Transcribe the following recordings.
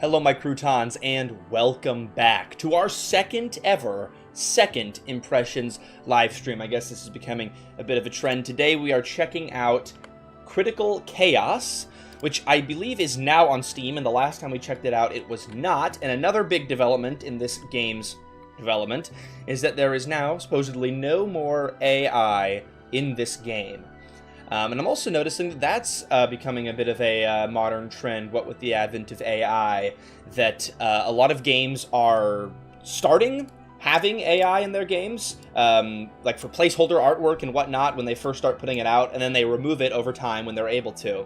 Hello, my croutons, and welcome back to our second impressions live stream. I guess this is becoming a bit of a trend. Today we are checking out Critical Chaos, which I believe is now on Steam, and the last time we checked it out, it was not. And another big development in this game's development is that there is now supposedly no more AI in this game. And I'm also noticing that that's becoming a bit of a modern trend, what with the advent of AI, that a lot of games are starting having AI in their games, like for placeholder artwork and whatnot when they first start putting it out, and then they remove it over time when they're able to.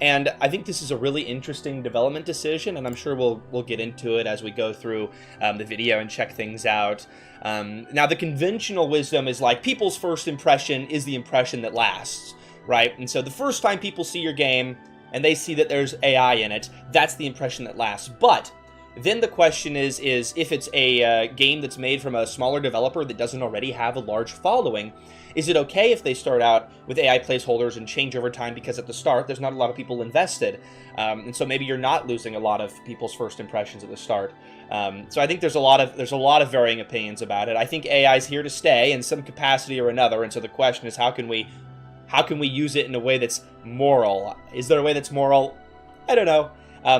And I think this is a really interesting development decision, and I'm sure we'll get into it as we go through the video and check things out. Now, the conventional wisdom is like, people's first impression is the impression that lasts. Right? And so the first time people see your game and they see that there's AI in it, that's the impression that lasts. But then the question is if it's a game that's made from a smaller developer that doesn't already have a large following, is it okay if they start out with AI placeholders and change over time because at the start there's not a lot of people invested? And so maybe you're not losing a lot of people's first impressions at the start. So I think there's a lot of varying opinions about it. I think AI is here to stay in some capacity or another, and so the question is how can we use it in a way that's moral? Is there a way that's moral? I don't know.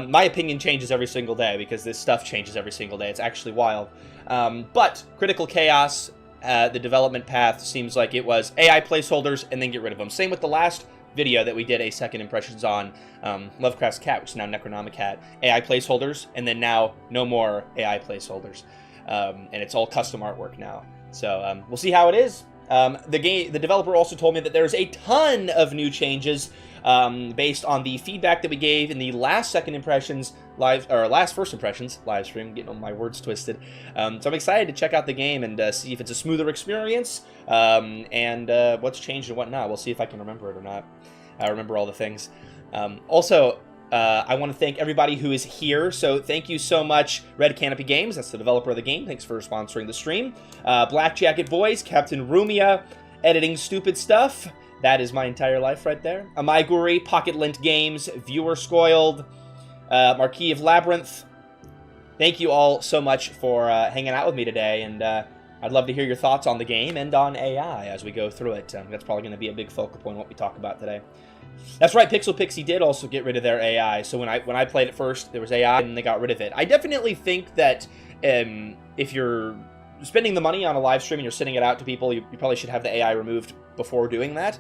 My opinion changes every single day because this stuff changes every single day. It's actually wild. But Critical Chaos, the development path seems like it was AI placeholders and then get rid of them. Same with the last video that we did a second impressions on, Lovecraft's Cat, which is now Necronomicat. AI placeholders, and then now no more AI placeholders. And it's all custom artwork now. So we'll see how it is. The developer also told me that there's a ton of new changes based on the feedback that we gave in the last first impressions live stream. Getting all my words twisted. So I'm excited to check out the game and see if it's a smoother experience and what's changed and whatnot. We'll see if I can remember it or not. I remember all the things. Also, I want to thank everybody who is here, so thank you so much, Red Canopy Games, that's the developer of the game, thanks for sponsoring the stream. Black Jacket Boys, Captain Rumia, Editing Stupid Stuff, that is my entire life right there. Amaiguri, Pocket Lint Games, Viewer Scoiled, Marquis of Labyrinth. Thank you all so much for hanging out with me today, and I'd love to hear your thoughts on the game and on AI as we go through it. That's probably going to be a big focal point of what we talk about today. That's right, Pixel Pixie did also get rid of their AI, so when I played it first, there was AI, and they got rid of it. I definitely think that if you're spending the money on a live stream and you're sending it out to people, you probably should have the AI removed before doing that.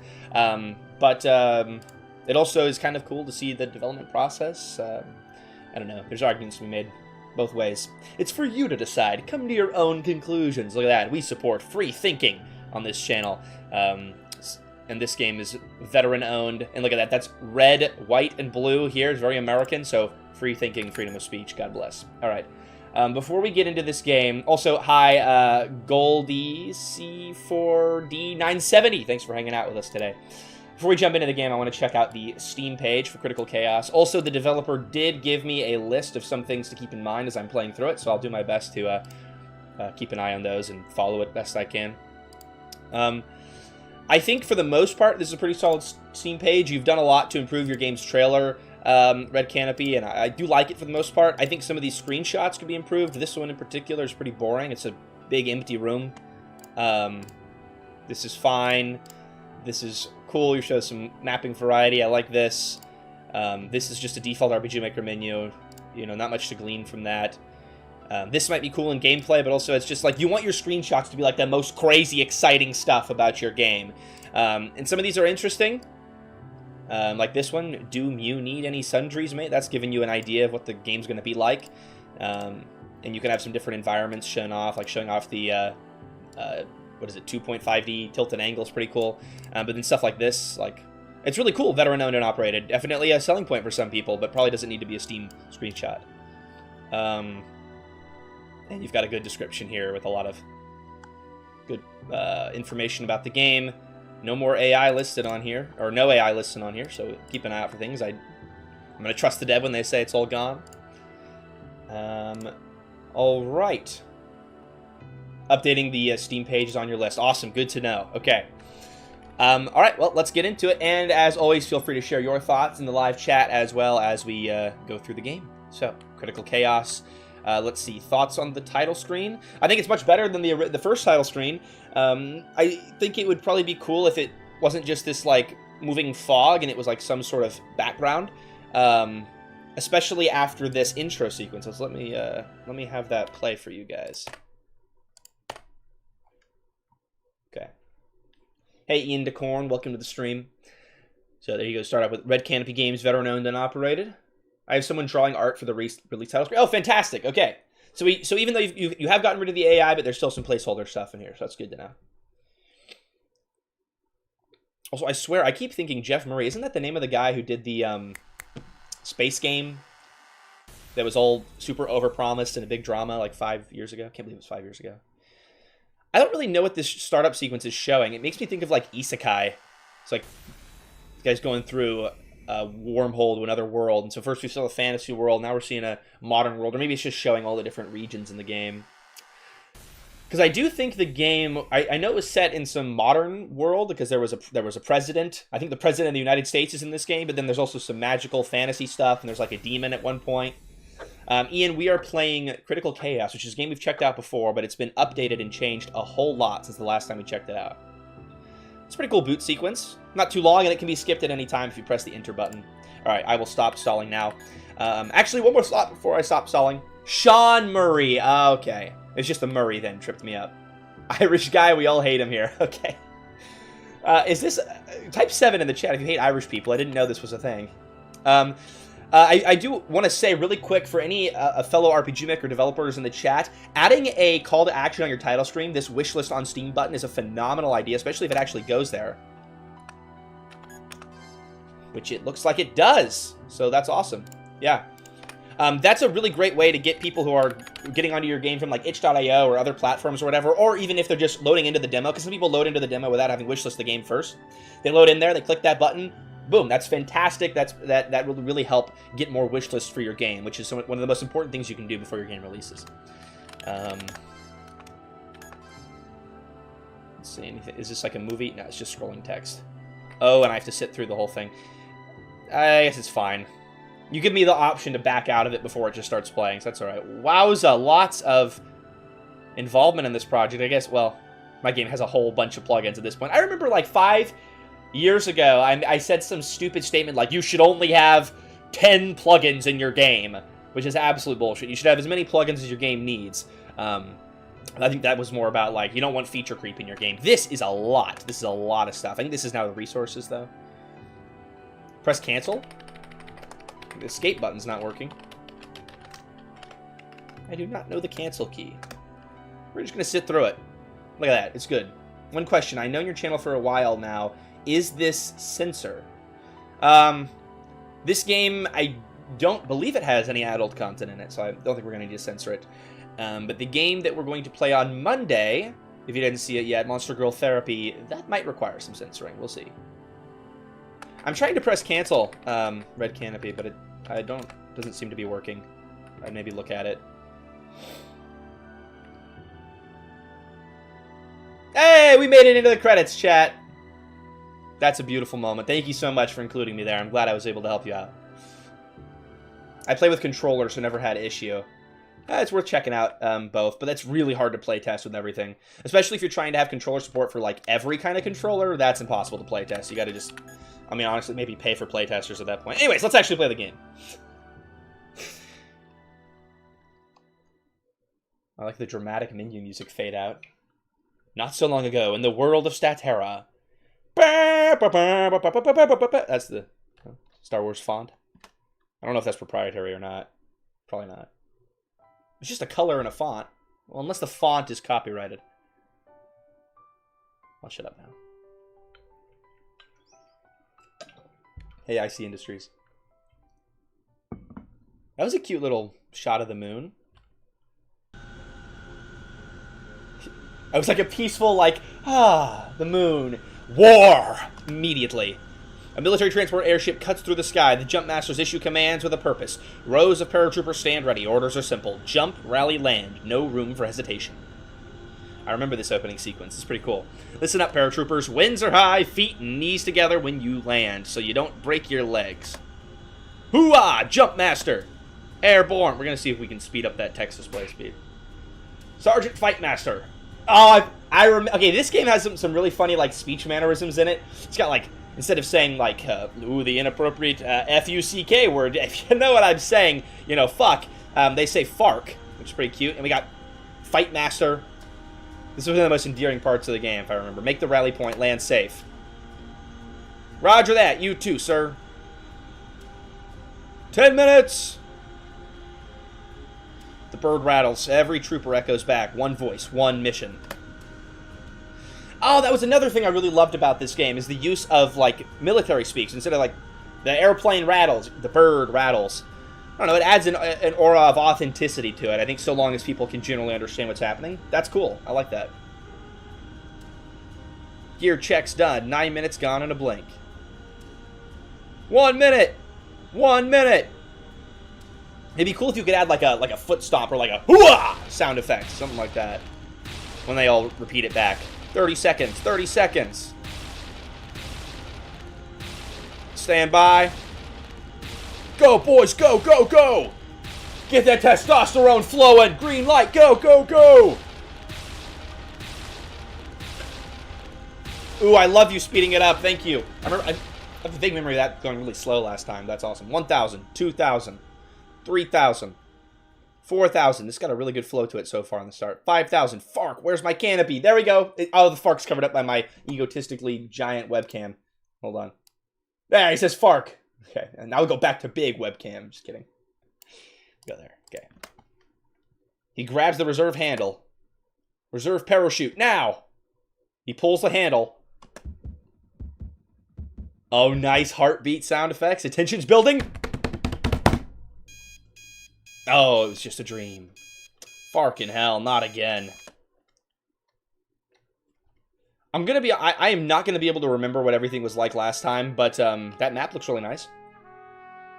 But it also is kind of cool to see the development process. I don't know, there's arguments to be made both ways. It's for you to decide. Come to your own conclusions. Look at that, we support free thinking on this channel. And this game is veteran-owned. And look at that, that's red, white, and blue here. It's very American, so free thinking, freedom of speech, God bless. All right, before we get into this game, also, hi, Goldie C4D970. Thanks for hanging out with us today. Before we jump into the game, I want to check out the Steam page for Critical Chaos. Also, the developer did give me a list of some things to keep in mind as I'm playing through it, so I'll do my best to keep an eye on those and follow it best I can. I think for the most part, this is a pretty solid Steam page. You've done a lot to improve your game's trailer, Red Canopy, and I do like it for the most part. I think some of these screenshots could be improved. This one in particular is pretty boring. It's a big empty room. This is fine. This is cool. You show some mapping variety. I like this. This is just a default RPG Maker menu. You know, not much to glean from that. This might be cool in gameplay, but also it's just like you want your screenshots to be like the most crazy, exciting stuff about your game. And some of these are interesting. Like this one, do you need any sundries, mate? That's giving you an idea of what the game's going to be like. And you can have some different environments shown off, like showing off the, what is it, 2.5D tilt and angle is pretty cool. But then stuff like this, like, it's really cool, veteran-owned and operated. Definitely a selling point for some people, but probably doesn't need to be a Steam screenshot. And you've got a good description here with a lot of good information about the game. No more AI listed on here, or no AI listed on here, so keep an eye out for things. I'm going to trust the dev when they say it's all gone. All right. Updating the Steam pages on your list. Awesome, good to know. Okay. All right, well, let's get into it. And as always, feel free to share your thoughts in the live chat as well as we go through the game. So, Critical Chaos. Let's see, thoughts on the title screen? I think it's much better than the first title screen. I think it would probably be cool if it wasn't just this, like, moving fog and it was, like, some sort of background. Especially after this intro sequence. So let me have that play for you guys. Okay. Hey, Ian DeCorn, welcome to the stream. So there you go, start out with Red Canopy Games, veteran-owned and operated. I have someone drawing art for the release title screen. Oh, fantastic. Okay. So even though you have gotten rid of the AI, but there's still some placeholder stuff in here, so that's good to know. Also, I swear, I keep thinking Jeff Murray. Isn't that the name of the guy who did the space game that was all super overpromised and a big drama like 5 years ago? I can't believe it was 5 years ago. I don't really know what this startup sequence is showing. It makes me think of like Isekai. It's like this guy's going through a wormhole to another world. And so first we saw a fantasy world, now we're seeing a modern world, or maybe it's just showing all the different regions in the game. Because I do think the game, I know it was set in some modern world because there was a president. I think the president of the United States is in this game, but then there's also some magical fantasy stuff, and there's like a demon at one point. Ian, we are playing Critical Chaos, which is a game we've checked out before, but it's been updated and changed a whole lot since the last time we checked it out. It's a pretty cool boot sequence. Not too long, and it can be skipped at any time if you press the enter button. All right, I will stop stalling now. Actually, one more thought before I stop stalling. Sean Murray. Okay. It's just the Murray then tripped me up. Irish guy, we all hate him here. Okay. Is this... type 7 in the chat if you hate Irish people. I didn't know this was a thing. I do want to say really quick for any fellow RPG Maker developers in the chat, adding a call to action on your title screen, this wishlist on Steam button, is a phenomenal idea, especially if it actually goes there. Which it looks like it does. So that's awesome. Yeah. That's a really great way to get people who are getting onto your game from like itch.io or other platforms or whatever, or even if they're just loading into the demo, because some people load into the demo without having wishlist the game first. They load in there, they click that button, boom, that's fantastic. That will really help get more wish lists for your game, which is one of the most important things you can do before your game releases. Let's see, anything. Is this like a movie? No, it's just scrolling text. Oh, and I have to sit through the whole thing. I guess it's fine. You give me the option to back out of it before it just starts playing, so that's alright. Wowza, lots of involvement in this project. I guess, well, my game has a whole bunch of plugins at this point. I remember like 5 years ago, I said some stupid statement like, you should only have 10 plugins in your game, which is absolute bullshit. You should have as many plugins as your game needs. I think that was more about, like, you don't want feature creep in your game. This is a lot. This is a lot of stuff. I think this is now the resources, though. Press cancel. The escape button's not working. I do not know the cancel key. We're just going to sit through it. Look at that. It's good. One question. I've known your channel for a while now. Is this censor? This game, I don't believe it has any adult content in it, so I don't think we're going to need to censor it. But the game that we're going to play on Monday, if you didn't see it yet, Monster Girl Therapy, that might require some censoring. We'll see. I'm trying to press cancel Red Canopy, but it doesn't seem to be working. I'd maybe look at it. Hey, we made it into the credits, chat. That's a beautiful moment. Thank you so much for including me there. I'm glad I was able to help you out. I play with controllers, so never had an issue. It's worth checking out both, but that's really hard to play test with everything. Especially if you're trying to have controller support for like every kind of controller, that's impossible to play test. You gotta just, I mean, honestly, maybe pay for playtesters at that point. Anyways, let's actually play the game. I like the dramatic menu music fade out. Not so long ago, in the world of Statera. That's the Star Wars font. I don't know if that's proprietary or not. Probably not. It's just a color and a font. Well, unless the font is copyrighted. I'll shut up now. Hey, IC Industries. That was a cute little shot of the moon. It was like a peaceful, like, the moon. War! Immediately. A military transport airship cuts through the sky. The jump masters issue commands with a purpose. Rows of paratroopers stand ready. Orders are simple. Jump, rally, land. No room for hesitation. I remember this opening sequence. It's pretty cool. Listen up, paratroopers. Winds are high, feet and knees together when you land, so you don't break your legs. Hoo-ah! Jump master! Airborne. We're going to see if we can speed up that text display speed. Sergeant Fightmaster. Oh, okay, this game has some really funny, like, speech mannerisms in it. It's got, like, instead of saying, like, ooh, the inappropriate F-U-C-K word, if you know what I'm saying, you know, fuck, they say fark, which is pretty cute. And we got Fightmaster. This was one of the most endearing parts of the game, if I remember. Make the rally point, land safe. Roger that. You too, sir. 10 minutes. The bird rattles. Every trooper echoes back. One voice, one mission. Oh, that was another thing I really loved about this game, is the use of, like, military speaks. Instead of, like, the airplane rattles, the bird rattles. I don't know, it adds an aura of authenticity to it. I think so long as people can generally understand what's happening, that's cool. I like that. Gear checks done. 9 minutes gone in a blink. 1 minute! 1 minute! It'd be cool if you could add like a foot stomp or like a hooah sound effect, something like that, when they all repeat it back. 30 seconds, 30 seconds. Stand by. Go, boys, go, go, go! Get that testosterone flowing. Green light, go, go, go! Ooh, I love you speeding it up. Thank you. I have a vague memory of that going really slow last time. That's awesome. 1,000, 2,000, 3,000, 4,000. This got a really good flow to it so far in the start. 5,000. Fark, where's my canopy? There we go. Oh, the Fark's covered up by my egotistically giant webcam. Hold on. There, he says Fark. Okay, and now we'll go back to big webcam. Just kidding. Go there. Okay. He grabs the reserve handle. Reserve parachute. Now! He pulls the handle. Oh, nice heartbeat sound effects. Attention's building. Oh, it was just a dream. Farkin' hell, not again. I am not gonna be able to remember what everything was like last time, but that map looks really nice.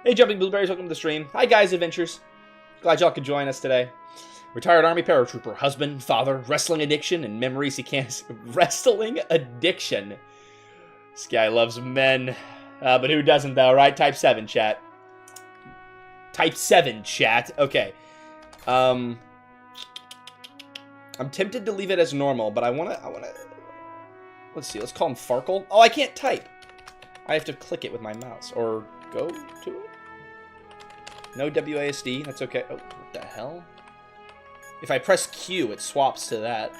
Hey, Jumping Blueberries, welcome to the stream. Hi, guys, adventures. Glad y'all could join us today. Retired Army paratrooper, husband, father, wrestling addiction, and memories he can't... Wrestling addiction. This guy loves men. But who doesn't, though, right? Type 7, chat. Type 7, chat. Okay. I'm tempted to leave it as normal, but I wanna... Let's see, let's call him Farkle. Oh, I can't type. I have to click it with my mouse. Or go to it. No WASD, that's okay. Oh, what the hell? If I press Q, it swaps to that.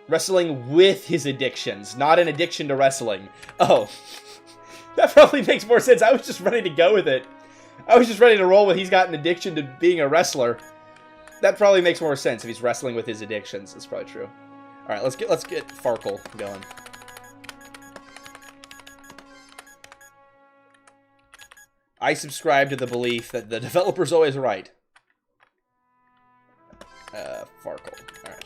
Wrestling with his addictions, not an addiction to wrestling. Oh, that probably makes more sense. I was just ready to go with it. I was just ready to roll with he's got an addiction to being a wrestler. That probably makes more sense if he's wrestling with his addictions. That's probably true. All right, let's get Farkle going. I subscribe to the belief that the developer's always right. Farkle. Alright.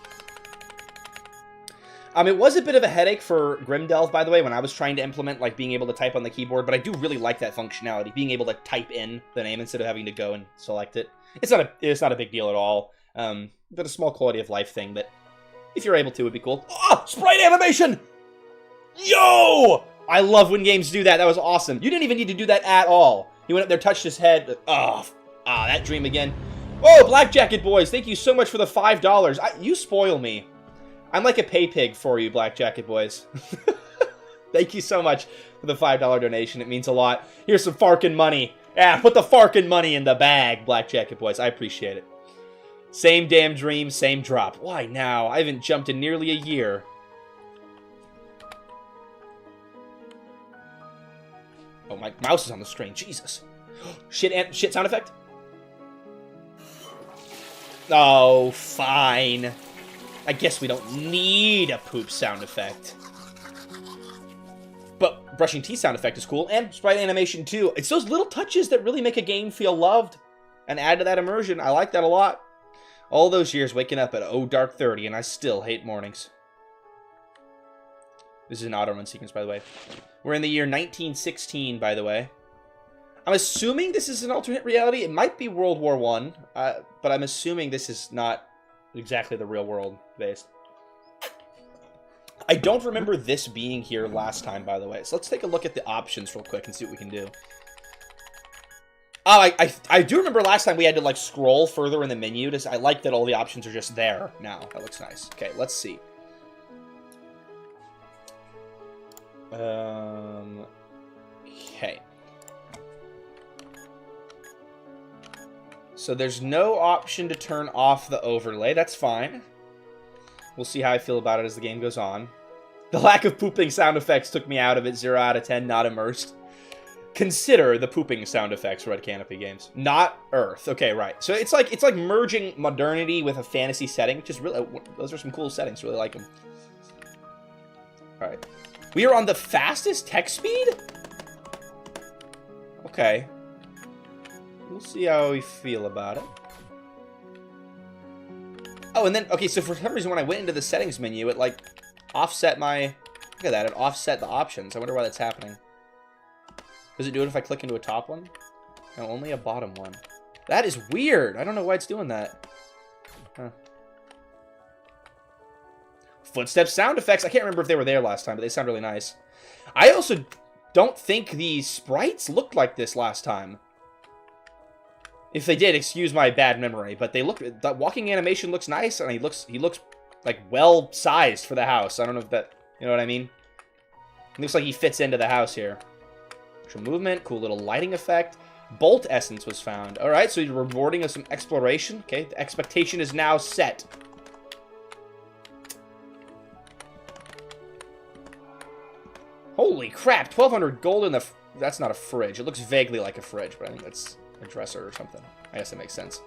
It was a bit of a headache for Grimdelve, by the way, when I was trying to implement, like, being able to type on the keyboard, but I do really like that functionality, being able to type in the name instead of having to go and select it. It's not a big deal at all, but a small quality of life thing that, if you're able to, would be cool. Oh! Sprite animation! Yo! I love when games do that. That was awesome. You didn't even need to do that at all. He went up there, touched his head. Oh, that dream again. Oh, Black Jacket Boys, thank you so much for the $5. You spoil me. I'm like a pay pig for you, Black Jacket Boys. Thank you so much for the $5 donation. It means a lot. Here's some Farkin' money. Yeah, put the Farkin' money in the bag, Black Jacket Boys. I appreciate it. Same damn dream, same drop. Why now? I haven't jumped in nearly a year. Oh, my mouse is on the screen. Jesus. Shit sound effect? Oh, fine. I guess we don't need a poop sound effect. But brushing teeth sound effect is cool, and sprite animation too. It's those little touches that really make a game feel loved and add to that immersion. I like that a lot. All those years waking up at dark 30, and I still hate mornings. This is an auto-run sequence, by the way. We're in the year 1916, by the way. I'm assuming this is an alternate reality. It might be World War I, but I'm assuming this is not exactly the real world based. I don't remember this being here last time, by the way. So let's take a look at the options real quick and see what we can do. Oh, I do remember last time we had to, like, scroll further in the menu. I like that all the options are just there now. That looks nice. Okay, let's see. Okay. So there's no option to turn off the overlay. That's fine. We'll see how I feel about it as the game goes on. The lack of pooping sound effects took me out of it. 0 out of 10, not immersed. Consider the pooping sound effects, Red Canopy Games. Not Earth. Okay, right. So it's like merging modernity with a fantasy setting, which is really, those are some cool settings. Really like them. All right. We are on the fastest text speed? Okay. We'll see how we feel about it. Oh, and then, okay, so for some reason when I went into the settings menu, it, like, offset my... Look at that, it offset the options. I wonder why that's happening. Does it do it if I click into a top one? No, only a bottom one. That is weird. I don't know why it's doing that. Huh. Footsteps sound effects. I can't remember if they were there last time, but they sound really nice. I also don't think the sprites looked like this last time. If they did, excuse my bad memory, but they look... The walking animation looks nice, and he looks like, well-sized for the house. I don't know if that... You know what I mean? It looks like he fits into the house here. Movement, cool little lighting effect. Bolt essence was found. Alright, so you're rewarding us some exploration. Okay, the expectation is now set. Holy crap, 1,200 gold in the... That's not a fridge. It looks vaguely like a fridge, but I think that's a dresser or something. I guess that makes sense.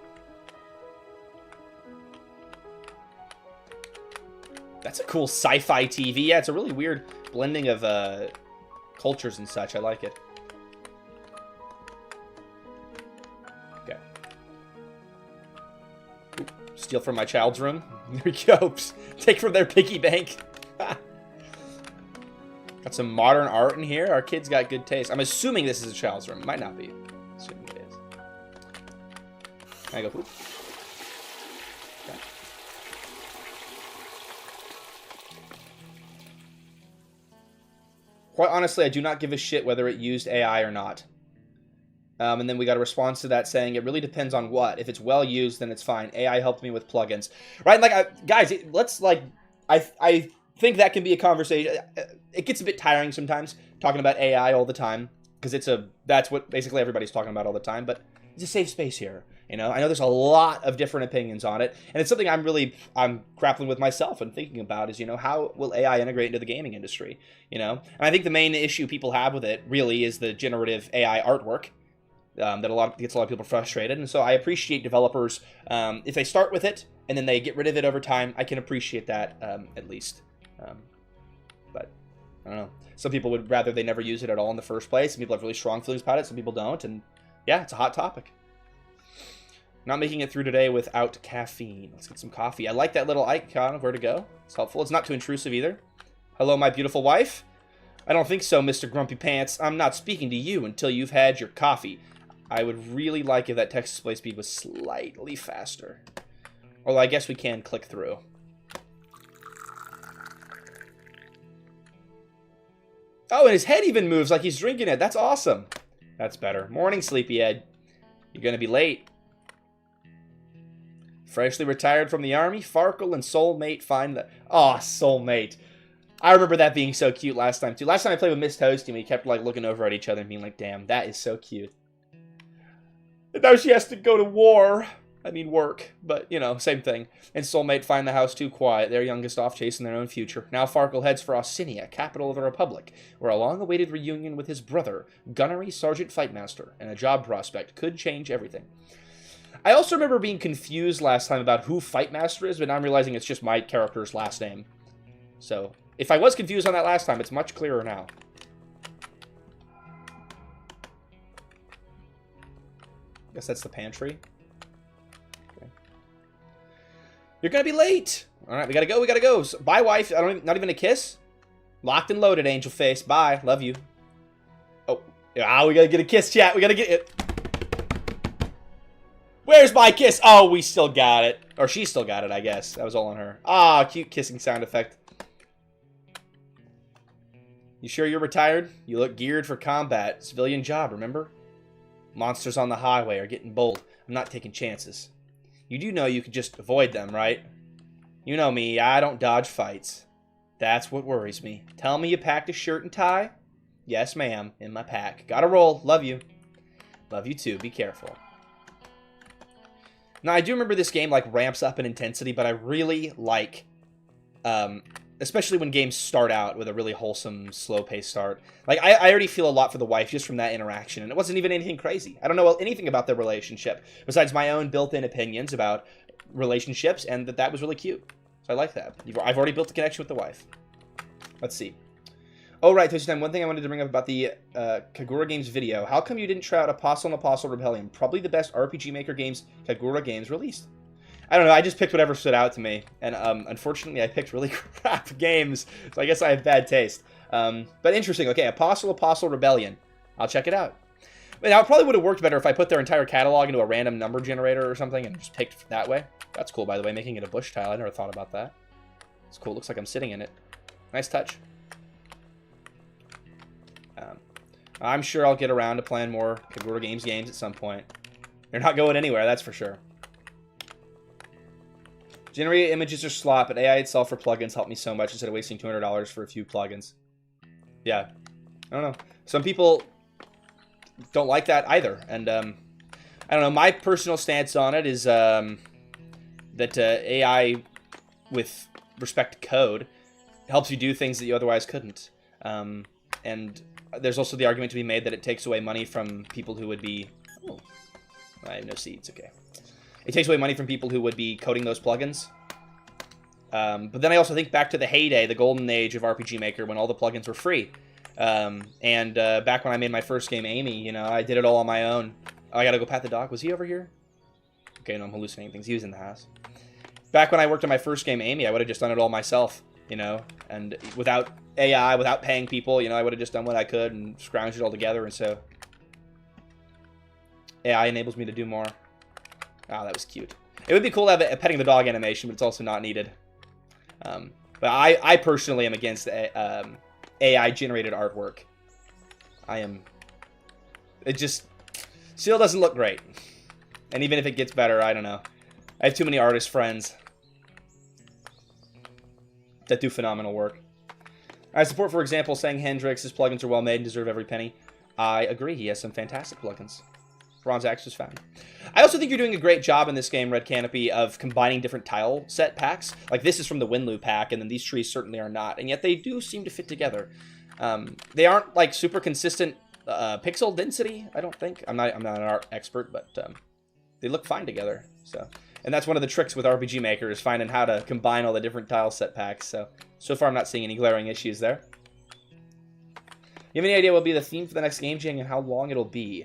That's a cool sci-fi TV. Yeah, it's a really weird blending of cultures and such. I like it. Okay. Ooh, steal from my child's room. There we go. Take from their piggy bank. Got some modern art in here. Our kids got good taste. I'm assuming this is a child's room. It might not be. Assuming it is. Can I go poop? Okay. Quite honestly, I do not give a shit whether it used AI or not. And then we got a response to that saying, it really depends on what. If it's well used, then it's fine. AI helped me with plugins. Right? Like, guys, let's, like... I think that can be a conversation. It gets a bit tiring sometimes, talking about AI all the time. Because that's what basically everybody's talking about all the time. But it's a safe space here. You know, I know there's a lot of different opinions on it. And it's something I'm grappling with myself and thinking about is, you know, how will AI integrate into the gaming industry? You know? And I think the main issue people have with it really is the generative AI artwork. That gets a lot of people frustrated. And so I appreciate developers, if they start with it and then they get rid of it over time, I can appreciate that at least. But I don't know. Some people would rather they never use it at all in the first place. Some people have really strong feelings about it. Some people don't. And yeah, it's a hot topic. Not making it through today without caffeine. Let's get some coffee. I like that little icon of where to go. It's helpful. It's not too intrusive either. Hello, my beautiful wife. I don't think so, Mr. Grumpy Pants. I'm not speaking to you until you've had your coffee. I would really like if that text display speed was slightly faster. Although I guess we can click through. Oh, and his head even moves like he's drinking it. That's awesome. That's better. Morning, sleepyhead. You're going to be late. Freshly retired from the army, Farkle and Soulmate find the... Oh, Soulmate. I remember that being so cute last time, too. Last time I played with Miss Toasty, we kept, like, looking over at each other and being like, damn, that is so cute. And now she has to go to war. I mean, work. But, you know, same thing. And Soulmate find the house too quiet. Their youngest off chasing their own future. Now Farkle heads for Ossinia, capital of the Republic, where a long-awaited reunion with his brother, Gunnery Sergeant Fightmaster, and a job prospect could change everything. I also remember being confused last time about who Fightmaster is, but now I'm realizing it's just my character's last name. So, if I was confused on that last time, it's much clearer now. Guess that's the pantry. Okay. You're gonna be late! Alright, we gotta go, we gotta go. So, bye, wife. Not even a kiss? Locked and loaded, angel face. Bye. Love you. Oh. Ah, we gotta get a kiss, chat. We gotta get it. Where's my kiss? Oh, we still got it. Or she still got it, I guess. That was all on her. Ah, cute kissing sound effect. You sure you're retired? You look geared for combat. Civilian job, remember? Monsters on the highway are getting bold. I'm not taking chances. You do know you could just avoid them, right? You know me, I don't dodge fights. That's what worries me. Tell me you packed a shirt and tie? Yes, ma'am, in my pack. Gotta roll. Love you. Love you too. Be careful. Now, I do remember this game, like, ramps up in intensity, but I really like, especially when games start out with a really wholesome, slow-paced start. Like, I already feel a lot for the wife just from that interaction, and it wasn't even anything crazy. I don't know anything about their relationship, besides my own built-in opinions about relationships, and that was really cute. So I like that. I've already built a connection with the wife. Let's see. Oh, right, ToastyTime. One thing I wanted to bring up about the Kagura Games video. How come you didn't try out Apostle and Apostle Rebellion? Probably the best RPG Maker games Kagura Games released. I don't know. I just picked whatever stood out to me. And unfortunately, I picked really crap games. So I guess I have bad taste. But interesting. Okay, Apostle Rebellion. I'll check it out. But now, it probably would have worked better if I put their entire catalog into a random number generator or something and just picked that way. That's cool, by the way, making it a bush tile. I never thought about that. It's cool. Looks like I'm sitting in it. Nice touch. I'm sure I'll get around to playing more Kagura Games at some point. They're not going anywhere, that's for sure. Generated images are slop, but AI itself for plugins helped me so much instead of wasting $200 for a few plugins. Yeah. I don't know. Some people don't like that either. And, I don't know. My personal stance on it is that AI, with respect to code, helps you do things that you otherwise couldn't. And there's also the argument to be made that it takes away money from people who would be... Oh, I have no seeds, okay. It takes away money from people who would be coding those plugins. But then I also think back to the heyday, the golden age of RPG Maker, when all the plugins were free. Back when I made my first game, Amy, you know, I did it all on my own. Oh, I gotta go pat the dog. Was he over here? Okay, no, I'm hallucinating things. He was in the house. Back when I worked on my first game, Amy, I would have just done it all myself, you know, and without AI, without paying people, you know, I would have just done what I could and scrounged it all together, and so AI enables me to do more. Oh, that was cute. It would be cool to have a petting the dog animation, but it's also not needed. But I personally am against AI-generated artwork. It just still doesn't look great. And even if it gets better, I don't know. I have too many artist friends that do phenomenal work. I support, for example, saying Hendrix's plugins are well made and deserve every penny. I agree. He has some fantastic plugins. Bronze Axe was found. I also think you're doing a great job in this game, Red Canopy, of combining different tile set packs. Like, this is from the Winlu pack, and then these trees certainly are not. And yet they do seem to fit together. They aren't, like, super consistent pixel density, I don't think. I'm not an art expert, but they look fine together. So, and that's one of the tricks with RPG Maker, is finding how to combine all the different tile set packs. So far I'm not seeing any glaring issues there. You have any idea what will be the theme for the next game jam and how long it'll be?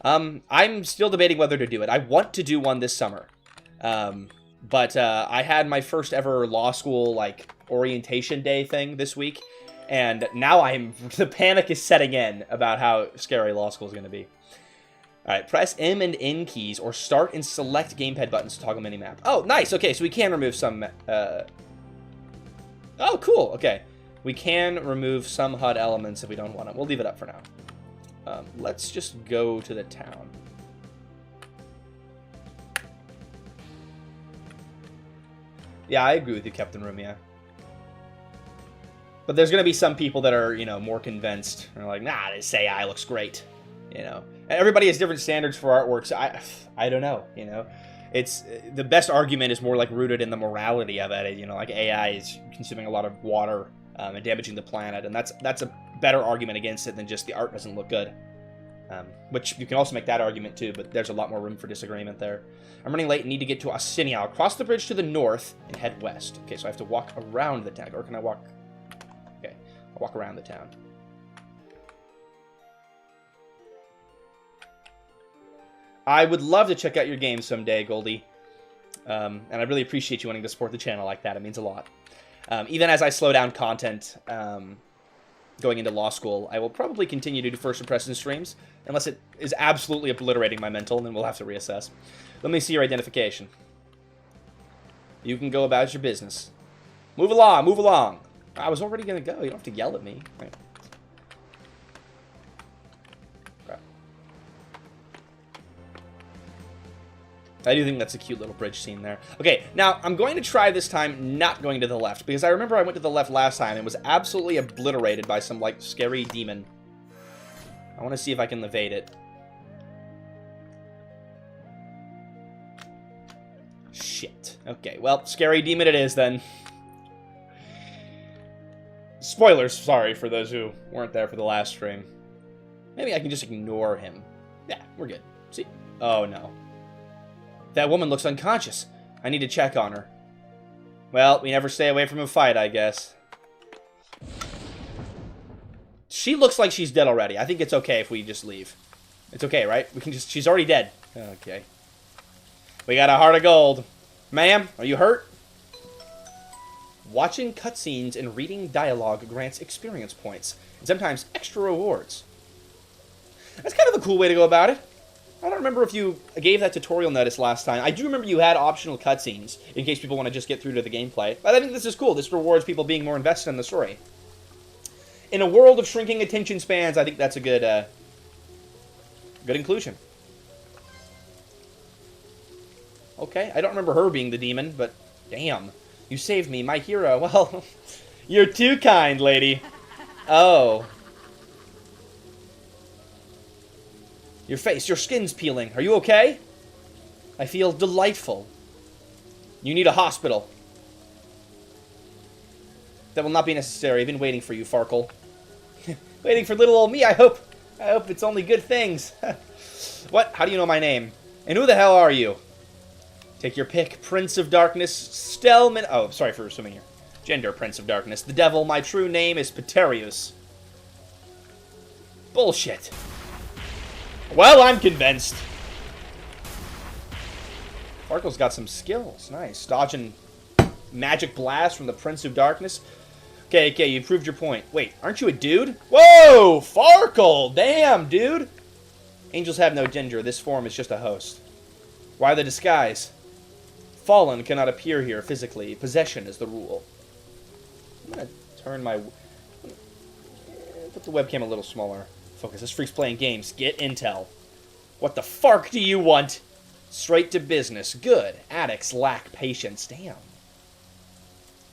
I'm still debating whether to do it. I want to do one this summer. But I had my first ever law school, like, orientation day thing this week. And now the panic is setting in about how scary law school is going to be. Alright, press M and N keys or start and select gamepad buttons to toggle minimap. Oh, nice. Okay, so we can remove some... Oh, cool. Okay. We can remove some HUD elements if we don't want them. We'll leave it up for now. Let's just go to the town. Yeah, I agree with you, Captain Rumia. But there's going to be some people that are, you know, more convinced. They're like, nah, this AI looks great. You know, and everybody has different standards for artwork, so I don't know, you know. It's, the best argument is more like rooted in the morality of it. You know, like AI is consuming a lot of water and damaging the planet, and that's a better argument against it than just the art doesn't look good. Which you can also make that argument too, but there's a lot more room for disagreement there. I'm running late and need to get to Ossinia. I'll cross the bridge to the north and head west. Okay, so I have to walk around the town, or can I walk? Okay, I'll walk around the town. I would love to check out your game someday, Goldie. And I really appreciate you wanting to support the channel like that. It means a lot. Even as I slow down content going into law school, I will probably continue to do first impression streams, unless it is absolutely obliterating my mental, and then we'll have to reassess. Let me see your identification. You can go about your business. Move along, move along. I was already going to go. You don't have to yell at me. Right. I do think that's a cute little bridge scene there. Okay, now I'm going to try this time not going to the left, because I remember I went to the left last time and was absolutely obliterated by some, like, scary demon. I want to see if I can evade it. Shit. Okay, well, scary demon it is then. Spoilers, sorry for those who weren't there for the last stream. Maybe I can just ignore him. Yeah, we're good. See? Oh, no. That woman looks unconscious. I need to check on her. Well, we never stay away from a fight, I guess. She looks like she's dead already. I think it's okay if we just leave. It's okay, right? We can just... She's already dead. Okay. We got a heart of gold. Ma'am, are you hurt? Watching cutscenes and reading dialogue grants experience points, and sometimes extra rewards. That's kind of a cool way to go about it. I don't remember if you gave that tutorial notice last time. I do remember you had optional cutscenes, in case people want to just get through to the gameplay. But I think this is cool. This rewards people being more invested in the story. In a world of shrinking attention spans, I think that's a good, good inclusion. Okay, I don't remember her being the demon, but damn. You saved me, my hero. Well, you're too kind, lady. Oh. Your face, your skin's peeling. Are you okay? I feel delightful. You need a hospital. That will not be necessary. I've been waiting for you, Farkle. Waiting for little old me, I hope. I hope it's only good things. What? How do you know my name? And who the hell are you? Take your pick. Prince of Darkness, Stelman... Oh, sorry for assuming your gender, Prince of Darkness. The devil, my true name is Paterius. Bullshit. Well, I'm convinced. Farkle's got some skills. Nice. Dodging magic blast from the Prince of Darkness. Okay, you proved your point. Wait, aren't you a dude? Whoa! Farkle! Damn, dude! Angels have no gender. This form is just a host. Why the disguise? Fallen cannot appear here physically. Possession is the rule. I'm gonna turn my... Put the webcam a little smaller. Focus. This freak's playing games. Get intel. What the fark do you want? Straight to business. Good. Addicts lack patience. Damn.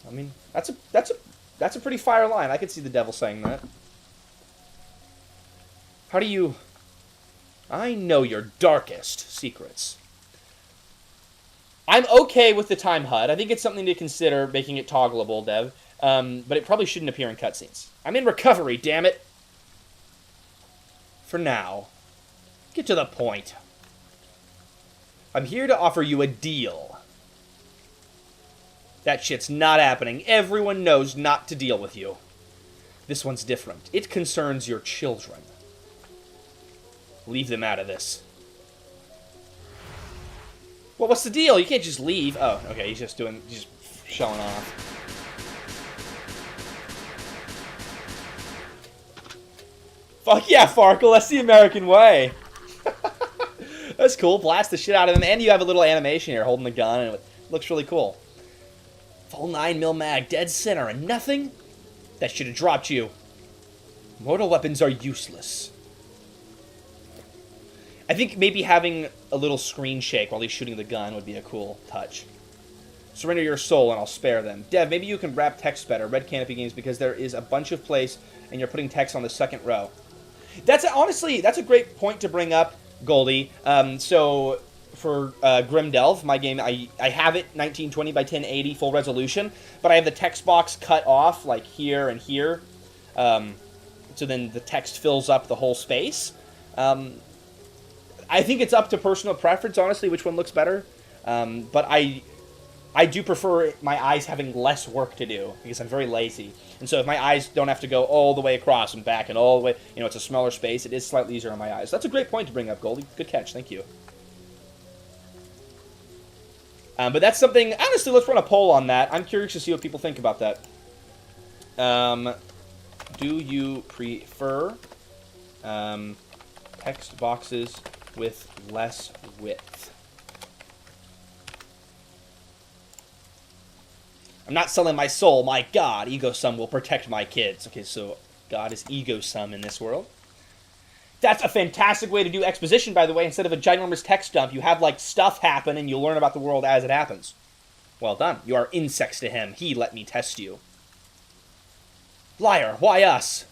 I mean, that's a pretty fire line. I could see the devil saying that. How do you... I know your darkest secrets. I'm okay with the time HUD. I think it's something to consider making it toggleable, Dev. But it probably shouldn't appear in cutscenes. I'm in recovery, damn it. For now. Get to the point. I'm here to offer you a deal. That shit's not happening. Everyone knows not to deal with you. This one's different. It concerns your children. Leave them out of this. Well, what's the deal? You can't just leave. Oh, okay, he's just showing off. Fuck yeah, Farkle, that's the American way. That's cool. Blast the shit out of them. And you have a little animation here holding the gun, and it looks really cool. Full 9mm mag, dead center, and nothing? That should have dropped you. Mortal weapons are useless. I think maybe having a little screen shake while he's shooting the gun would be a cool touch. Surrender your soul and I'll spare them. Dev, maybe you can wrap text better. Red Canopy Games, because there is a bunch of place and you're putting text on the second row. Honestly, that's a great point to bring up, Goldie. So for Grimdelve, my game, I have it 1920 by 1080 full resolution, but I have the text box cut off like here and here. So then the text fills up the whole space. I think it's up to personal preference, honestly, which one looks better. But I do prefer my eyes having less work to do, because I'm very lazy. And so if my eyes don't have to go all the way across and back and all the way, it's a smaller space, it is slightly easier on my eyes. That's a great point to bring up, Goldie. Good catch, thank you. But that's something, honestly, let's run a poll on that. I'm curious to see what people think about that. Do you prefer text boxes with less width? I'm not selling my soul. My God, Ego Sum will protect my kids. Okay, so God is Ego Sum in this world. That's a fantastic way to do exposition, by the way. Instead of a ginormous text dump, you have, like, stuff happen, and you'll learn about the world as it happens. Well done. You are insects to him. He let me test you. Liar, why us?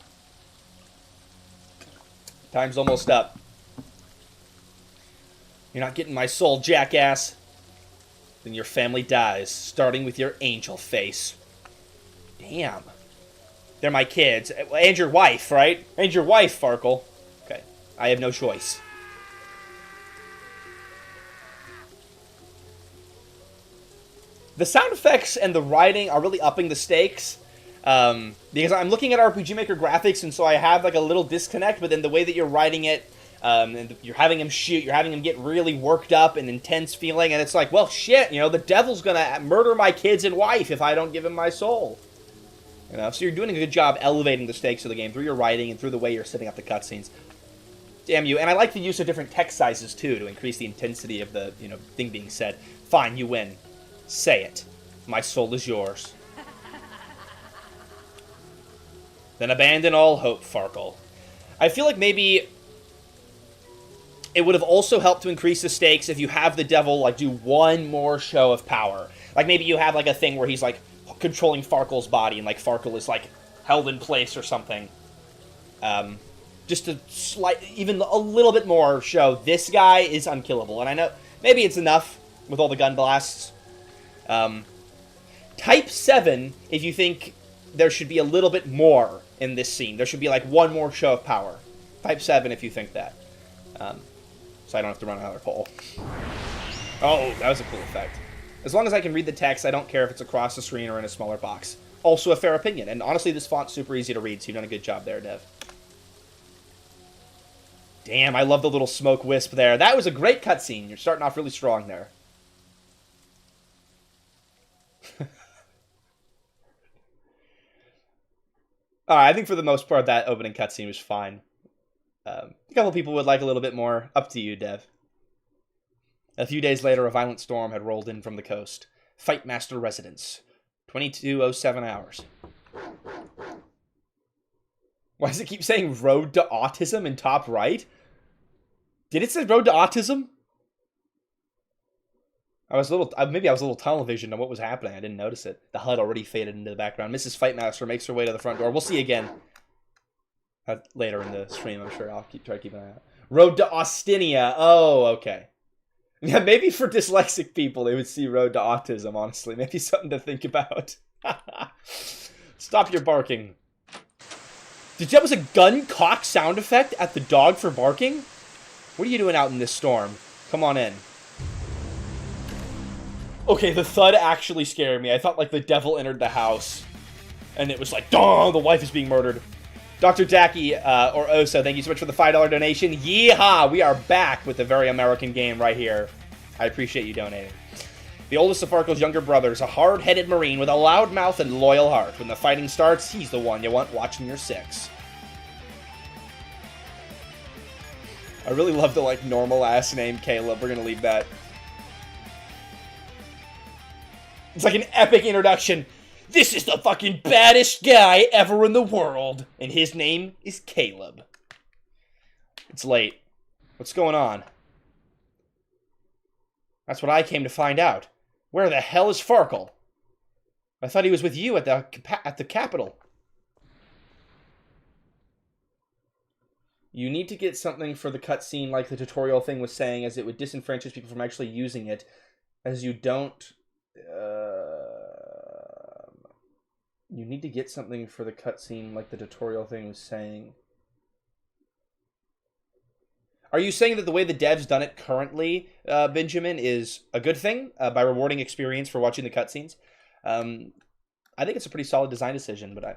Time's almost up. You're not getting my soul, jackass. Then your family dies, starting with your angel face. Damn. They're my kids. And your wife, right? And your wife, Farkle. Okay. I have no choice. The sound effects and the writing are really upping the stakes. Because I'm looking at RPG Maker graphics, and so I have like a little disconnect, but then the way that you're writing it, and you're having him shoot, you're having him get really worked up and intense feeling, and it's like, well, shit, you know, the devil's gonna murder my kids and wife if I don't give him my soul. You know, so you're doing a good job elevating the stakes of the game through your writing and through the way you're setting up the cutscenes. Damn you. And I like the use of different text sizes, too, to increase the intensity of the, you know, thing being said. Fine, you win. Say it. My soul is yours. Then abandon all hope, Farkle. I feel like maybe it would have also helped to increase the stakes if you have the devil, like, do one more show of power. Like, maybe you have, like, a thing where he's, like, controlling Farkle's body, and, like, Farkle is, like, held in place or something. Just to even a little bit more show, this guy is unkillable. And I know, maybe it's enough with all the gun blasts. Type 7, if you think there should be a little bit more in this scene. There should be, like, one more show of power. Type 7 if you think that. So I don't have to run another poll. Oh, that was a cool effect. As long as I can read the text, I don't care if it's across the screen or in a smaller box. Also a fair opinion. And honestly, this font's super easy to read, so you've done a good job there, Dev. Damn, I love the little smoke wisp there. That was a great cutscene. You're starting off really strong there. Alright, I think for the most part that opening cutscene was fine. A couple people would like a little bit more. Up to you, Dev. A few days later, a violent storm had rolled in from the coast. Fightmaster residence. 2207 hours. Why does it keep saying road to autism in top right? Did it say road to autism? Maybe I was a little tunnel visioned on what was happening. I didn't notice it. The HUD already faded into the background. Mrs. Fightmaster makes her way to the front door. We'll see again. Later in the stream, I'm sure. I'll try to keep an eye out. Road to Austinia. Oh, okay. Yeah, maybe for dyslexic people, they would see Road to Autism, honestly. Maybe something to think about. Stop your barking. That was a gun cock sound effect at the dog for barking? What are you doing out in this storm? Come on in. Okay, the thud actually scared me. I thought, like, the devil entered the house. And it was like, duh, the wife is being murdered. Dr. Jackie, or Osa, thank you so much for the $5 donation. Yeehaw! We are back with a very American game right here. I appreciate you donating. The oldest of Farkle's younger brothers, a hard-headed Marine with a loud mouth and loyal heart. When the fighting starts, he's the one you want watching your six. I really love the, like, normal-ass name, Caleb. We're gonna leave that. It's like an epic introduction. This is the fucking baddest guy ever in the world. And his name is Caleb. It's late. What's going on? That's what I came to find out. Where the hell is Farkle? I thought he was with you at the Capitol. You need to get something for the cutscene like the tutorial thing was saying, as it would disenfranchise people from actually using it, as you don't... You need to get something for the cutscene like the tutorial thing was saying. Are you saying that the way the dev's done it currently, Benjamin, is a good thing by rewarding experience for watching the cutscenes? I think it's a pretty solid design decision, but I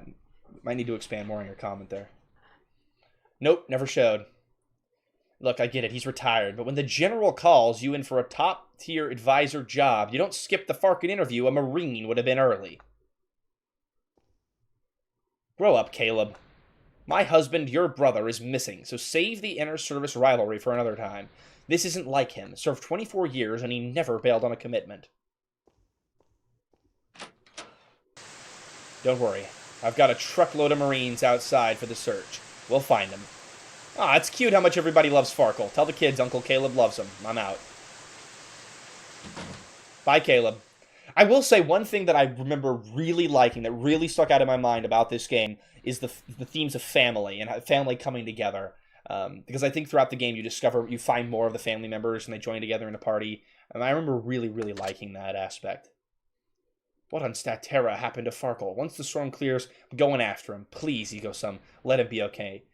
might need to expand more on your comment there. Nope, never showed. Look, I get it, he's retired, but when the general calls you in for a top-tier advisor job, you don't skip the Farkin interview. A Marine would have been early. Grow up, Caleb. My husband, your brother, is missing, so save the inter-service rivalry for another time. This isn't like him. Served 24 years, and he never bailed on a commitment. Don't worry. I've got a truckload of Marines outside for the search. We'll find him. Ah, it's cute how much everybody loves Farkle. Tell the kids Uncle Caleb loves them. I'm out. Bye, Caleb. I will say one thing that I remember really liking, that really stuck out in my mind about this game, is the themes of family and family coming together. Because I think throughout the game you find more of the family members and they join together in a party. And I remember really, really liking that aspect. What on Statera happened to Farkle? Once the storm clears, I'm going after him. Please, Ego-sum, let him be okay.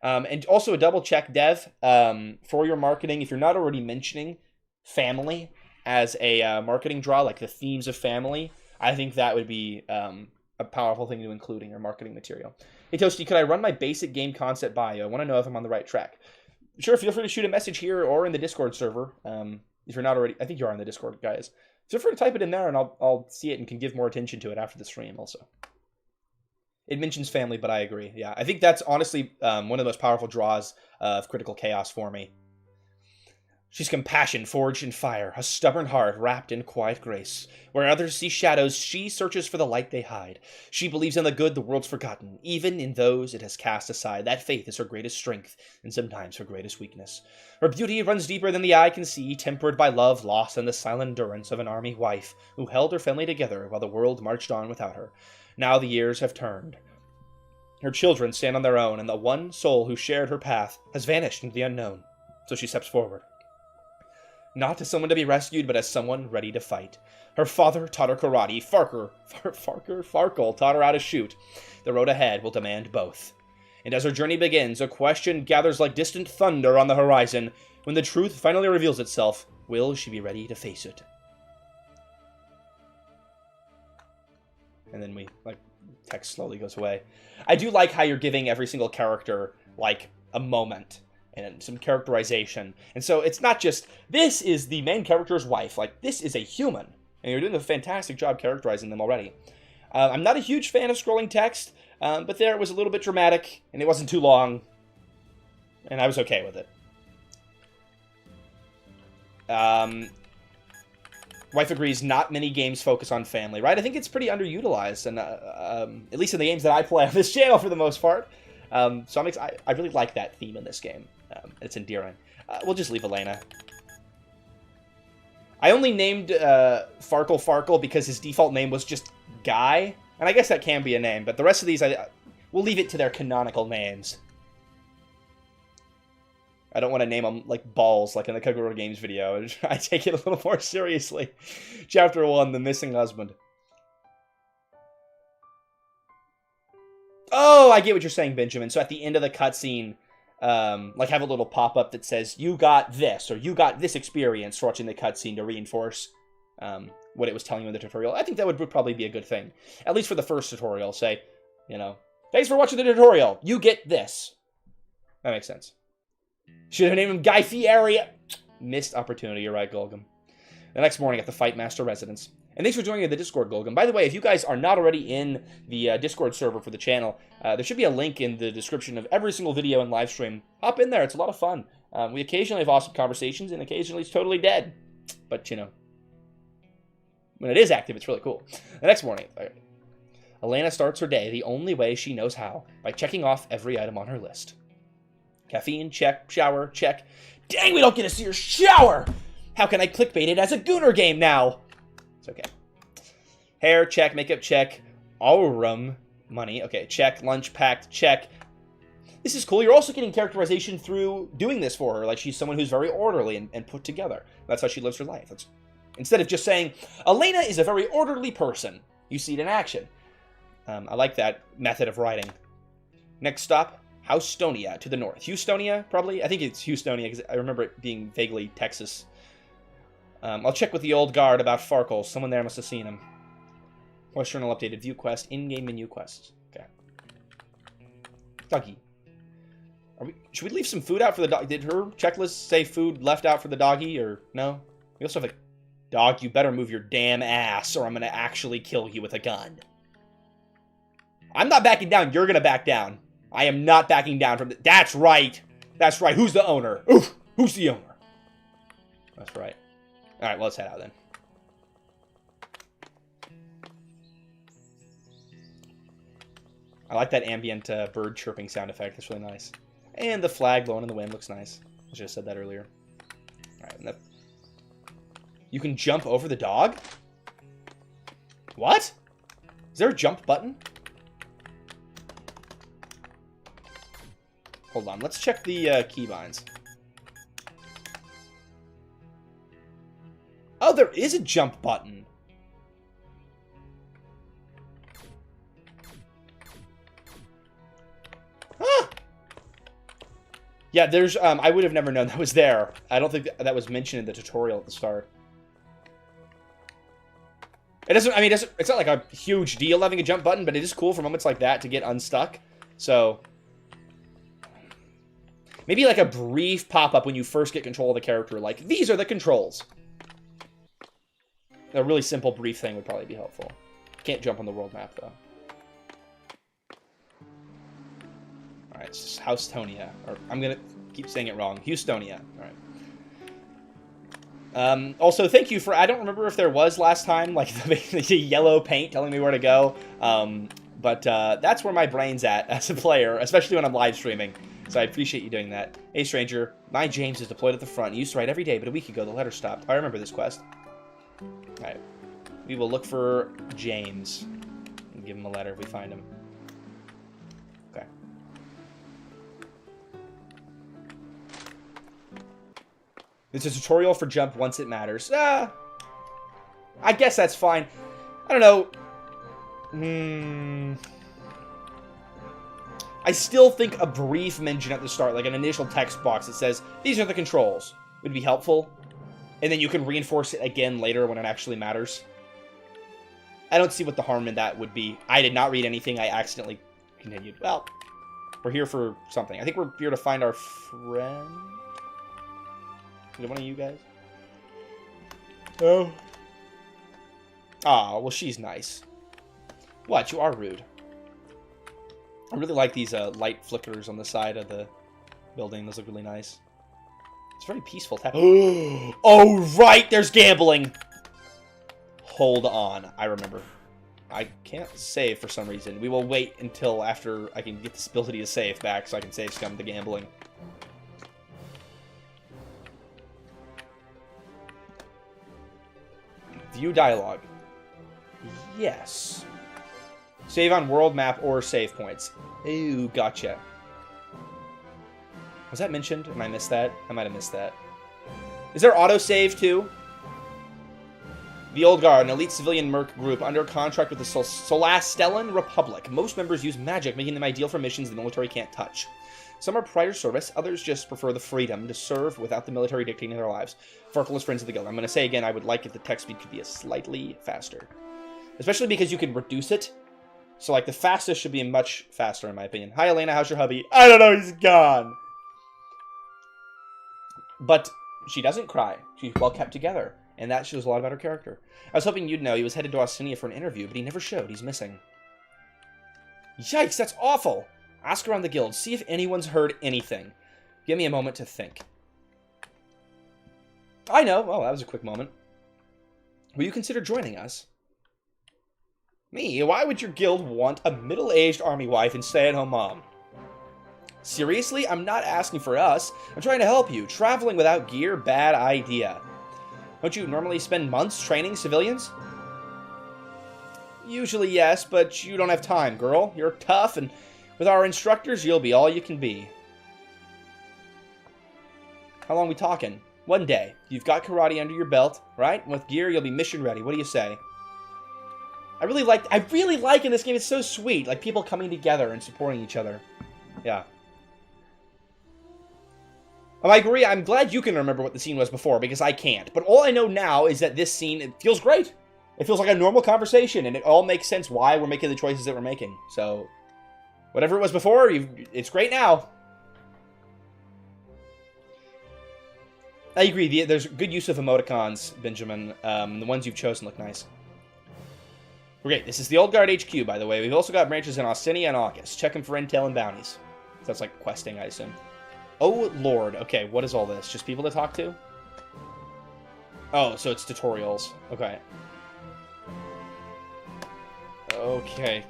And also a double check, Dev, for your marketing, if you're not already mentioning family as a marketing draw, like the themes of family, I think that would be a powerful thing to include in your marketing material. Hey, Toasty, could I run my basic game concept bio? I want to know if I'm on the right track. Sure, feel free to shoot a message here or in the Discord server. If you're not already, I think you are on the Discord, guys. Feel free to type it in there, and I'll see it and can give more attention to it after the stream also. It mentions family, but I agree. Yeah, I think that's honestly one of the most powerful draws of Critical Chaos for me. She's compassion forged in fire, a stubborn heart wrapped in quiet grace. Where others see shadows, she searches for the light they hide. She believes in the good the world's forgotten, even in those it has cast aside. That faith is her greatest strength, and sometimes her greatest weakness. Her beauty runs deeper than the eye can see, tempered by love lost in the silent endurance of an army wife who held her family together while the world marched on without her. Now the years have turned. Her children stand on their own, and the one soul who shared her path has vanished into the unknown. So she steps forward. Not as someone to be rescued, but as someone ready to fight. Her father taught her karate. Farkle taught her how to shoot. The road ahead will demand both. And as her journey begins, a question gathers like distant thunder on the horizon. When the truth finally reveals itself, will she be ready to face it? And then text slowly goes away. I do like how you're giving every single character, like, a moment and some characterization. And so it's not just, this is the main character's wife. Like, this is a human. And you're doing a fantastic job characterizing them already. I'm not a huge fan of scrolling text, but there it was a little bit dramatic, and it wasn't too long, and I was okay with it. Wife agrees, not many games focus on family, right? I think it's pretty underutilized, and at least in the games that I play on this channel for the most part. So I really like that theme in this game. It's endearing. We'll just leave Elena. I only named Farkle because his default name was just Guy, and I guess that can be a name, but the rest of these, we'll leave it to their canonical names. I don't want to name them like Balls, like in the Kagura Games video. I take it a little more seriously. Chapter 1, The Missing Husband. Oh, I get what you're saying, Benjamin. So at the end of the cutscene, like have a little pop-up that says, you got this, or you got this experience watching the cutscene to reinforce what it was telling you in the tutorial. I think that would probably be a good thing. At least for the first tutorial. Say, thanks for watching the tutorial. You get this. That makes sense. Should have named him Guy Fieri. Missed opportunity. You're right, Golgum. The next morning at the Fight Master residence. And thanks for joining the Discord, Golgum. By the way, if you guys are not already in the Discord server for the channel, there should be a link in the description of every single video and live stream. Hop in there. It's a lot of fun. We occasionally have awesome conversations, and occasionally it's totally dead. But, when it is active, it's really cool. The next morning, Elena starts her day the only way she knows how, by checking off every item on her list. Caffeine, check. Shower, check. Dang, we don't get to see her shower! How can I clickbait it as a Gooner game now? It's okay. Hair, check. Makeup, check. Aurum, money. Okay, check. Lunch packed, check. This is cool. You're also getting characterization through doing this for her. Like, she's someone who's very orderly and put together. That's how she lives her life. Instead of just saying, Elena is a very orderly person, you see it in action. I like that method of writing. Next stop, Houstonia to the north. Houstonia, probably? I think it's Houstonia, because I remember it being vaguely Texas. I'll check with the old guard about Farkle. Someone there must have seen him. Quest journal updated. View quest. In-game menu quests. Okay. Doggy. Should we leave some food out for the dog? Did her checklist say food left out for the doggy, or no? We also have a dog. You better move your damn ass, or I'm going to actually kill you with a gun. I'm not backing down. You're going to back down. I am not backing down from the... That's right. That's right. Who's the owner? Oof. Who's the owner? That's right. All right, well, let's head out then. I like that ambient bird chirping sound effect. That's really nice. And the flag blowing in the wind looks nice. I should have said that earlier. Alright, you can jump over the dog? What? Is there a jump button? Hold on, let's check the keybinds. Oh, there is a jump button. Huh. Yeah, there's, I would have never known that was there. I don't think that was mentioned in the tutorial at the start. It doesn't, I mean, it's not like a huge deal having a jump button, but it is cool for moments like that to get unstuck. So, maybe like a brief pop-up when you first get control of the character, like, these are the controls. A really simple, brief thing would probably be helpful. Can't jump on the world map, though. Alright, it's Houstonia. Or, I'm gonna keep saying it wrong. Houstonia. Alright. Also, thank you for... I don't remember if there was last time, like, the yellow paint telling me where to go. But that's where my brain's at as a player, especially when I'm live streaming. So I appreciate you doing that. Hey, stranger. My James is deployed at the front. He used to write every day, but a week ago the letter stopped. I remember this quest. Alright. We will look for James. And give him a letter if we find him. Okay. It's a tutorial for jump once it matters. I guess that's fine. I don't know. I still think a brief mention at the start, like an initial text box that says, these are the controls, would be helpful. And then you can reinforce it again later when it actually matters. I don't see what the harm in that would be. I did not read anything. I accidentally continued. Well, we're here for something. I think we're here to find our friend. Is it one of you guys? Oh. Ah, well, she's nice. What? You are rude. I really like these light flickers on the side of the building. Those look really nice. It's very peaceful. Oh, right! There's gambling! Hold on. I remember. I can't save for some reason. We will wait until after I can get this ability to save back so I can save scum the gambling. View dialogue. Yes. Save on world map or save points. Ooh, gotcha. Was that mentioned? Am I missed that? I might have missed that. Is there autosave too? The Old Guard, an elite civilian merc group under contract with the Solastellan Republic. Most members use magic, making them ideal for missions the military can't touch. Some are prior service, others just prefer the freedom to serve without the military dictating their lives. Farkle is friends of the guild. I'm going to say again, I would like if the text speed could be a slightly faster. Especially because you can reduce it. So, like, the fastest should be much faster, in my opinion. Hi, Elena, how's your hubby? I don't know, he's gone. But she doesn't cry. She's well kept together. And that shows a lot about her character. I was hoping you'd know he was headed to Austinia for an interview, but he never showed. He's missing. Yikes, that's awful. Ask around the guild. See if anyone's heard anything. Give me a moment to think. I know. Well, that was a quick moment. Will you consider joining us? Me? Why would your guild want a middle-aged army wife and stay-at-home mom? Seriously? I'm not asking for us. I'm trying to help you. Traveling without gear? Bad idea. Don't you normally spend months training civilians? Usually yes, but you don't have time, girl. You're tough, and with our instructors, you'll be all you can be. How long we talking? 1 day. You've got karate under your belt, right? And with gear, you'll be mission ready. What do you say? I really like in this game, it's so sweet. Like, people coming together and supporting each other. Yeah. I agree, I'm glad you can remember what the scene was before, because I can't. But all I know now is that this scene, it feels great. It feels like a normal conversation, and it all makes sense why we're making the choices that we're making. So, whatever it was before, it's great now. I agree, there's good use of emoticons, Benjamin. The ones you've chosen look nice. Okay, this is the Old Guard HQ, by the way. We've also got branches in Austinia and August. Check them for intel and bounties. So that's like questing, I assume. Oh, Lord. Okay, what is all this? Just people to talk to? Oh, so it's tutorials. Okay. Okay.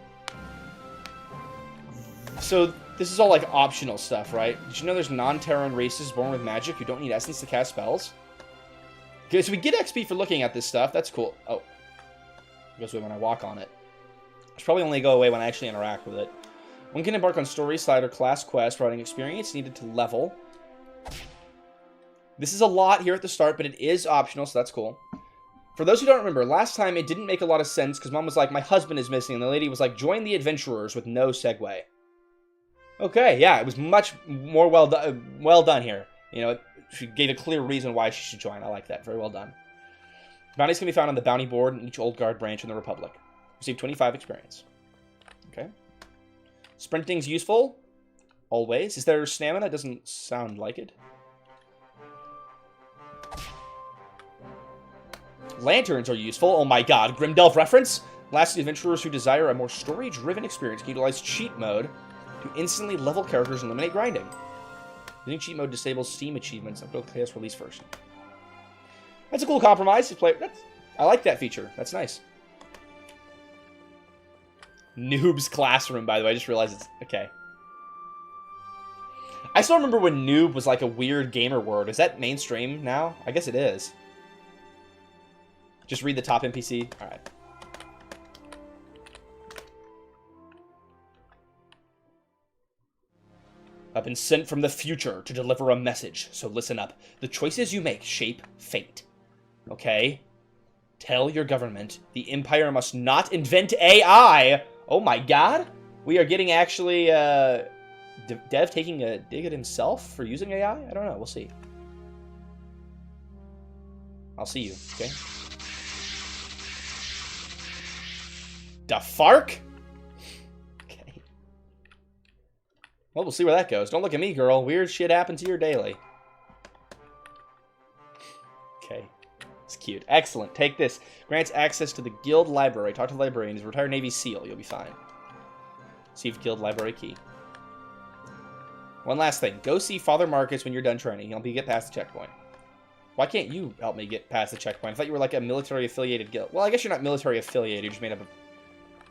So, This is all, like, optional stuff, right? Did you know there's non-Terran races born with magic who don't need essence to cast spells? Okay, so we get XP for looking at this stuff. That's cool. Oh. It goes away when I walk on it. It should probably only go away when I actually interact with it. One can embark on story, slide, or class quest, providing experience needed to level. This is a lot here at the start, but it is optional, so that's cool. For those who don't remember, last time it didn't make a lot of sense because Mom was like, my husband is missing, and the lady was like, join the adventurers with no segue. Okay, yeah, it was much more well done here. You know, she gave a clear reason why she should join. I like that. Very well done. Bounties can be found on the bounty board in each Old Guard branch in the Republic. Receive 25 experience. Okay. Sprinting's useful. Always. Is there stamina? Doesn't sound like it. Lanterns are useful. Oh my god. Grimdelf reference? Lastly, adventurers who desire a more story-driven experience can utilize cheat mode to instantly level characters and eliminate grinding. Using cheat mode disables Steam achievements until chaos release first. That's a cool compromise. I like that feature. That's nice. Noob's classroom, by the way. I just realized it's... Okay. I still remember when noob was like a weird gamer word. Is that mainstream now? I guess it is. Just read the top NPC. Alright. I've been sent from the future to deliver a message, so listen up. The choices you make shape fate. Okay? Tell your government the Empire must not invent AI! Oh my god! We are getting actually, Dev taking a dig at himself for using AI? I don't know, we'll see. I'll see you, okay? Da fark? Okay. Well, we'll see where that goes. Don't look at me, girl. Weird shit happens here daily. Okay. It's cute. Excellent. Take this. Grants access to the guild library. Talk to the librarian. He's a retired Navy SEAL. You'll be fine. Receive guild library key. One last thing. Go see Father Marcus when you're done training. He'll help you get past the checkpoint. Why can't you help me get past the checkpoint? I thought you were like a military-affiliated guild. Well, I guess you're not military-affiliated. You're just made up of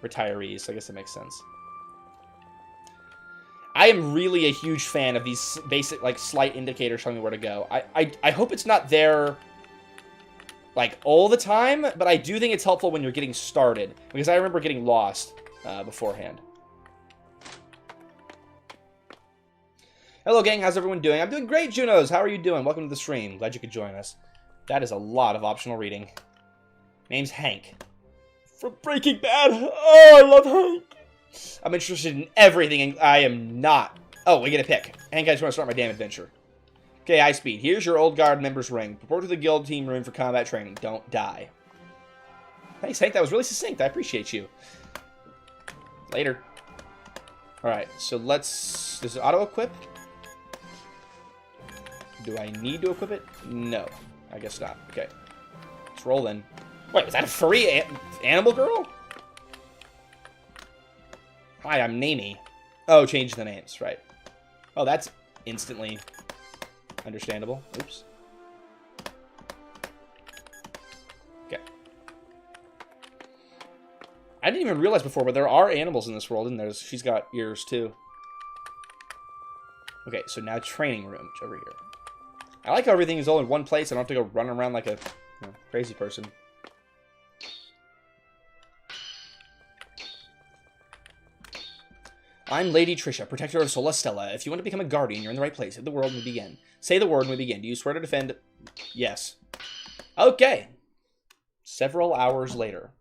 retirees, so I guess that makes sense. I am really a huge fan of these basic, like, slight indicators showing me where to go. I hope it's not there, like, all the time, but I do think it's helpful when you're getting started, because I remember getting lost beforehand. Hello, gang. How's everyone doing? I'm doing great, Junos. How are you doing? Welcome to the stream. Glad you could join us. That is a lot of optional reading. Name's Hank. From Breaking Bad. Oh, I love Hank. I'm interested in everything, and I am not. Oh, we get a pick. Hank, I just want to start my damn adventure. Okay, high speed. Here's your old guard member's ring. Report to the guild team room for combat training. Don't die. Thanks, Hank. That was really succinct. I appreciate you. Later. Alright, so let's... Does it auto-equip? Do I need to equip it? No. I guess not. Okay. Let's roll then. Wait, was that a furry animal girl? Hi, I'm Namie. Oh, change the names. Right. Oh, that's instantly understandable. Oops. Okay. I didn't even realize before, but there are animals in this world, and she's got ears, too. Okay, so now training room over here. I like how everything is all in one place. I don't have to go run around like a crazy person. I'm Lady Trisha, protector of Solastella. If you want to become a guardian, you're in the right place. Hit the word and we begin. Say the word and we begin. Do you swear to defend? Yes. Okay. Several hours later.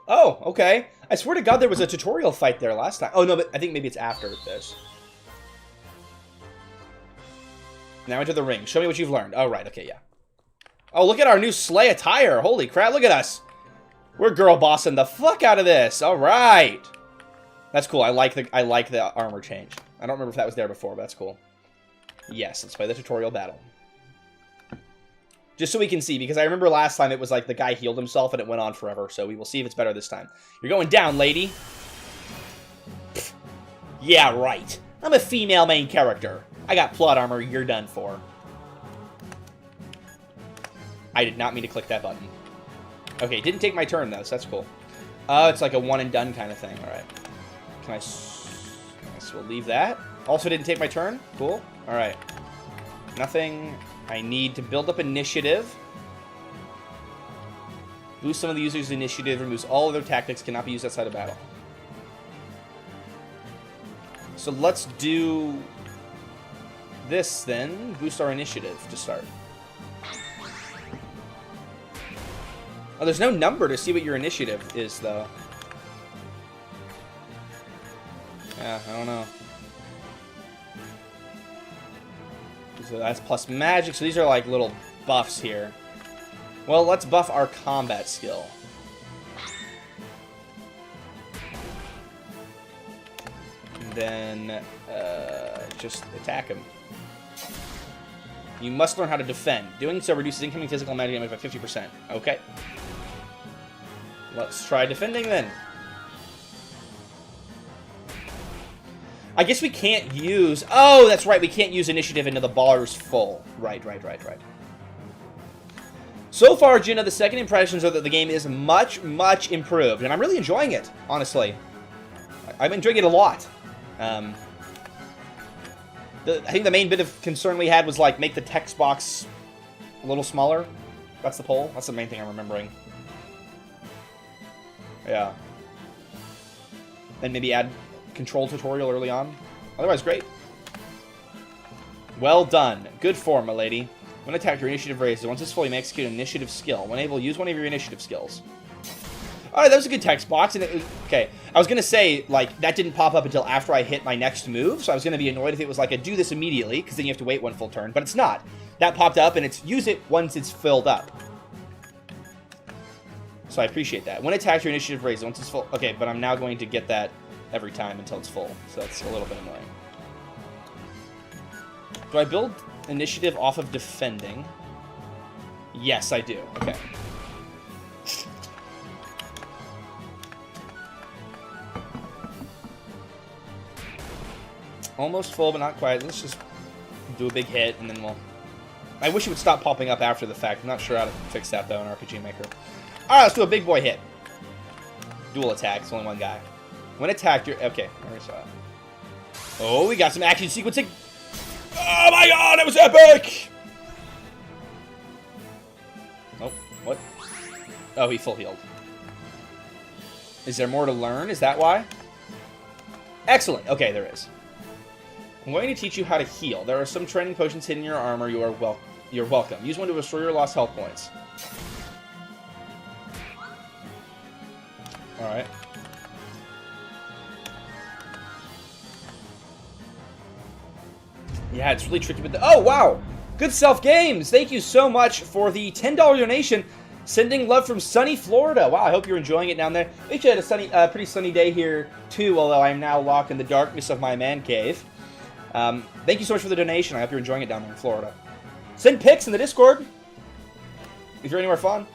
Oh, okay. I swear to God there was a tutorial fight there last time. Oh, no, but I think maybe it's after this. Now into the ring. Show me what you've learned. Oh, right. Okay, yeah. Oh, look at our new sleigh attire. Holy crap, look at us. We're girl bossing the fuck out of this. All right. That's cool. I like the armor change. I don't remember if that was there before, but that's cool. Yes, let's play the tutorial battle. Just so we can see, because I remember last time it was like the guy healed himself and it went on forever, so we will see if it's better this time. You're going down, lady. Pfft. Yeah, right. I'm a female main character. I got plot armor, you're done for. I did not mean to click that button. Okay, didn't take my turn though, so that's cool. It's like a one and done kind of thing, alright. Can I guess we'll leave that. Also didn't take my turn. Cool. Alright. Nothing. I need to build up initiative. Boost some of the users' initiative. Removes all of their tactics. Cannot be used outside of battle. So let's do this then. Boost our initiative to start. Oh, there's no number to see what your initiative is, though. Yeah, I don't know. So that's plus magic. So these are like little buffs here. Well, let's buff our combat skill. And then just attack him. You must learn how to defend. Doing so reduces incoming physical magic damage by 50%. Okay. Let's try defending then. I guess we can't use... Oh, that's right. We can't use initiative until the bar's full. Right. So far, Gina, the second impressions are that the game is much, much improved. And I'm really enjoying it, honestly. I'm enjoying it a lot. I think the main bit of concern we had was, like, make the text box a little smaller. That's the poll. That's the main thing I'm remembering. Yeah. And maybe add control tutorial early on. Otherwise, great. Well done. Good form, my lady. When attacked, your initiative raises. Once it's full, you may execute an initiative skill. When able, use one of your initiative skills. Alright, that was a good text box. And okay, I was going to say, like, that didn't pop up until after I hit my next move, so I was going to be annoyed if it was like a do this immediately, because then you have to wait one full turn, but it's not. That popped up, and it's use it once it's filled up. So I appreciate that. When attacked, your initiative raises. Once it's full. Okay, but I'm now going to get that every time until it's full, so that's a little bit annoying. Do I build initiative off of defending? Yes, I do. Okay. Almost full, but not quite. Let's just do a big hit, and then we'll... I wish it would stop popping up after the fact. I'm not sure how to fix that, though, in RPG Maker. Alright, let's do a big boy hit. Dual attack. It's only one guy. When attacked, you're... Okay, I already saw it. Oh, we got some action sequencing. Oh my god, that was epic! Oh, what? Oh, he full healed. Is there more to learn? Is that why? Excellent. Okay, there is. I'm going to teach you how to heal. There are some training potions hidden in your armor. You're welcome. Use one to restore your lost health points. Alright. Yeah, it's really tricky with the... Oh, wow! Good Self Games! Thank you so much for the $10 donation. Sending love from sunny Florida. Wow, I hope you're enjoying it down there. We actually had a sunny, pretty sunny day here, too, although I'm now locked in the darkness of my man cave. Thank you so much for the donation. I hope you're enjoying it down there in Florida. Send pics in the Discord if you're anywhere fun.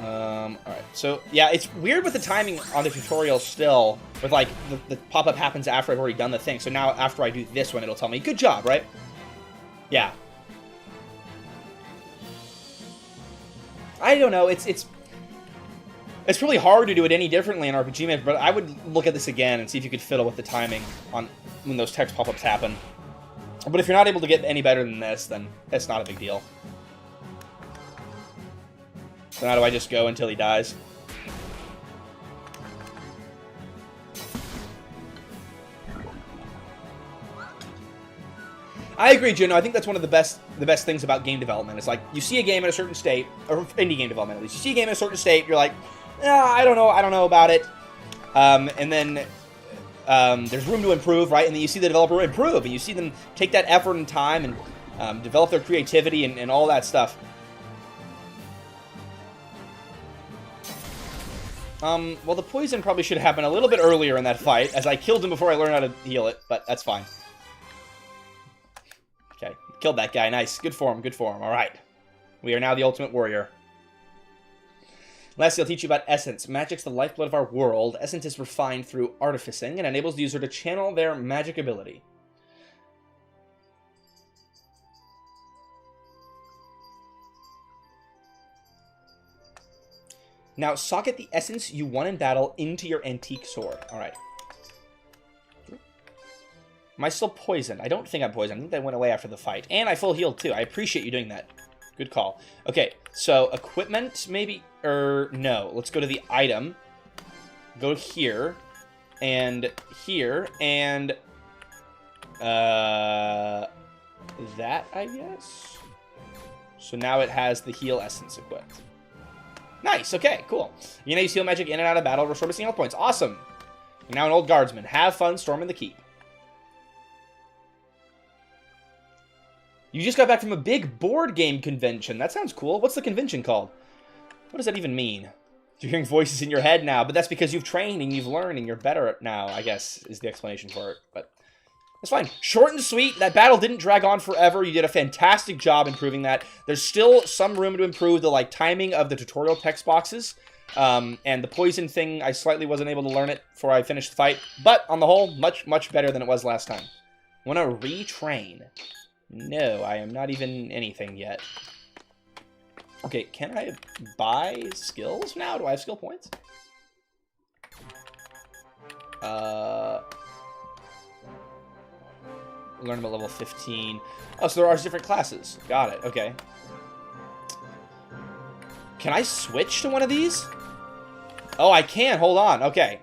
Alright, so, yeah, it's weird with the timing on the tutorial still, with, like, the pop-up happens after I've already done the thing, so now after I do this one, it'll tell me, good job, right? Yeah. I don't know, it's really hard to do it any differently in RPG Maker, but I would look at this again and see if you could fiddle with the timing on when those text pop-ups happen. But if you're not able to get any better than this, then that's not a big deal. So now do I just go until he dies? I agree, Juno. I think that's one of the best things about game development. It's like, you see a game in a certain state, or indie game development at least. You see a game in a certain state, you're like, I don't know about it. And then there's room to improve, right? And then you see the developer improve, and you see them take that effort and time and develop their creativity and all that stuff. Well, the poison probably should have happened a little bit earlier in that fight, as I killed him before I learned how to heal it, but that's fine. Okay, killed that guy. Nice. Good form, good form. All right. We are now the ultimate warrior. Lastly, I'll teach you about Essence. Magic's the lifeblood of our world. Essence is refined through artificing and enables the user to channel their magic ability. Now, socket the essence you won in battle into your antique sword. All right. Am I still poisoned? I don't think I'm poisoned. I think that went away after the fight. And I full healed, too. I appreciate you doing that. Good call. Okay, so equipment, maybe? No. Let's go to the item. Go here. And here. And... that, I guess? So now it has the heal essence equipped. Nice, okay, cool. You can use heal magic in and out of battle, restore missing health points. Awesome. You're now an old guardsman. Have fun storming the keep. You just got back from a big board game convention. That sounds cool. What's the convention called? What does that even mean? You're hearing voices in your head now, but that's because you've trained and you've learned and you're better now, I guess, is the explanation for it. But that's fine. Short and sweet. That battle didn't drag on forever. You did a fantastic job improving that. There's still some room to improve the timing of the tutorial text boxes. And the poison thing, I slightly wasn't able to learn it before I finished the fight. But on the whole, much, much better than it was last time. Want to retrain? No, I am not even anything yet. Okay, can I buy skills now? Do I have skill points? Learn them at level 15. Oh, so there are different classes. Got it, okay. Can I switch to one of these? Oh, I can. Hold on. Okay.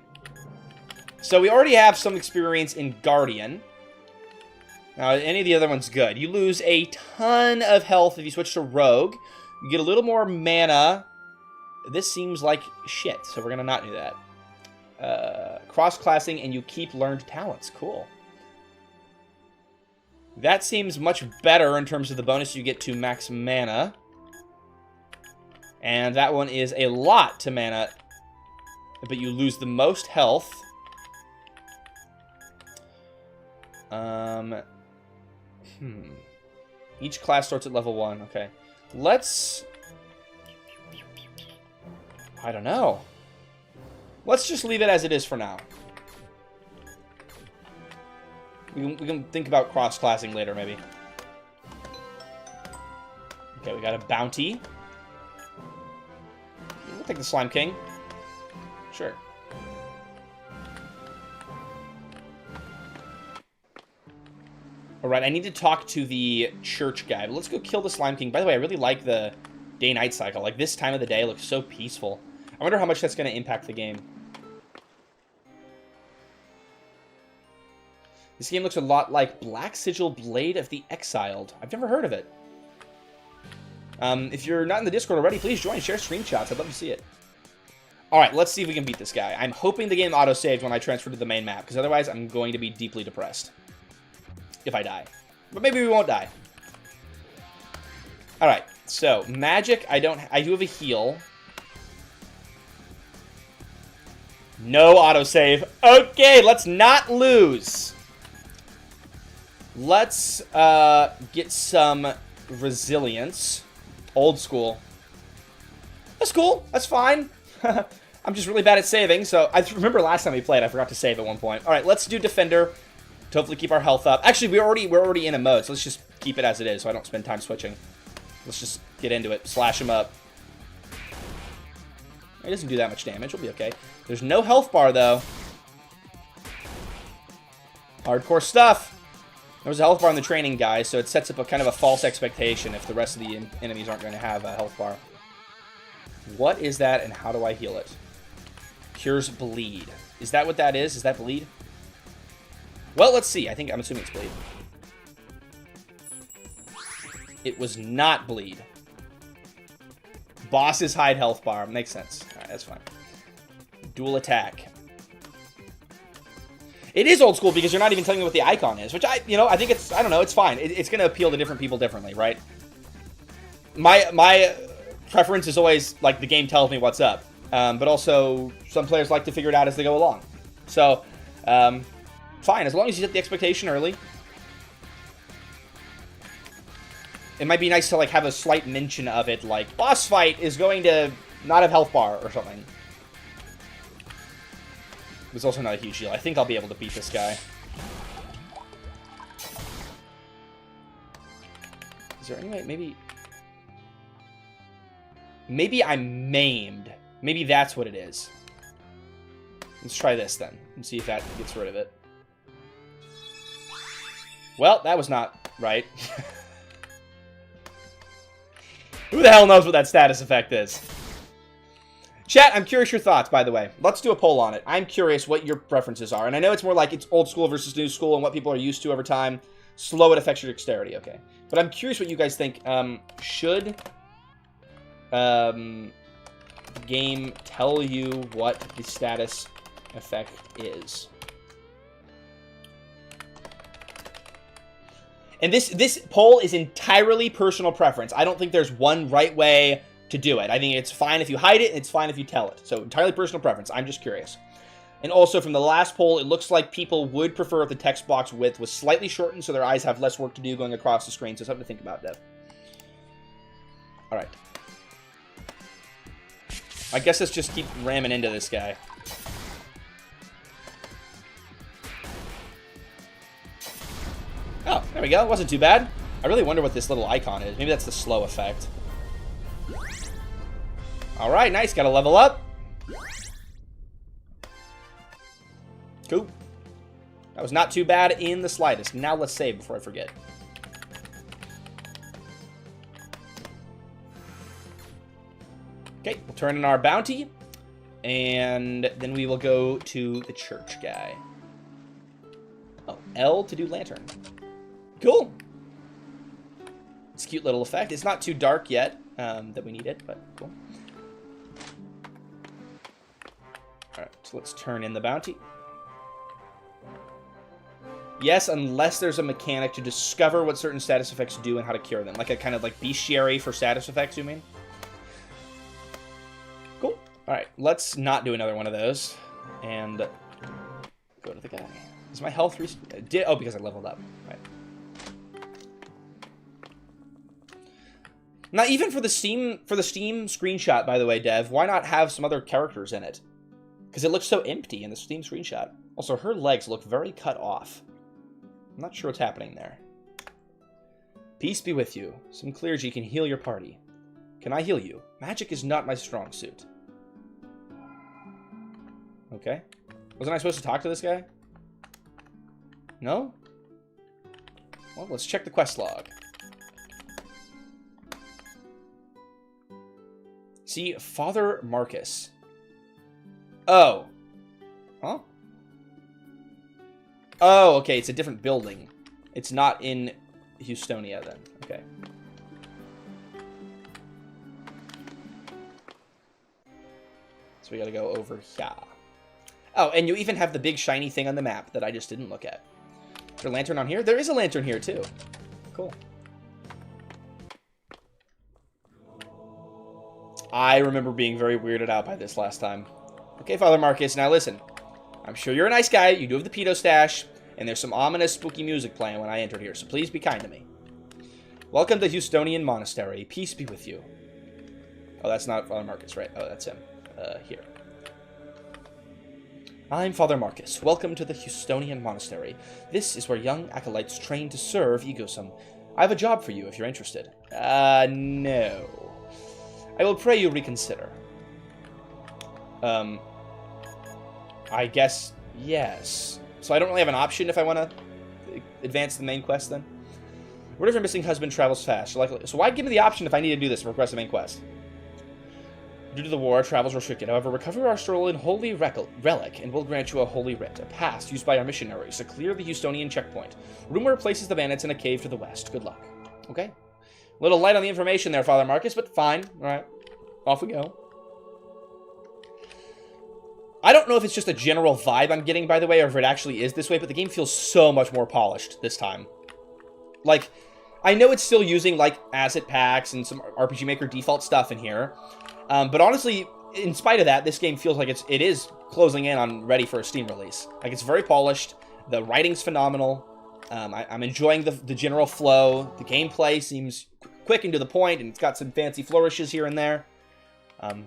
So we already have some experience in Guardian. Now, any of the other ones good. You lose a ton of health if you switch to Rogue. You get a little more mana. This seems like shit, so we're going to not do that. Cross-classing, and you keep learned talents. Cool. That seems much better in terms of the bonus you get to max mana. And that one is a lot to mana, but you lose the most health. Each class starts at level 1. Okay. Let's... I don't know. Let's just leave it as it is for now. We can think about cross-classing later, maybe. Okay, we got a bounty. We'll take the Slime King. Sure. Alright, I need to talk to the church guy. But let's go kill the Slime King. By the way, I really like the day-night cycle. Like, this time of the day looks so peaceful. I wonder how much that's going to impact the game. This game looks a lot like Black Sigil Blade of the Exiled. I've never heard of it. If you're not in the Discord already, please join. Share screenshots. I'd love to see it. Alright, let's see if we can beat this guy. I'm hoping the game auto-saved when I transfer to the main map, because otherwise I'm going to be deeply depressed. If I die. But maybe we won't die. Alright, so, magic, I do have a heal. No autosave. Okay, let's not lose. Let's get some resilience. Old school. That's cool. That's fine. I'm just really bad at saving, so I remember last time we played, I forgot to save at one point. Alright, let's do defender to hopefully keep our health up. Actually, we're already in a mode, so let's just keep it as it is so I don't spend time switching. Let's just get into it. Slash him up. It doesn't do that much damage. We'll be okay. There's no health bar, though. Hardcore stuff. There was a health bar in the training guy, so it sets up a kind of a false expectation if the rest of the enemies aren't going to have a health bar. What is that, and how do I heal it? Cures bleed. Is that what that is? Is that bleed? Well, let's see. I'm assuming it's bleed. It was not bleed. Boss's hide health bar. Makes sense. Alright, that's fine. Dual attack. It is old school because you're not even telling me what the icon is, which I think it's, I don't know, it's fine. It's going to appeal to different people differently, right? My preference is always, like, the game tells me what's up. But also, some players like to figure it out as they go along. So, fine, as long as you set the expectation early. It might be nice to, like, have a slight mention of it, like, boss fight is going to not have health bar or something. It's also not a huge deal. I think I'll be able to beat this guy. Is there any way, maybe I'm maimed. Maybe that's what it is. Let's try this then, and see if that gets rid of it. Well, that was not right. Who the hell knows what that status effect is? Chat, I'm curious your thoughts, by the way. Let's do a poll on it. I'm curious what your preferences are. And I know it's more like it's old school versus new school and what people are used to over time. Slow, it affects your dexterity, okay. But I'm curious what you guys think. Should the game tell you what the status effect is? And this poll is entirely personal preference. I don't think there's one right way to do it. I think it's fine if you hide it, and it's fine if you tell it. So entirely personal preference. I'm just curious. And also from the last poll, it looks like people would prefer if the text box width was slightly shortened so their eyes have less work to do going across the screen. So something to think about, Dev. All right. I guess let's just keep ramming into this guy. Oh, there we go. It wasn't too bad. I really wonder what this little icon is. Maybe that's the slow effect. All right, nice. Got to level up. Cool. That was not too bad in the slightest. Now let's save before I forget. Okay, we'll turn in our bounty. And then we will go to the church guy. Oh, L to do lantern. Cool. It's a cute little effect. It's not too dark yet that we need it, but cool. Alright, so let's turn in the bounty. Yes, unless there's a mechanic to discover what certain status effects do and how to cure them. Like a kind of like bestiary for status effects, you mean? Cool. Alright, let's not do another one of those. And go to the guy. Is my health... Oh, because I leveled up. Right. Now, even for the Steam screenshot, by the way, Dev, why not have some other characters in it? Because it looks so empty in the Steam screenshot. Also, her legs look very cut off. I'm not sure what's happening there. Peace be with you. Some clergy can heal your party. Can I heal you? Magic is not my strong suit. Okay. Wasn't I supposed to talk to this guy? No? Well, let's check the quest log. See, Father Marcus. Oh. Huh? Oh, okay, it's a different building. It's not in Houstonia, then. Okay. So we gotta go over here. Oh, and you even have the big shiny thing on the map that I just didn't look at. Is there a lantern on here? There is a lantern here, too. Cool. I remember being very weirded out by this last time. Okay, Father Marcus, now listen. I'm sure you're a nice guy, you do have the pedo stash, and there's some ominous, spooky music playing when I entered here, so please be kind to me. Welcome to Houstonian Monastery. Peace be with you. Oh, that's not Father Marcus, right? Oh, that's him. Here. I'm Father Marcus. Welcome to the Houstonian Monastery. This is where young acolytes train to serve Egosum. I have a job for you if you're interested. No. I will pray you reconsider. I guess yes. So I don't really have an option if I want to advance the main quest then? Word of your missing husband travels fast. So why give me the option if I need to do this for request the main quest? Due to the war, travel's restricted. However, recover our stolen holy relic, and we'll grant you a holy writ, a pass used by our missionaries to clear the Houstonian checkpoint. Rumor places the bandits in a cave to the west. Good luck. Okay. A little light on the information there, Father Marcus, but fine. All right. Off we go. I don't know if it's just a general vibe I'm getting, by the way, or if it actually is this way, but the game feels so much more polished this time. Like, I know it's still using, like, asset packs and some RPG Maker default stuff in here. But honestly, in spite of that, this game feels like it is closing in on ready for a Steam release. Like, it's very polished. The writing's phenomenal. I'm enjoying the general flow. The gameplay seems quick and to the point, and it's got some fancy flourishes here and there. I'm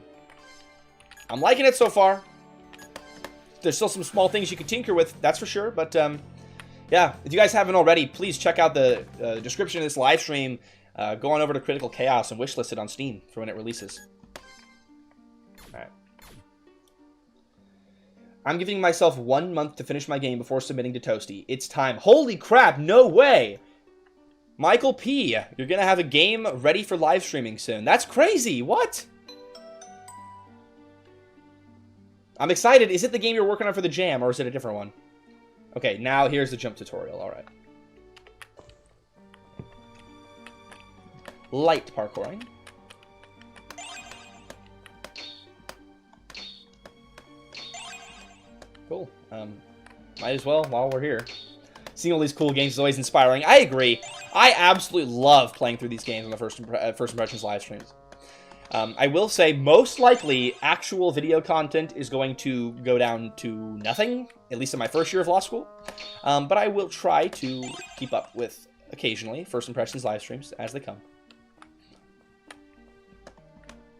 liking it so far. There's still some small things you can tinker with, that's for sure. But, yeah, if you guys haven't already, please check out the description of this live stream. Go on over to Critical Chaos and wishlist it on Steam for when it releases. Alright. I'm giving myself 1 month to finish my game before submitting to Toasty. It's time. Holy crap, no way! Michael P., you're gonna have a game ready for live streaming soon. That's crazy, what? I'm excited. Is it the game you're working on for the jam, or is it a different one? Okay, now here's the jump tutorial, alright. Light parkouring. Cool. Might as well while we're here. Seeing all these cool games is always inspiring. I agree. I absolutely love playing through these games on the First Impressions live streams. I will say, most likely, actual video content is going to go down to nothing, at least in my first year of law school. But I will try to keep up with, occasionally, First Impressions live streams as they come.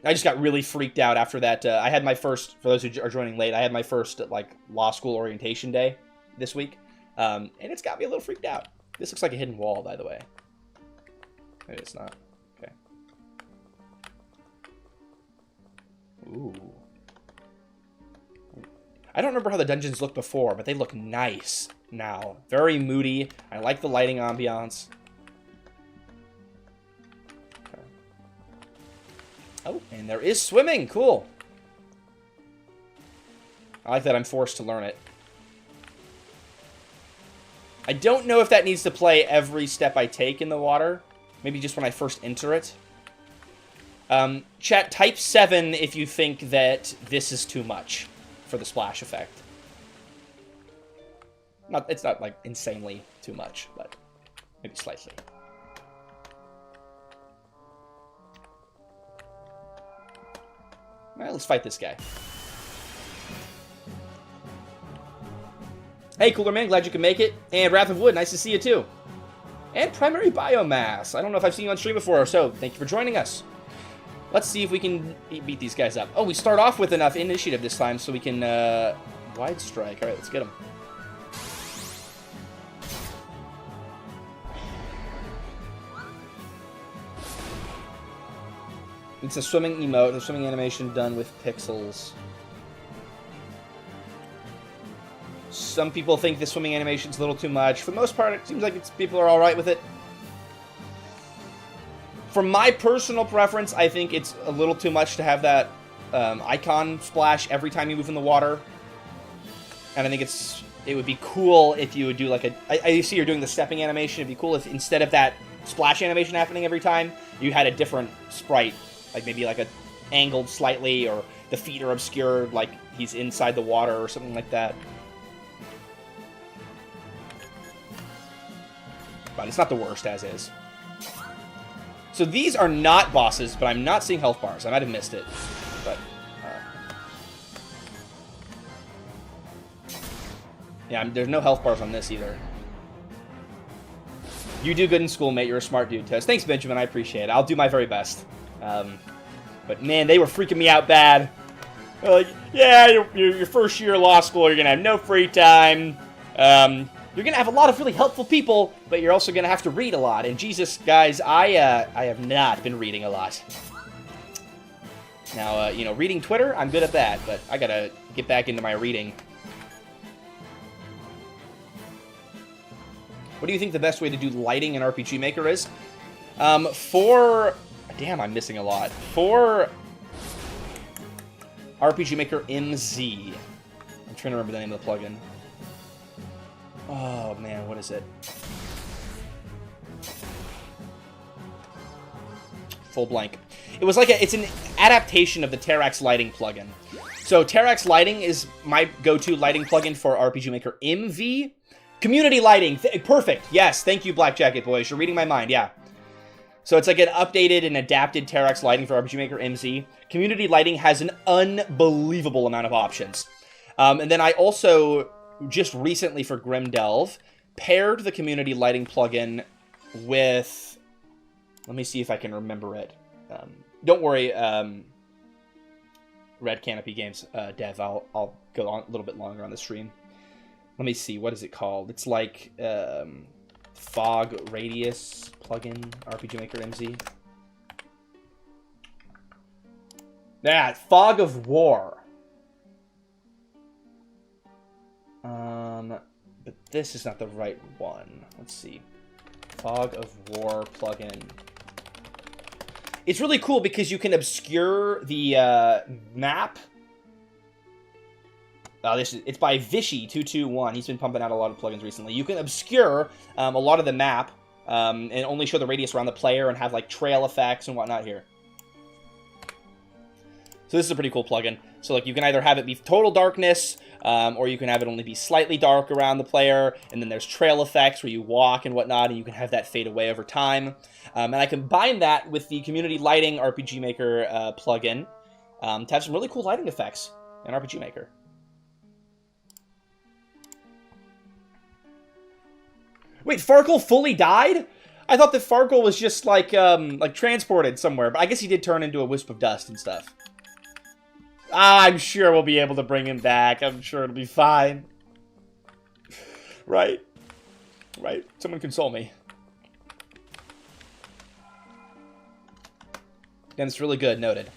I just got really freaked out after that. I had my first, for those who are joining late, I had my first, like, law school orientation day this week. And it's got me a little freaked out. This looks like a hidden wall, by the way. Maybe it's not. Okay. Ooh. I don't remember how the dungeons looked before, but they look nice now. Very moody. I like the lighting ambiance. Okay. Oh, and there is swimming. Cool. I like that I'm forced to learn it. I don't know if that needs to play every step I take in the water. Maybe just when I first enter it. Chat, type 7 if you think that this is too much for the splash effect. It's not, like, insanely too much, but maybe slightly. Alright, let's fight this guy. Hey, Cooler Man, glad you could make it. And Wrath of Wood, nice to see you too. And Primary Biomass. I don't know if I've seen you on stream before, so thank you for joining us. Let's see if we can beat these guys up. Oh, we start off with enough initiative this time so we can wide strike. All right, let's get them. It's a swimming emote, a swimming animation done with pixels. Some people think the swimming animation's a little too much. For the most part, it seems like people are alright with it. For my personal preference, I think it's a little too much to have that icon splash every time you move in the water. And I think it would be cool if you would do like I see you're doing the stepping animation. It'd be cool if instead of that splash animation happening every time, you had a different sprite. Like maybe like a angled slightly, or the feet are obscured like he's inside the water or something like that. But it's not the worst as is. So these are not bosses, but I'm not seeing health bars. I might have missed it. But, yeah, there's no health bars on this either. You do good in school, mate. You're a smart dude, Tess. Thanks, Benjamin. I appreciate it. I'll do my very best. But, man, they were freaking me out bad. Yeah, your first year of law school, you're going to have no free time. You're going to have a lot of really helpful people, but you're also going to have to read a lot. And Jesus, guys, I have not been reading a lot. Now, you know, reading Twitter, I'm good at that, but I got to get back into my reading. What do you think the best way to do lighting in RPG Maker is? Damn, I'm missing a lot. For RPG Maker MZ. I'm trying to remember the name of the plugin. Oh, man, what is it? Full blank. It was like it's an adaptation of the Terax lighting plugin. So Terax lighting is my go-to lighting plugin for RPG Maker MV. Community lighting. Perfect. Yes, thank you, Black Jacket Boys. You're reading my mind, yeah. So it's like an updated and adapted Terax lighting for RPG Maker MZ. Community lighting has an unbelievable amount of options. And then I also, just recently for Grim Delve, paired the community lighting plugin with... Let me see if I can remember it. Don't worry, Red Canopy Games dev. I'll go on a little bit longer on the stream. Let me see. What is it called? It's like Fog Radius plugin, RPG Maker MZ. Yeah, Fog of War. But this is not the right one. Let's see. Fog of War plugin. It's really cool because you can obscure the map. It's by Vishy221. He's been pumping out a lot of plugins recently. You can obscure a lot of the map and only show the radius around the player and have like trail effects and whatnot here. So this is a pretty cool plugin. So like you can either have it be total darkness, or you can have it only be slightly dark around the player, and then there's trail effects where you walk and whatnot, and you can have that fade away over time. And I combine that with the Community Lighting RPG Maker plugin to have some really cool lighting effects in RPG Maker. Wait, Farkle fully died? I thought that Farkle was just like transported somewhere, but I guess he did turn into a wisp of dust and stuff. I'm sure we'll be able to bring him back. I'm sure it'll be fine. Right? Right? Someone console me. And it's really good. Noted.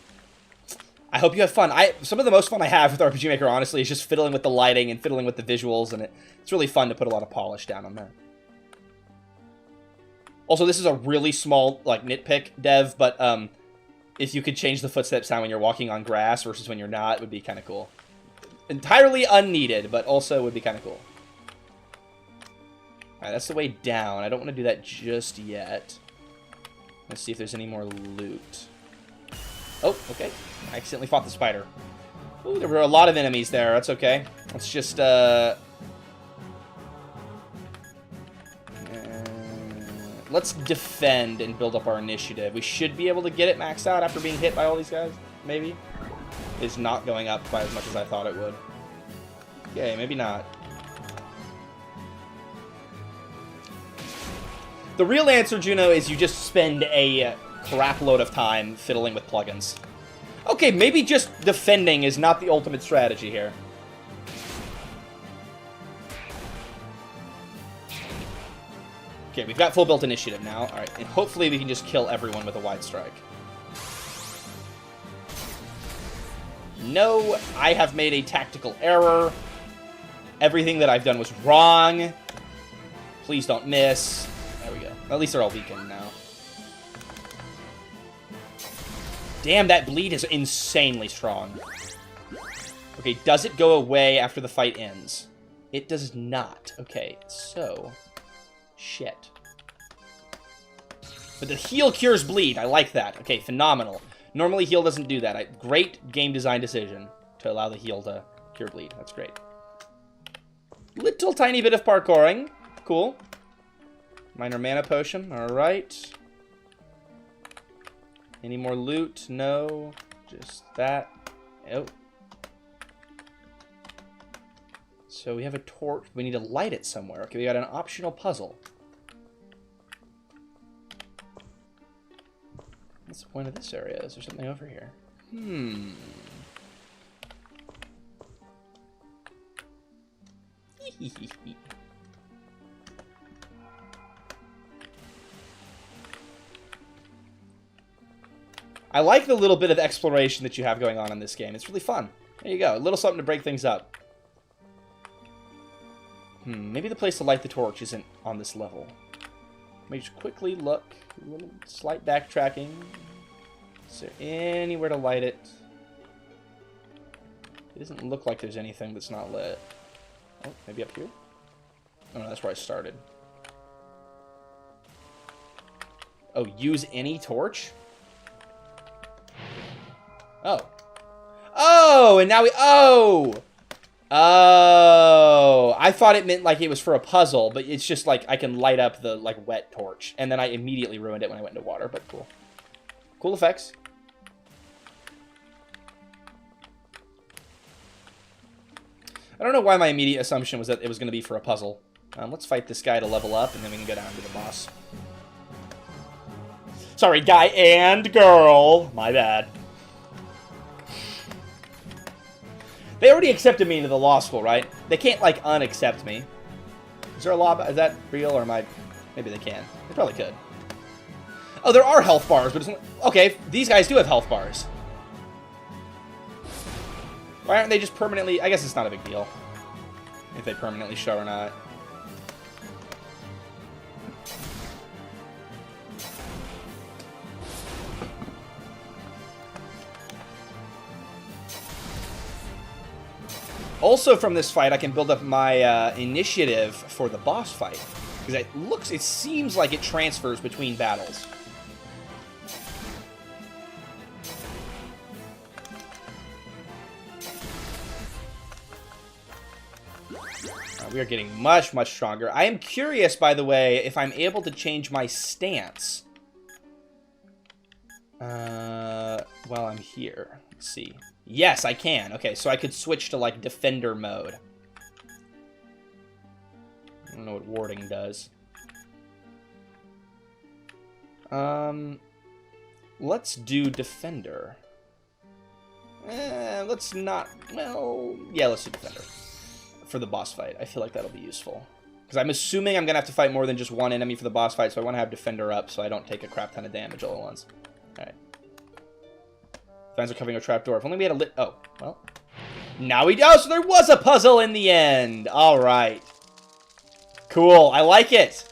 I hope you have fun. Some of the most fun I have with RPG Maker, honestly, is just fiddling with the lighting and fiddling with the visuals, and it's really fun to put a lot of polish down on that. Also, this is a really small, like, nitpick, Dev, but, if you could change the footstep sound when you're walking on grass versus when you're not, it would be kind of cool. Entirely unneeded, but also would be kind of cool. Alright, that's the way down. I don't want to do that just yet. Let's see if there's any more loot. Oh, okay. I accidentally fought the spider. Ooh, there were a lot of enemies there. That's okay. Let's just, let's defend and build up our initiative. We should be able to get it maxed out after being hit by all these guys, maybe. It's not going up by as much as I thought it would. Okay, maybe not. The real answer, Juno, is you just spend a crap load of time fiddling with plugins. Okay, maybe just defending is not the ultimate strategy here. Okay, we've got full built initiative now. Alright, and hopefully we can just kill everyone with a wide strike. No, I have made a tactical error. Everything that I've done was wrong. Please don't miss. There we go. At least they're all weakened now. Damn, that bleed is insanely strong. Okay, does it go away after the fight ends? It does not. Okay, so... shit. But the heal cures bleed. I like that. Okay, phenomenal. Normally heal doesn't do that. Great game design decision to allow the heal to cure bleed. That's great. Little tiny bit of parkouring. Cool. Minor mana potion. Alright. Any more loot? No. Just that. Oh. So we have a torch. We need to light it somewhere. Okay, we got an optional puzzle. What's the point of this area? Is there something over here? I like the little bit of exploration that you have going on in this game. It's really fun. There you go. A little something to break things up. Maybe the place to light the torch isn't on this level. Let me just quickly look. A little slight backtracking. Is there anywhere to light it? It doesn't look like there's anything that's not lit. Oh, maybe up here? Oh, no, that's where I started. Oh, use any torch? Oh. Oh, and now we... Oh! Oh, I thought it meant like it was for a puzzle, but it's just like I can light up the like wet torch, and then I immediately ruined it when I went into water, but cool. Cool effects. I don't know why my immediate assumption was that it was going to be for a puzzle. Let's fight this guy to level up, and then we can go down to the boss. Sorry, guy and girl. My bad. They already accepted me into the law school, right? They can't, like, unaccept me. Is there a law? Is that real, or am I... Maybe they can. They probably could. Oh, there are health bars, but it's... Okay, these guys do have health bars. Why aren't they just permanently... I guess it's not a big deal. if they permanently show or not. Also from this fight, I can build up my initiative for the boss fight. Because it seems like it transfers between battles. We are getting much, much stronger. I am curious, by the way, if I'm able to change my stance. While I'm here. Let's see. Yes, I can. Okay, so I could switch to, like, defender mode. I don't know what warding does. Let's do defender. Let's not... Well, yeah, let's do defender. For the boss fight. I feel like that'll be useful. Because I'm assuming I'm going to have to fight more than just one enemy for the boss fight, so I want to have defender up so I don't take a crap ton of damage all at once. Alright. Fans are covering a trapdoor. If only we had a lit... Oh, well. Now we do. Oh, so there was a puzzle in the end. Alright. Cool. I like it.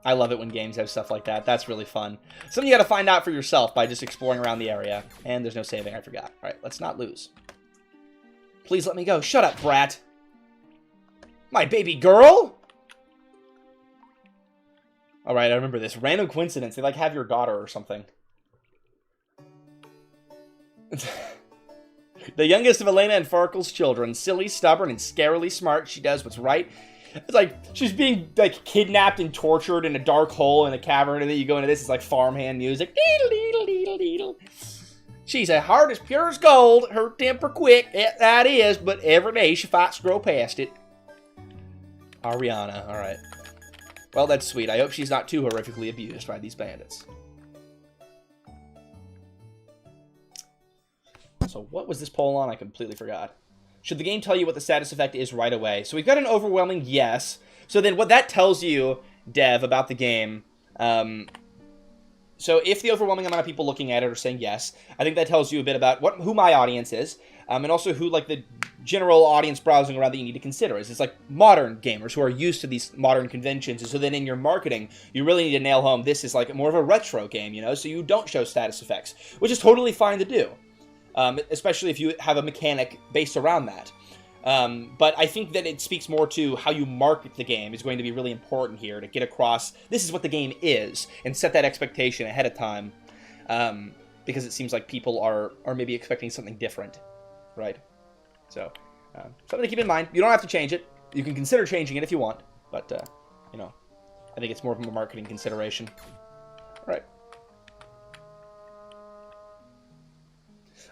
I love it when games have stuff like that. That's really fun. Something you got to find out for yourself by just exploring around the area. And there's no saving. I forgot. Alright, let's not lose. Please let me go. Shut up, brat. My baby girl? Alright, I remember this. Random coincidence. They, like, have your daughter or something. The youngest of Elena and Farkle's children. Silly, stubborn, and scarily smart. She does what's right. It's like, she's being, like, kidnapped and tortured in a dark hole in a cavern, and then you go into this, it's like farmhand music. Deedle, deedle, deedle, deedle. She's a heart as pure as gold, her temper quick, that is, but every day she fights to grow past it. Ariana, alright. Well, that's sweet. I hope she's not too horrifically abused by these bandits. So what was this poll on? I completely forgot. Should the game tell you what the status effect is right away? So we've got an overwhelming yes. So then what that tells you, Dev, about the game... So if the overwhelming amount of people looking at it are saying yes, I think that tells you a bit about who my audience is, and also who, like, the general audience browsing around that you need to consider is. It's like modern gamers who are used to these modern conventions, and so then in your marketing, you really need to nail home this is like more of a retro game, you know, so you don't show status effects, which is totally fine to do, especially if you have a mechanic based around that. But I think that it speaks more to how you market the game is going to be really important here to get across this is what the game is and set that expectation ahead of time, because it seems like people are maybe expecting something different, right? So, something to keep in mind. You don't have to change it. You can consider changing it if you want, but, you know, I think it's more of a marketing consideration. All right.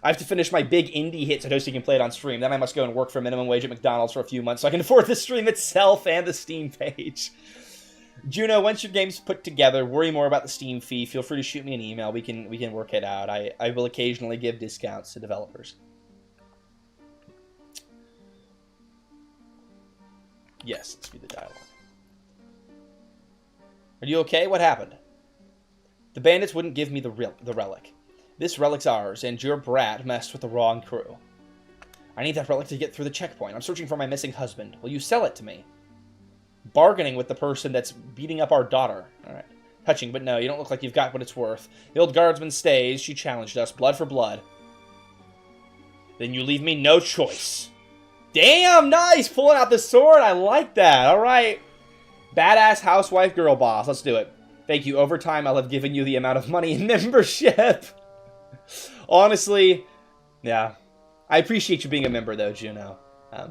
I have to finish my big indie hit so Toasty can play it on stream. Then I must go and work for minimum wage at McDonald's for a few months so I can afford the stream itself and the Steam page. Juno, once your game's put together, worry more about the Steam fee. Feel free to shoot me an email. We can work it out. I will occasionally give discounts to developers. Yes, let's read the dialogue. Are you okay? What happened? The bandits wouldn't give me the relic. This relic's ours, and your brat messed with the wrong crew. I need that relic to get through the checkpoint. I'm searching for my missing husband. Will you sell it to me? Bargaining with the person that's beating up our daughter. Alright. Touching, but no, you don't look like you've got what it's worth. The old guardsman stays. She challenged us. Blood for blood. Then you leave me no choice. Damn, nice! Pulling out the sword. I like that. Alright. Badass housewife girl boss. Let's do it. Thank you. Over time, I'll have given you the amount of money in membership. Honestly, yeah. I appreciate you being a member, though, Juno.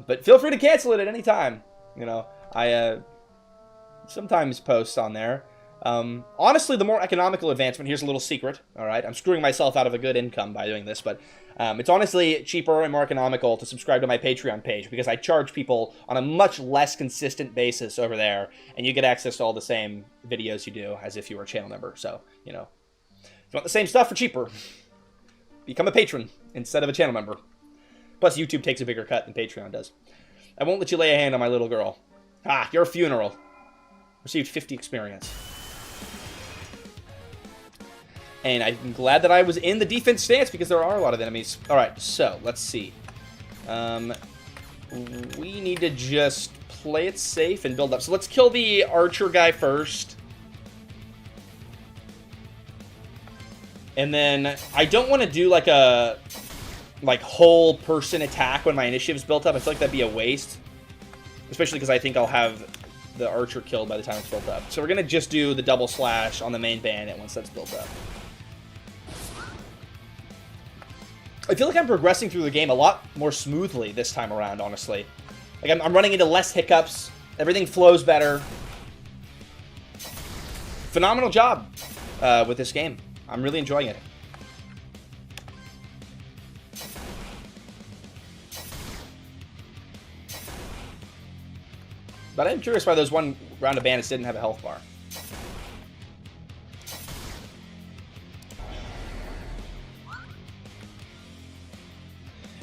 But feel free to cancel it at any time. You know, I sometimes post on there. Honestly, the more economical advancement, here's a little secret, all right? I'm screwing myself out of a good income by doing this, but it's honestly cheaper and more economical to subscribe to my Patreon page because I charge people on a much less consistent basis over there, and you get access to all the same videos you do as if you were a channel member. So, you know, if you want the same stuff for cheaper, become a patron instead of a channel member. Plus, YouTube takes a bigger cut than Patreon does. I won't let you lay a hand on my little girl. Ah, your funeral. Received 50 experience. And I'm glad that I was in the defense stance because there are a lot of enemies. Alright, so, let's see. we need to just play it safe and build up. So let's kill the archer guy first. And then I don't want to do like a whole person attack when my initiative's built up. I feel like that'd be a waste. Especially because I think I'll have the archer killed by the time it's built up. So we're going to just do the double slash on the main bandit once that's built up. I feel like I'm progressing through the game a lot more smoothly this time around, honestly. Like, I'm running into less hiccups. Everything flows better. Phenomenal job with this game. I'm really enjoying it. But I'm curious why those one round of bandits didn't have a health bar.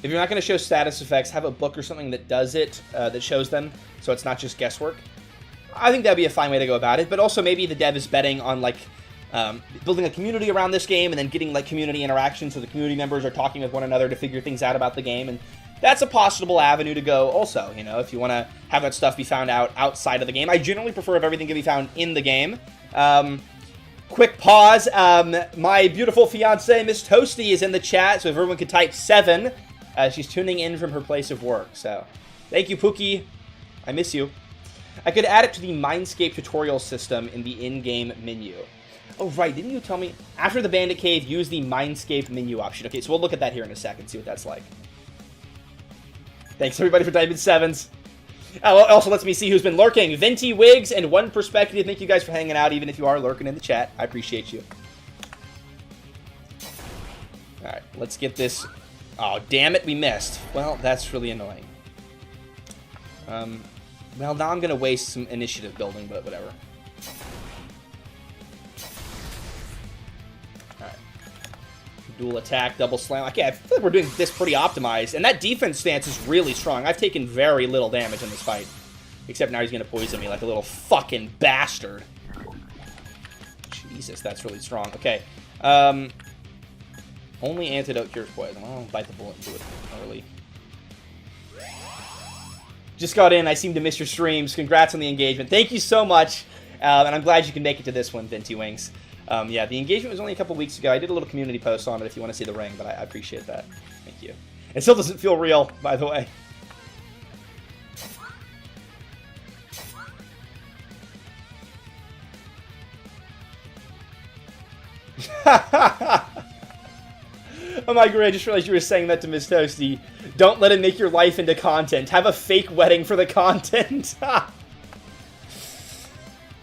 If you're not going to show status effects, have a book or something that does it, that shows them, so it's not just guesswork. I think that'd be a fine way to go about it, but also maybe the dev is betting on, like, building a community around this game and then getting, like, community interaction so the community members are talking with one another to figure things out about the game, and that's a possible avenue to go also, you know, if you want to have that stuff be found out outside of the game. I generally prefer if everything can be found in the game. Quick pause. My beautiful fiance, Miss Toasty, is in the chat, so if everyone could type 7... she's tuning in from her place of work, so thank you, Pookie. I miss you. I could add it to the Mindscape tutorial system in the in-game menu. Oh, right, didn't you tell me? After the Bandit Cave, use the Mindscape menu option. Okay, so we'll look at that here in a second, see what that's like. Thanks, everybody, for typing 7s. Oh, also lets me see who's been lurking. Venti Wigs and One Perspective. Thank you guys for hanging out, even if you are lurking in the chat. I appreciate you. All right, let's get this... Oh, damn it, we missed. Well, that's really annoying. Well, now I'm going to waste some initiative building, but whatever. Alright. Dual attack, double slam. Okay, I feel like we're doing this pretty optimized. And that defense stance is really strong. I've taken very little damage in this fight. Except now he's going to poison me like a little fucking bastard. Jesus, that's really strong. Okay. Only antidote cures poison. Well, I'll bite the bullet and do it early. Just got in. I seem to miss your streams. Congrats on the engagement. Thank you so much. And I'm glad you can make it to this one, Venti Wings. Yeah, the engagement was only a couple weeks ago. I did a little community post on it if you want to see the ring, but I appreciate that. Thank you. It still doesn't feel real, by the way. Oh my god, I just realized you were saying that to Miss Toasty. Don't let it make your life into content. Have a fake wedding for the content.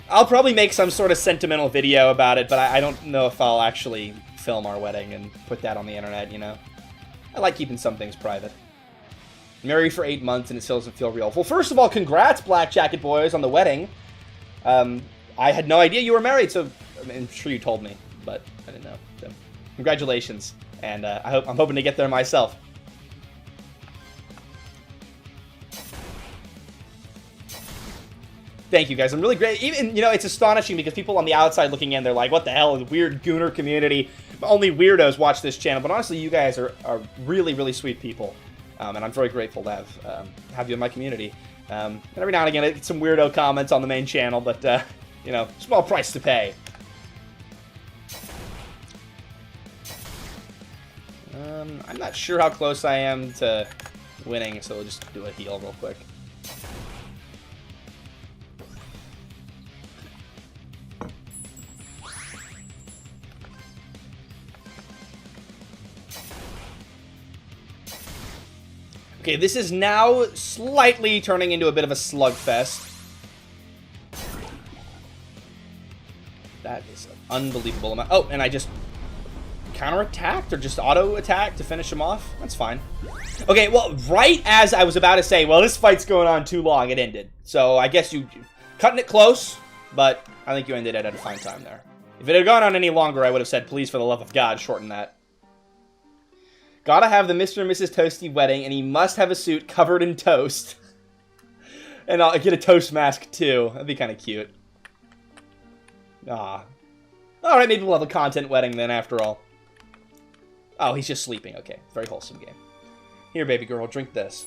I'll probably make some sort of sentimental video about it, but I don't know if I'll actually film our wedding and put that on the internet, you know? I like keeping some things private. Married for 8 months and it still doesn't feel real. Well, first of all, congrats, Black Jacket Boys, on the wedding. I had no idea you were married, so I'm sure you told me, but I didn't know. So, congratulations. And I'm hoping to get there myself. Thank you, guys. I'm really great. Even, you know, it's astonishing because people on the outside looking in, they're like, what the hell, the weird gooner community. Only weirdos watch this channel. But honestly, you guys are really, really sweet people. And I'm very grateful to have you in my community. And every now and again, I get some weirdo comments on the main channel, but, you know, small price to pay. I'm not sure how close I am to winning, so we'll just do a heal real quick. Okay, this is now slightly turning into a bit of a slugfest. That is an unbelievable amount. Oh, and I just counter-attacked or just auto-attacked to finish him off? That's fine. Okay, well, right as I was about to say, well, this fight's going on too long, it ended. So I guess you cutting it close, but I think you ended it at a fine time there. If it had gone on any longer, I would have said, please, for the love of God, shorten that. Gotta have the Mr. and Mrs. Toasty wedding, and he must have a suit covered in toast. And I'll get a toast mask, too. That'd be kind of cute. Ah. Alright, maybe we'll have a content wedding then, after all. Oh, he's just sleeping. Okay, very wholesome game. Here, baby girl, drink this.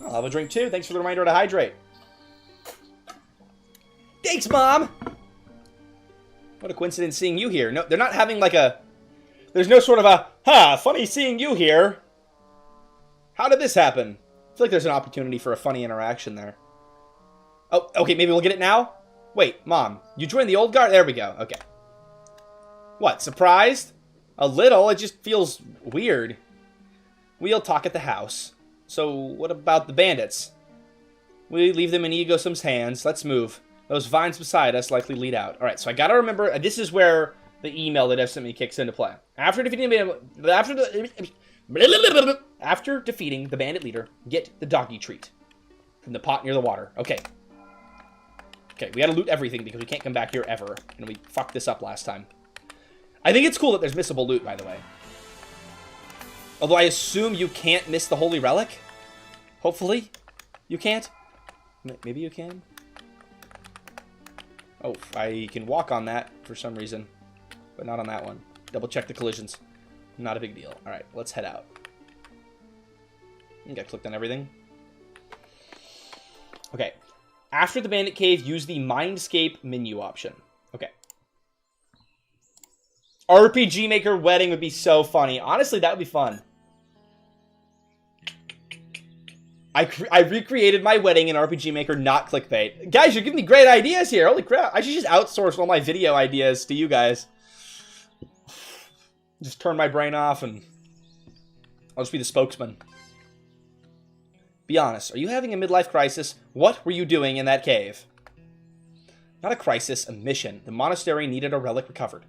I'll have a drink too. Thanks for the reminder to hydrate. Thanks, Mom! What a coincidence seeing you here. No, they're not having like a... There's no sort of a, funny seeing you here. How did this happen? I feel like there's an opportunity for a funny interaction there. Oh, okay, maybe we'll get it now? Wait, Mom, you joined the old guard? There we go, okay. What, surprised? A little, it just feels weird. We'll talk at the house. So, what about the bandits? We leave them in Ego-Sim's hands. Let's move. Those vines beside us likely lead out. Alright, so I gotta remember, this is where the email that Ev sent me kicks into play. After defeating the bandit leader, get the doggy treat from the pot near the water. Okay. Okay, we gotta loot everything because we can't come back here ever. And we fucked this up last time. I think it's cool that there's missable loot, by the way. Although I assume you can't miss the Holy Relic. Hopefully. You can't. Maybe you can. Oh, I can walk on that for some reason. But not on that one. Double check the collisions. Not a big deal. Alright, let's head out. I think I clicked on everything. Okay. After the bandit cave, use the Mindscape menu option. Okay. RPG Maker wedding would be so funny. Honestly, that would be fun. I recreated my wedding in RPG Maker, not clickbait. Guys, you're giving me great ideas here. Holy crap. I should just outsource all my video ideas to you guys. Just turn my brain off and I'll just be the spokesman. Be honest, are you having a midlife crisis? What were you doing in that cave? Not a crisis, a mission. The monastery needed a relic recovered.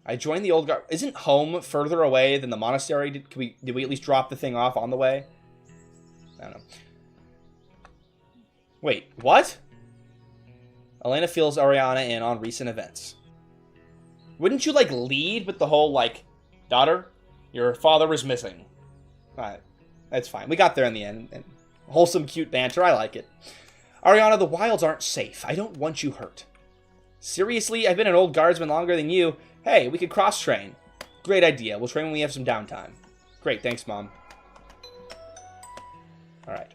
I joined the old guard. Isn't home further away than the monastery? Did we at least drop the thing off on the way? I don't know. Wait, what? Elena fills Ariana in on recent events. Wouldn't you, like, lead with the whole, like, daughter, your father is missing. Alright, that's fine. We got there in the end. And wholesome, cute banter. I like it. Ariana, the wilds aren't safe. I don't want you hurt. Seriously? I've been an old guardsman longer than you. Hey, we could cross-train. Great idea. We'll train when we have some downtime. Great, thanks, Mom. Alright.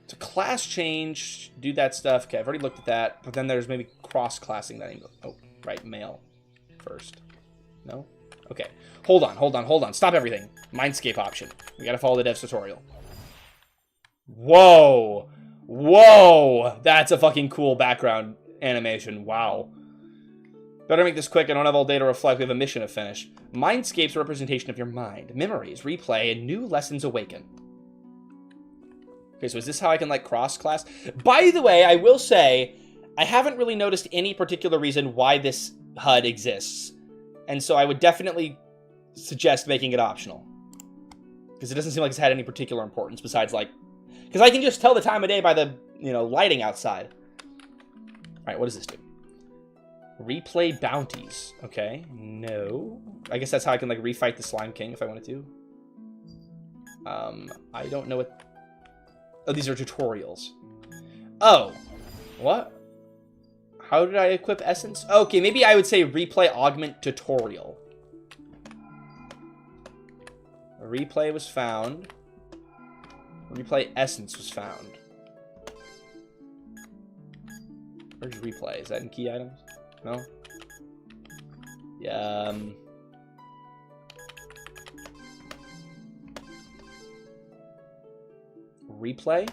So class change, do that stuff. Okay, I've already looked at that. But then there's maybe cross-classing that. Oh, right, male first. No? Okay. Hold on. Stop everything. Mindscape option. We gotta follow the dev's tutorial. Whoa! Whoa! That's a fucking cool background animation. Wow. Better make this quick. I don't have all day to reflect. We have a mission to finish. Mindscape's a representation of your mind. Memories, replay, and new lessons awaken. Okay, so is this how I can, like, cross-class? By the way, I will say, I haven't really noticed any particular reason why this HUD exists. And so I would definitely suggest making it optional. Because it doesn't seem like it's had any particular importance besides, like... Because I can just tell the time of day by the, you know, lighting outside. Alright, what does this do? Replay bounties. Okay, no. I guess that's how I can, like, refight the Slime King if I wanted to. I don't know what... Oh, these are tutorials. Oh. What? How did I equip Essence? Okay, maybe I would say replay augment tutorial. A replay was found. Replay Essence was found. Where's replay? Is that in key items? No? Yeah, replay?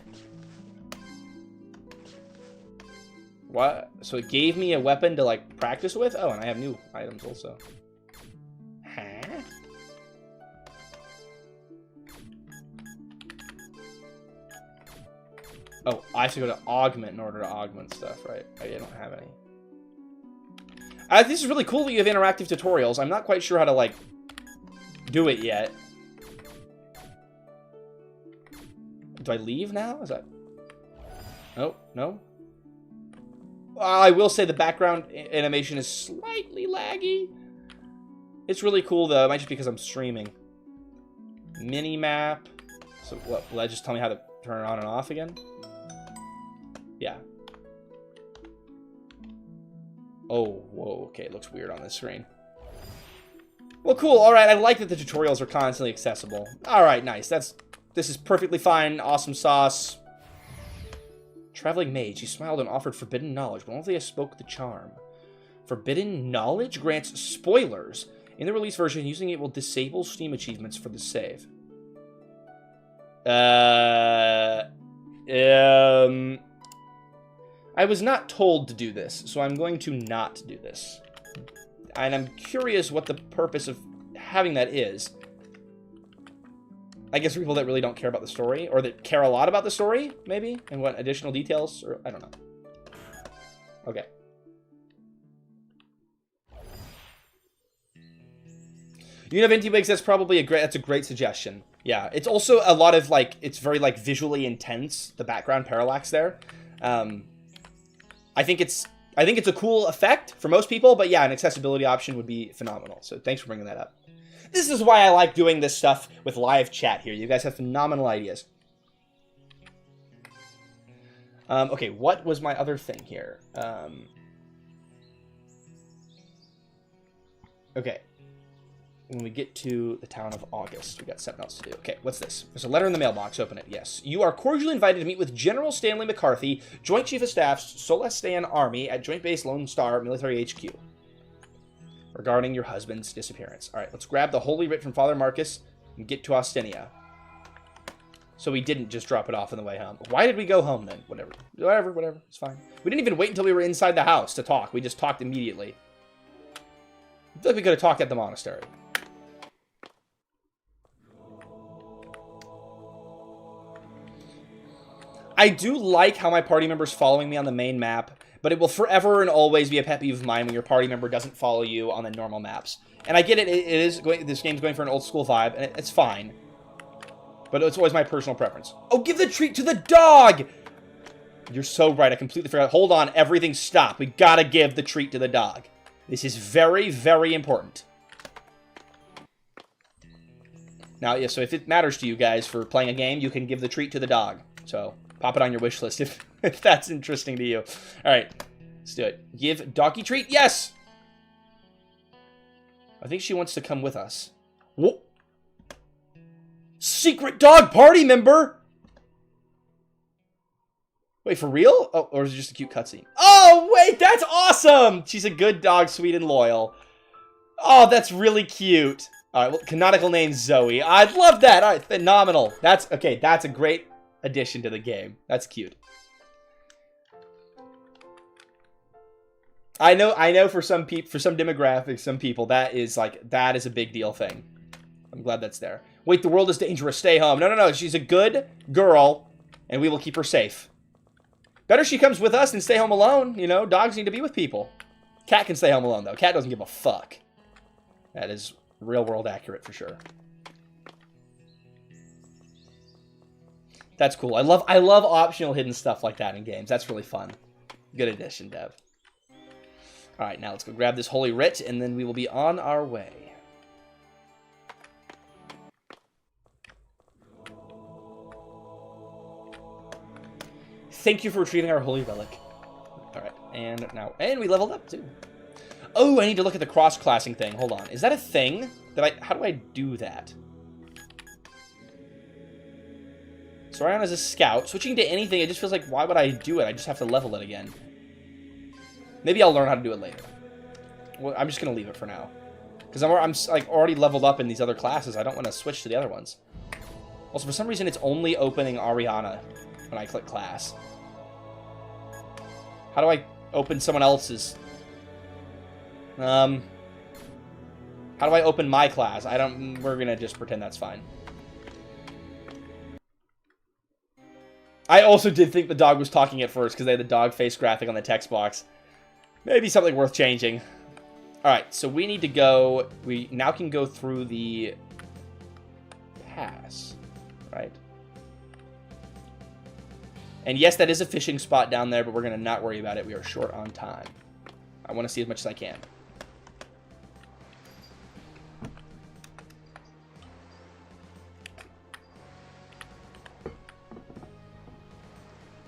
What? So it gave me a weapon to, like, practice with? Oh, and I have new items also. Huh? Oh, I have to go to augment in order to augment stuff, right? I don't have any. This is really cool that you have interactive tutorials. I'm not quite sure how to, like, do it yet. Do I leave now? Is that... Oh, no? I will say the background animation is slightly laggy. It's really cool, though. It might just be because I'm streaming. Mini-map. So, what? Will that just tell me how to turn it on and off again? Yeah. Oh, whoa. Okay, it looks weird on this screen. Well, cool. All right, I like that the tutorials are constantly accessible. All right, nice. This is perfectly fine. Awesome sauce. Traveling mage. He smiled and offered forbidden knowledge, but only I spoke the charm. Forbidden knowledge grants spoilers. In the release version, using it will disable Steam achievements for the save. I was not told to do this, so I'm going to not do this. And I'm curious what the purpose of having that is. I guess for people that really don't care about the story, or that care a lot about the story, maybe, and want additional details, or I don't know. Okay. Univinciwigs, that's probably that's a great suggestion. Yeah, it's also a lot of, like, it's very, like, visually intense, the background parallax there. I think it's a cool effect for most people, but yeah, an accessibility option would be phenomenal. So thanks for bringing that up. This is why I like doing this stuff with live chat here. You guys have phenomenal ideas. Okay, what was my other thing here? Okay. When we get to the town of August, we got something else to do. Okay, what's this? There's a letter in the mailbox. Open it. Yes. You are cordially invited to meet with General Stanley McCarthy, Joint Chief of Staff's Solestan Army at Joint Base Lone Star Military HQ. Regarding your husband's disappearance. All right, let's grab the Holy Writ from Father Marcus and get to Ostenia. So we didn't just drop it off on the way home. Why did we go home then? Whatever. It's fine. We didn't even wait until we were inside the house to talk. We just talked immediately. I feel like we could have talked at the monastery. I do like how my party member's following me on the main map, but it will forever and always be a pet peeve of mine when your party member doesn't follow you on the normal maps. And I get it, this game's going for an old school vibe, and it's fine. But it's always my personal preference. Oh, give the treat to the dog! You're so right, I completely forgot. Hold on, everything stop. We gotta give the treat to the dog. This is very, very important. Now, yeah, so if it matters to you guys for playing a game, you can give the treat to the dog. So, pop it on your wish list if that's interesting to you. All right, let's do it. Give doggy treat. Yes! I think she wants to come with us. Whoa. Secret dog party member! Wait, for real? Oh, or is it just a cute cutscene? Oh, wait, that's awesome! She's a good dog, sweet and loyal. Oh, that's really cute. All right, well, canonical name Zoe. I love that. All right, phenomenal. That's a great addition to the game. That's cute. I know for some demographics, some people, that is a big deal thing. I'm glad that's there. Wait, the world is dangerous. Stay home. No. She's a good girl, and we will keep her safe. Better she comes with us than stay home alone. You know, dogs need to be with people. Cat can stay home alone, though. Cat doesn't give a fuck. That is real-world accurate for sure. That's cool. I love optional hidden stuff like that in games. That's really fun. Good addition, Dev. All right, now let's go grab this Holy Writ, and then we will be on our way. Thank you for retrieving our Holy Relic. All right, and we leveled up too. Oh, I need to look at the cross-classing thing. Hold on. Is that a thing? How do I do that? Sorion is a scout. Switching to anything, it just feels like, why would I do it? I just have to level it again. Maybe I'll learn how to do it later. Well, I'm just going to leave it for now. Because I'm like already leveled up in these other classes. I don't want to switch to the other ones. Also, for some reason, it's only opening Ariana when I click class. How do I open someone else's? How do I open my class? We're gonna just pretend that's fine. I also did think the dog was talking at first because they had the dog face graphic on the text box. Maybe something worth changing. Alright, so we need to go... We now can go through the pass, right? And yes, that is a fishing spot down there, but we're going to not worry about it. We are short on time. I want to see as much as I can.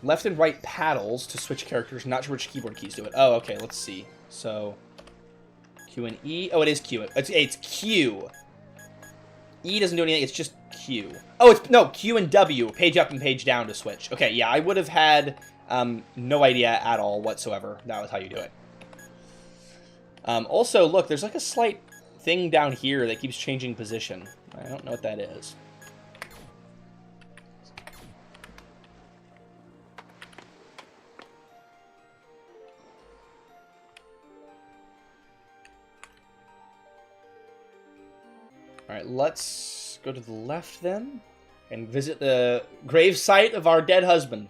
Left and right paddles to switch characters. Not sure which keyboard keys do it. Oh, okay, let's see. So, Q and E. Oh, it is Q. It's Q. E doesn't do anything, it's just Q. Oh, no, Q and W, page up and page down to switch. Okay, yeah, I would have had No idea at all whatsoever. That was how you do it. Also, look, there's like a slight thing down here that keeps changing position. I don't know what that is. Alright, let's go to the left then and visit the grave site of our dead husband.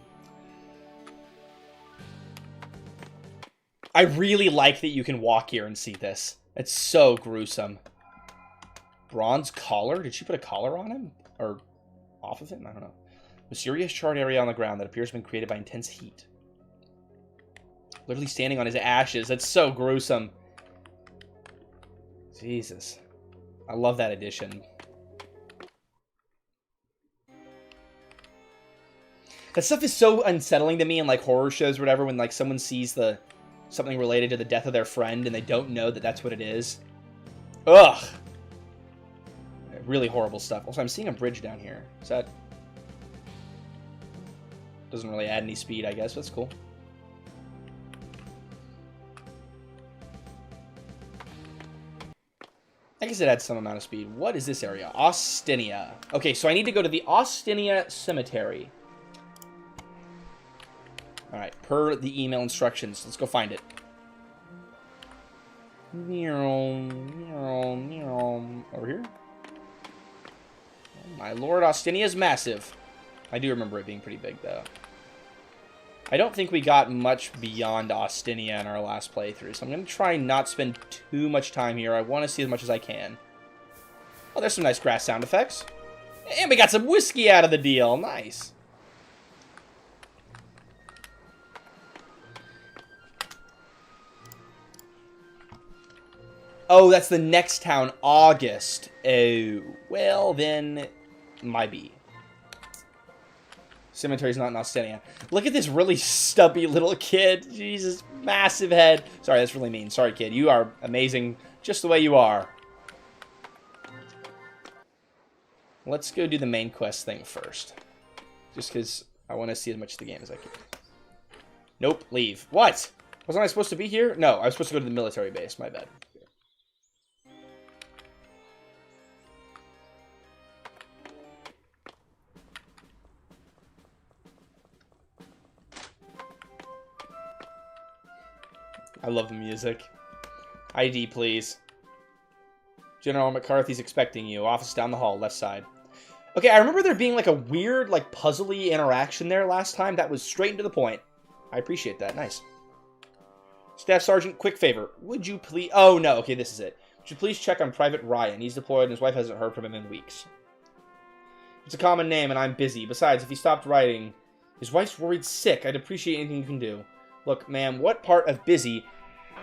I really like that you can walk here and see this. It's so gruesome. Bronze collar? Did she put a collar on him? Or off of him? I don't know. Mysterious charred area on the ground that appears to have been created by intense heat. Literally standing on his ashes. That's so gruesome. Jesus. I love that addition. That stuff is so unsettling to me in like horror shows or whatever, when like someone sees something related to the death of their friend and they don't know that that's what it is. Ugh. Really horrible stuff. Also, I'm seeing a bridge down here. Is that... Doesn't really add any speed, I guess. That's cool. I guess it adds some amount of speed. What is this area? Ostinia. Okay, so I need to go to the Ostinia Cemetery. Alright, per the email instructions. Let's go find it. Over here? Oh my lord, Ostinia is massive. I do remember it being pretty big, though. I don't think we got much beyond Ostinia in our last playthrough, so I'm going to try and not spend too much time here. I want to see as much as I can. Oh, there's some nice grass sound effects. And we got some whiskey out of the deal. Nice. Oh, that's the next town, August. Oh, well, then, might be. Cemetery's not in Ostinia. Look at this really stubby little kid. Jesus, massive head. Sorry, that's really mean. Sorry, kid. You are amazing just the way you are. Let's go do the main quest thing first. Just because I want to see as much of the game as I can. Nope, leave. What? Wasn't I supposed to be here? No, I was supposed to go to the military base. My bad. I love the music. ID, please. General McCarthy's expecting you. Office down the hall, left side. Okay, I remember there being like a weird, like, puzzly interaction there last time. That was straight and to the point. I appreciate that. Nice. Staff Sergeant, quick favor. Would you please... Oh, no. Okay, this is it. Would you please check on Private Ryan? He's deployed and his wife hasn't heard from him in weeks. It's a common name and I'm busy. Besides, if he stopped writing, his wife's worried sick. I'd appreciate anything you can do. Look, ma'am, what part of busy...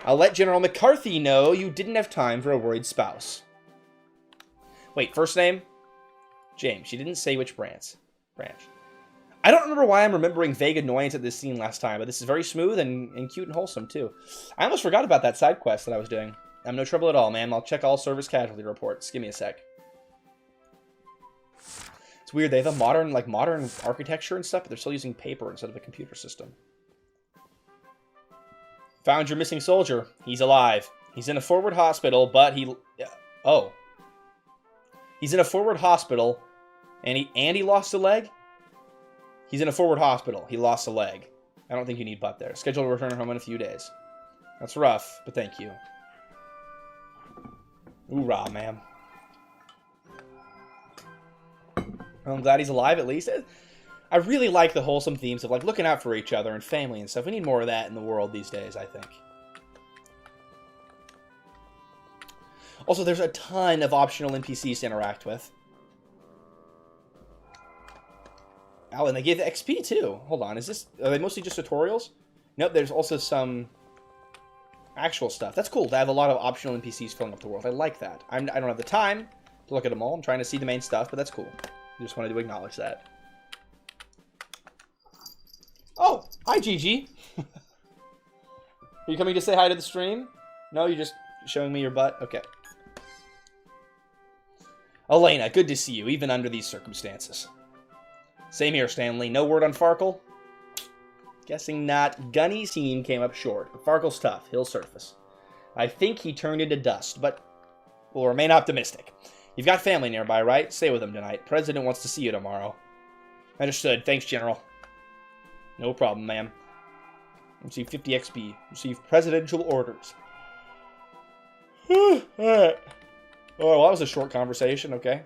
I'll let General McCarthy know you didn't have time for a worried spouse. Wait, first name? James. She didn't say which branch. I don't remember why I'm remembering vague annoyance at this scene last time, but this is very smooth and cute and wholesome, too. I almost forgot about that side quest that I was doing. I'm no trouble at all, ma'am. I'll check all service casualty reports. Give me a sec. It's weird. They have a modern architecture and stuff, but they're still using paper instead of a computer system. Found your missing soldier. He's alive. He's in a forward hospital, but he... Oh. He's in a forward hospital, and he lost a leg? He's in a forward hospital. He lost a leg. I don't think you need butt there. Scheduled to return home in a few days. That's rough, but thank you. Hoorah, ma'am. Well, I'm glad he's alive, at least. I really like the wholesome themes of, like, looking out for each other and family and stuff. We need more of that in the world these days, I think. Also, there's a ton of optional NPCs to interact with. Oh, and they gave the XP, too. Hold on, are they mostly just tutorials? Nope, there's also some actual stuff. That's cool to have a lot of optional NPCs filling up the world. I like that. I don't have the time to look at them all. I'm trying to see the main stuff, but that's cool. I just wanted to acknowledge that. Oh, hi, Gigi. Are you coming to say hi to the stream? No, you're just showing me your butt? Okay. Elena, good to see you, even under these circumstances. Same here, Stanley. No word on Farkle? Guessing not. Gunny's team came up short. But Farkle's tough. He'll surface. I think he turned into dust, but we'll remain optimistic. You've got family nearby, right? Stay with him tonight. President wants to see you tomorrow. Understood. Thanks, General. No problem, ma'am. Receive 50 XP. Receive presidential orders. Alright. Oh, well, that was a short conversation, okay.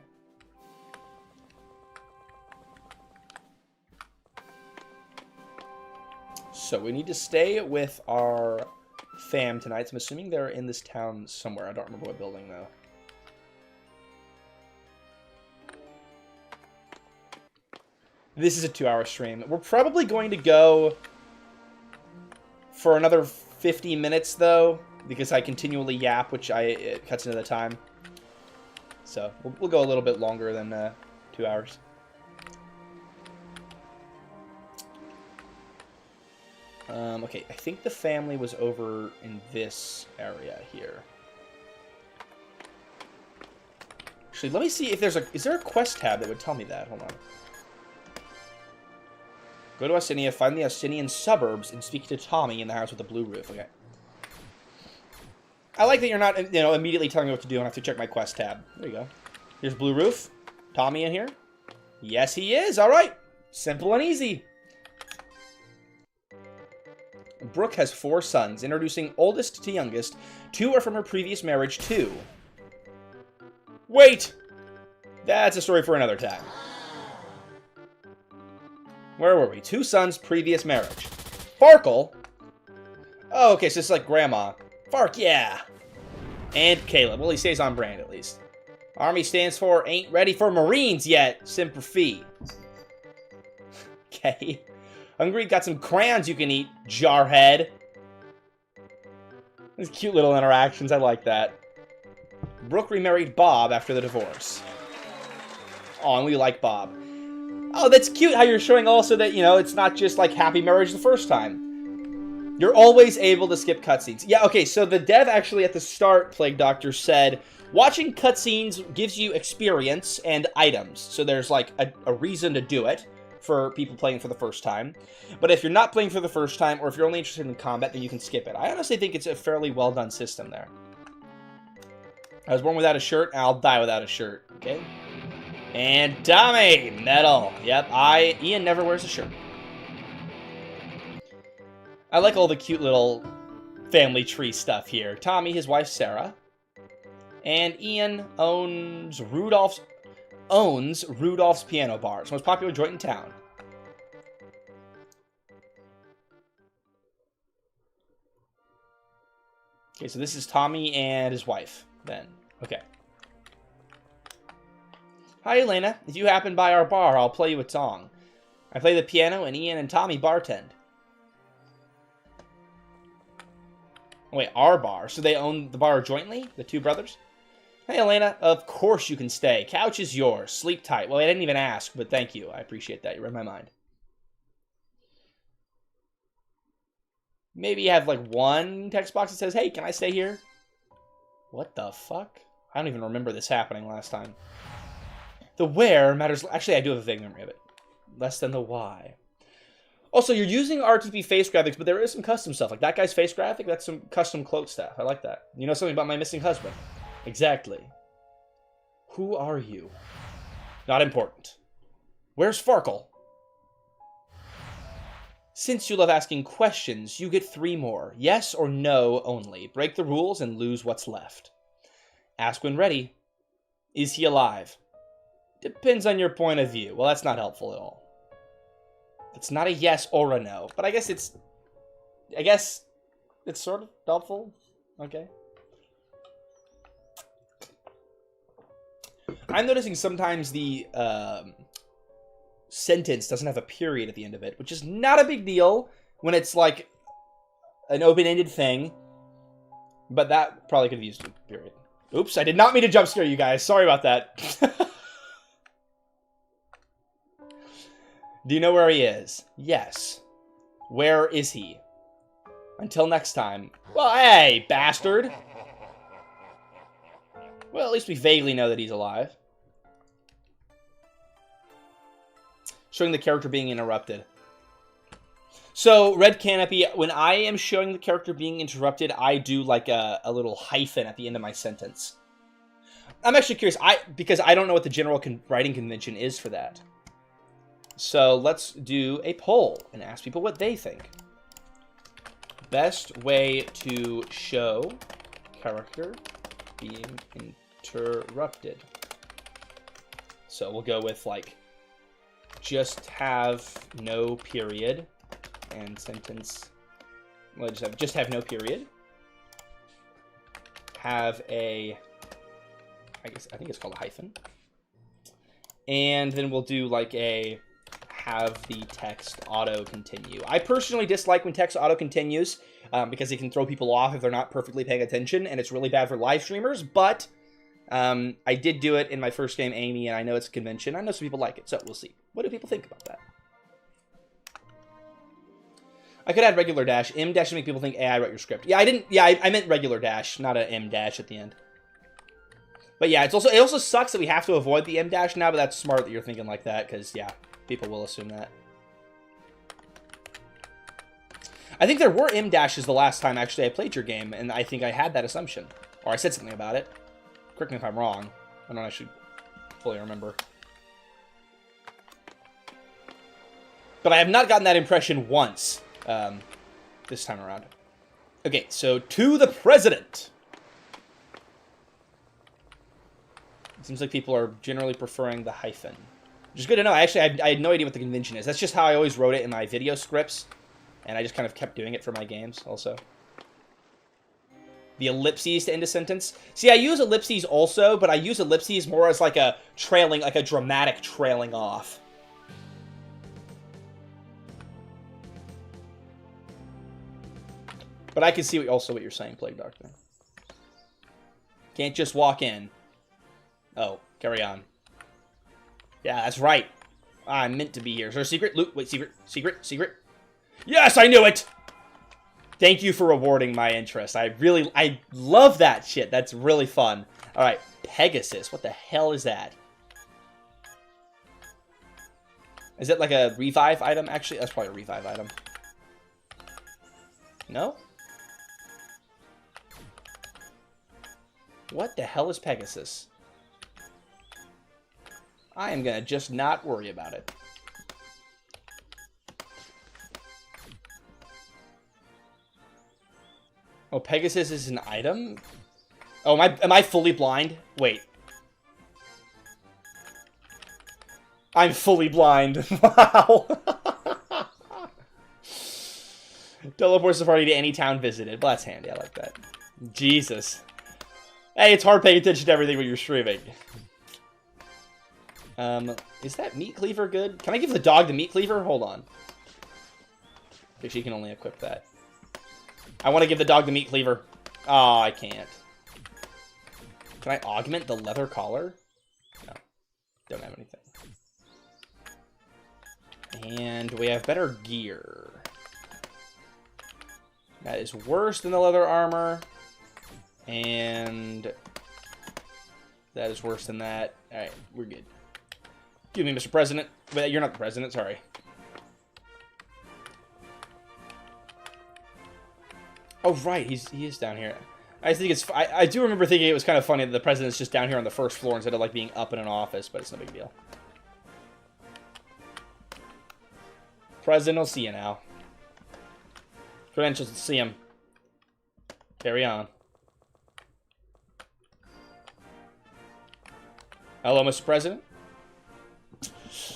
So, we need to stay with our fam tonight. So I'm assuming they're in this town somewhere. I don't remember what building, though. This is a 2-hour stream. We're probably going to go for another 50 minutes, though, because I continually yap, which it cuts into the time. So, we'll go a little bit longer than 2 hours. Okay, I think the family was over in this area here. Actually, let me see if is there a quest tab that would tell me that? Hold on. Go to Austinia, find the Austinian suburbs, and speak to Tommy in the house with the blue roof. Okay. I like that you're not, immediately telling me what to do. I have to check my quest tab. There you go. Here's blue roof. Tommy in here? Yes, he is. All right. Simple and easy. Brooke has 4 sons, introducing oldest to youngest. 2 are from her previous marriage, too. Wait! That's a story for another time. Where were we? 2 sons, previous marriage. Farkle? Oh, okay, so it's like grandma. Fark, yeah. And Caleb. Well, he stays on brand, at least. Army stands for ain't ready for Marines yet. Semper Fi. Okay. Hungry, got some crayons you can eat, jarhead. These cute little interactions, I like that. Brooke remarried Bob after the divorce. Oh, and we like Bob. Oh, that's cute how you're showing also that, it's not just like happy marriage the first time. You're always able to skip cutscenes. Yeah, okay, so the dev actually at the start, Plague Doctor, said, watching cutscenes gives you experience and items. So there's like a reason to do it for people playing for the first time. But if you're not playing for the first time, or if you're only interested in combat, then you can skip it. I honestly think it's a fairly well done system there. I was born without a shirt, and I'll die without a shirt. Okay? And Tommy! Metal. Yep, Ian never wears a shirt. I like all the cute little family tree stuff here. Tommy, his wife Sarah. And Ian owns Rudolph's Piano Bar. It's the most popular joint in town. Okay, so this is Tommy and his wife, then. Okay. Hi, Elena. If you happen by our bar, I'll play you a song. I play the piano, and Ian and Tommy bartend. Wait, our bar? So they own the bar jointly? The 2 brothers? Hey, Elena. Of course you can stay. Couch is yours. Sleep tight. Well, I didn't even ask, but thank you. I appreciate that. You read my mind. Maybe you have, like, one text box that says, hey, can I stay here? What the fuck? I don't even remember this happening last time. The where matters... Actually, I do have a vague memory of it. Less than the why. Also, you're using RTP face graphics, but there is some custom stuff. Like, that guy's face graphic, that's some custom cloak stuff. I like that. You know something about my missing husband? Exactly. Who are you? Not important. Where's Farkle? Since you love asking questions, you get 3 more. Yes or no only. Break the rules and lose what's left. Ask when ready. Is he alive? Depends on your point of view. Well, that's not helpful at all. It's not a yes or a no, but I guess it's sort of helpful. Okay. I'm noticing sometimes the sentence doesn't have a period at the end of it, which is not a big deal when it's like an open-ended thing, but that probably could have used a period. Oops, I did not mean to jump scare you guys. Sorry about that. Do you know where he is? Yes. Where is he? Until next time. Well, hey, bastard! Well, at least we vaguely know that he's alive. Showing the character being interrupted. So, Red Canopy, when I am showing the character being interrupted, I do like a little hyphen at the end of my sentence. I'm actually curious, because I don't know what the general writing convention is for that. So, let's do a poll and ask people what they think. Best way to show character being interrupted. So, we'll go with, like, just have no period. And sentence, well, just have no period. Have a, I think it's called a hyphen. And then we'll do like a, have the text auto continue. I personally dislike when text auto continues because it can throw people off if they're not perfectly paying attention, and it's really bad for live streamers, but I did do it in my first game, Amy, and I know it's a convention. I know some people like it, so we'll see. What do people think about that? I could add regular dash. M dash to make people think, hey, I wrote your script. Yeah, I didn't. Yeah, I meant regular dash, not a M dash at the end. But yeah, it also sucks that we have to avoid the M dash now, but that's smart that you're thinking like that, because yeah, people will assume that. I think there were M dashes the last time actually I played your game, and I think I had that assumption. Or I said something about it. Correct me if I'm wrong. I don't actually fully remember. But I have not gotten that impression once. This time around. Okay, so to the president. It seems like people are generally preferring the hyphen. Which is good to know. Actually, I had no idea what the convention is. That's just how I always wrote it in my video scripts. And I just kind of kept doing it for my games also. The ellipses to end a sentence. See, I use ellipses also, but I use ellipses more as like a trailing, like a dramatic trailing off. But I can see also what you're saying, Plague Doctor. Can't just walk in. Oh, carry on. Yeah, that's right. I'm meant to be here. Is there a secret? Loot. Wait, secret. Secret. Secret. Yes, I knew it! Thank you for rewarding my interest. I love that shit. That's really fun. Alright, Pegasus. What the hell is that? Is it like a revive item? Actually, that's probably a revive item. No? What the hell is Pegasus? I am gonna just not worry about it. Oh, Pegasus is an item? Oh, am I fully blind? Wait. I'm fully blind. Wow. Teleports the party to any town visited. Well, that's handy. I like that. Jesus. Hey, it's hard paying attention to everything when you're streaming. Is that meat cleaver good? Can I give the dog the meat cleaver? Hold on. Okay, she can only equip that. I want to give the dog the meat cleaver. Oh, I can't. Can I augment the leather collar? No. Don't have anything. And we have better gear. That is worse than the leather armor. And that is worse than that. Alright, we're good. Excuse me, Mr. President. Wait, you're not the president, sorry. Oh, right, he is down here. I think it's... I do remember thinking it was kind of funny that the president's just down here on the first floor instead of, like, being up in an office, but it's no big deal. President will see you now. Credentials, see him. Carry on. Hello, Mr. President.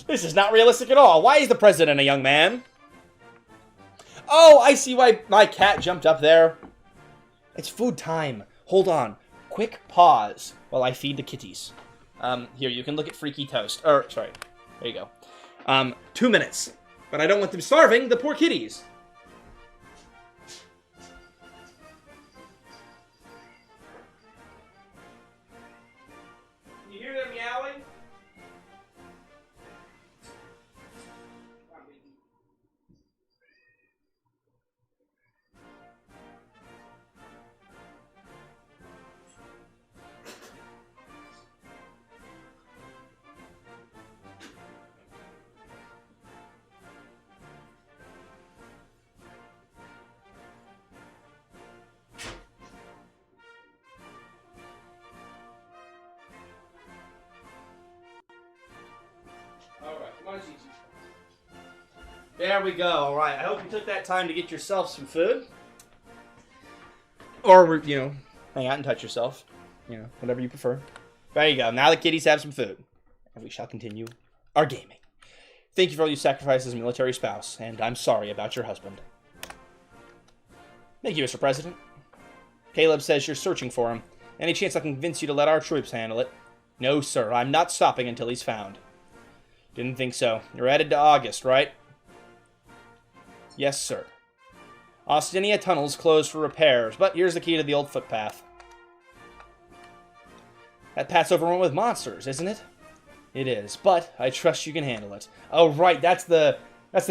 This is not realistic at all. Why is the president a young man? Oh, I see why my cat jumped up there. It's food time. Hold on. Quick pause while I feed the kitties. Here, you can look at Freaky Toast. Or, sorry. There you go. 2 minutes. But I don't want them starving, the poor kitties. You hear them meowing? There we go. All right. I hope you took that time to get yourself some food. Or, you know, hang out and touch yourself. You know, whatever you prefer. There you go. Now the kitties have some food. And we shall continue our gaming. Thank you for all you sacrifices, military spouse. And I'm sorry about your husband. Thank you, Mr. President. Caleb says you're searching for him. Any chance I can convince you to let our troops handle it? No, sir. I'm not stopping until he's found. Didn't think so. You're headed to August, right? Yes, sir. Austinia Tunnel's closed for repairs, but here's the key to the old footpath. That path's overrun with monsters, isn't it? It is, but I trust you can handle it. Oh, right, that's the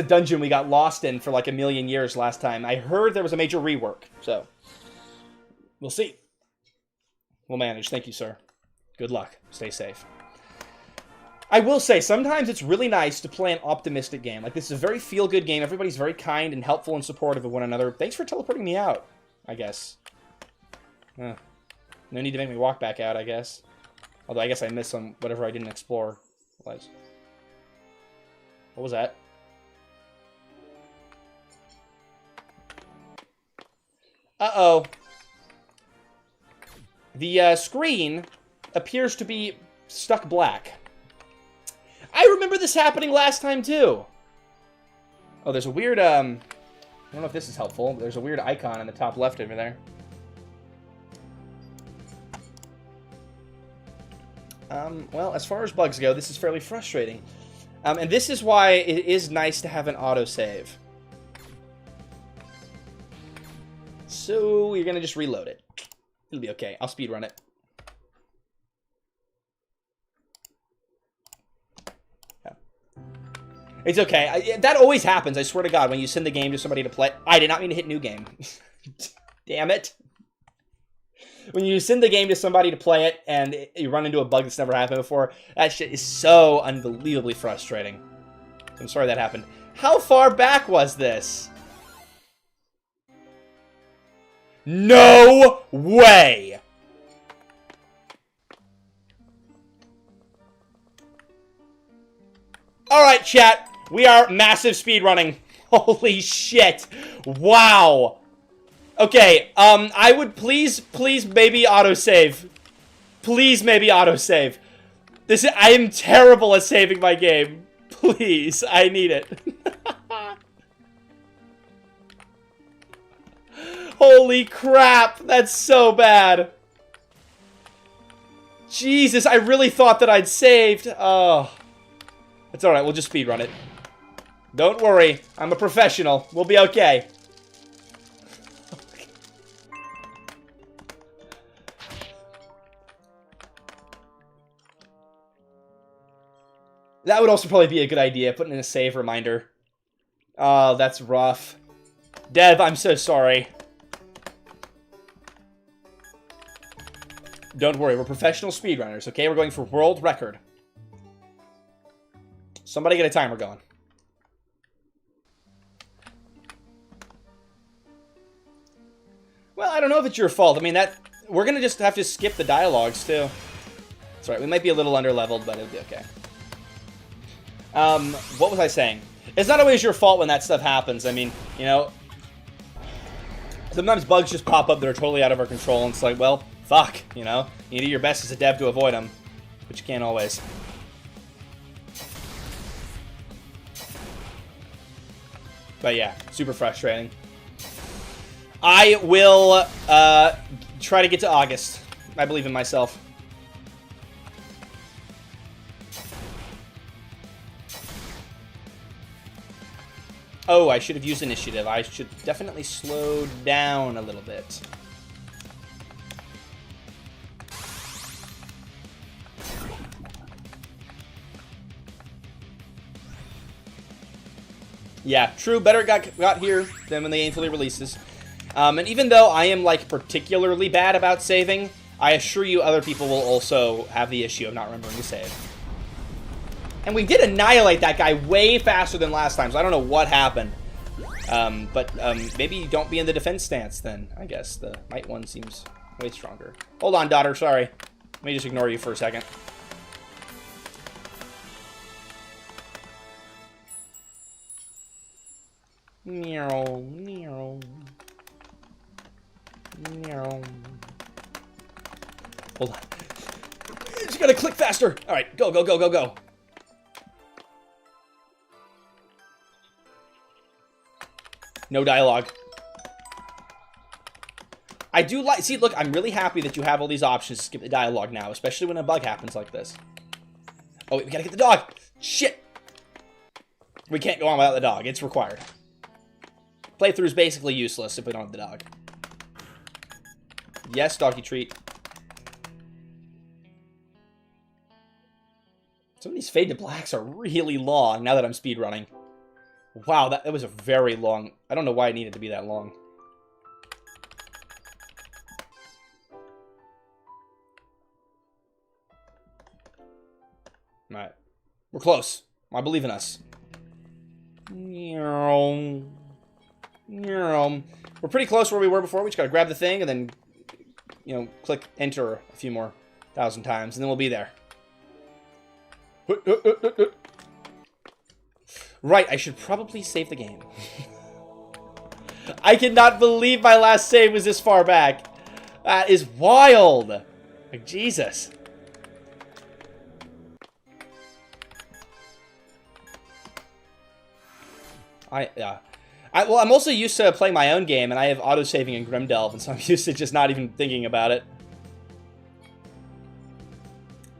dungeon we got lost in for like a million years last time. I heard there was a major rework, so we'll see. We'll manage. Thank you, sir. Good luck. Stay safe. I will say, sometimes it's really nice to play an optimistic game. Like, this is a very feel-good game. Everybody's very kind and helpful and supportive of one another. Thanks for teleporting me out, I guess. No need to make me walk back out, I guess. Although I guess I missed some whatever I didn't explore. What was that? Uh-oh. The screen appears to be stuck black. I remember this happening last time, too. Oh, there's a weird, I don't know if this is helpful. There's a weird icon in the top left over there. Well, as far as bugs go, this is fairly frustrating. And this is why it is nice to have an autosave. So, we're gonna just reload it. It'll be okay. I'll speedrun it. Yeah. It's okay. That always happens, I swear to God, when you send the game to somebody to play. I did not mean to hit new game. Damn it. When you send the game to somebody to play it, and you run into a bug that's never happened before, that shit is so unbelievably frustrating. I'm sorry that happened. How far back was this? No way! Alright, chat. We are massive speedrunning. Holy shit. Wow. Okay, I would please maybe autosave. Please maybe autosave. I am terrible at saving my game. Please, I need it. Holy crap, that's so bad. Jesus, I really thought that I'd saved. Oh. It's alright, we'll just speedrun it. Don't worry, I'm a professional. We'll be okay. That would also probably be a good idea, putting in a save reminder. Oh, that's rough. Dev, I'm so sorry. Don't worry, we're professional speedrunners, okay? We're going for world record. Somebody get a timer going. Well, I don't know if it's your fault. I mean, we're gonna just have to skip the dialogues, too. That's right, we might be a little under-leveled, but it'll be okay. What was I saying? It's not always your fault when that stuff happens. I mean, you know, sometimes bugs just pop up that are totally out of our control, and it's like, well, fuck, you know? You do your best as a dev to avoid them, but you can't always. But yeah, super frustrating. I will, try to get to August. I believe in myself. Oh, I should have used initiative. I should definitely slow down a little bit. Yeah, true. Better got here than when the game fully releases. And even though I am, like, particularly bad about saving, I assure you other people will also have the issue of not remembering to save. And we did annihilate that guy way faster than last time, so I don't know what happened. But maybe don't be in the defense stance then, I guess. The might one seems way stronger. Hold on, daughter, sorry. Let me just ignore you for a second. Hold on. Just gotta click faster. All right, go, go, go, go, go. No dialogue. I do like... See, look, I'm really happy that you have all these options to skip the dialogue now, especially when a bug happens like this. Oh, wait, we gotta get the dog. Shit. We can't go on without the dog. It's required. Playthrough is basically useless if we don't have the dog. Yes, doggy treat. Some of these fade to blacks are really long now that I'm speedrunning. Wow, that was a very long... I don't know why it needed to be that long. Alright. We're close. I believe in us. We're pretty close where we were before. We just gotta grab the thing and then, you know, click enter a few more 1,000 times, and then we'll be there. Right, I should probably save the game. I cannot believe my last save was this far back. That is wild. Like, Jesus. Well, I'm also used to playing my own game, and I have auto-saving in Grimdelve, and so I'm used to just not even thinking about it.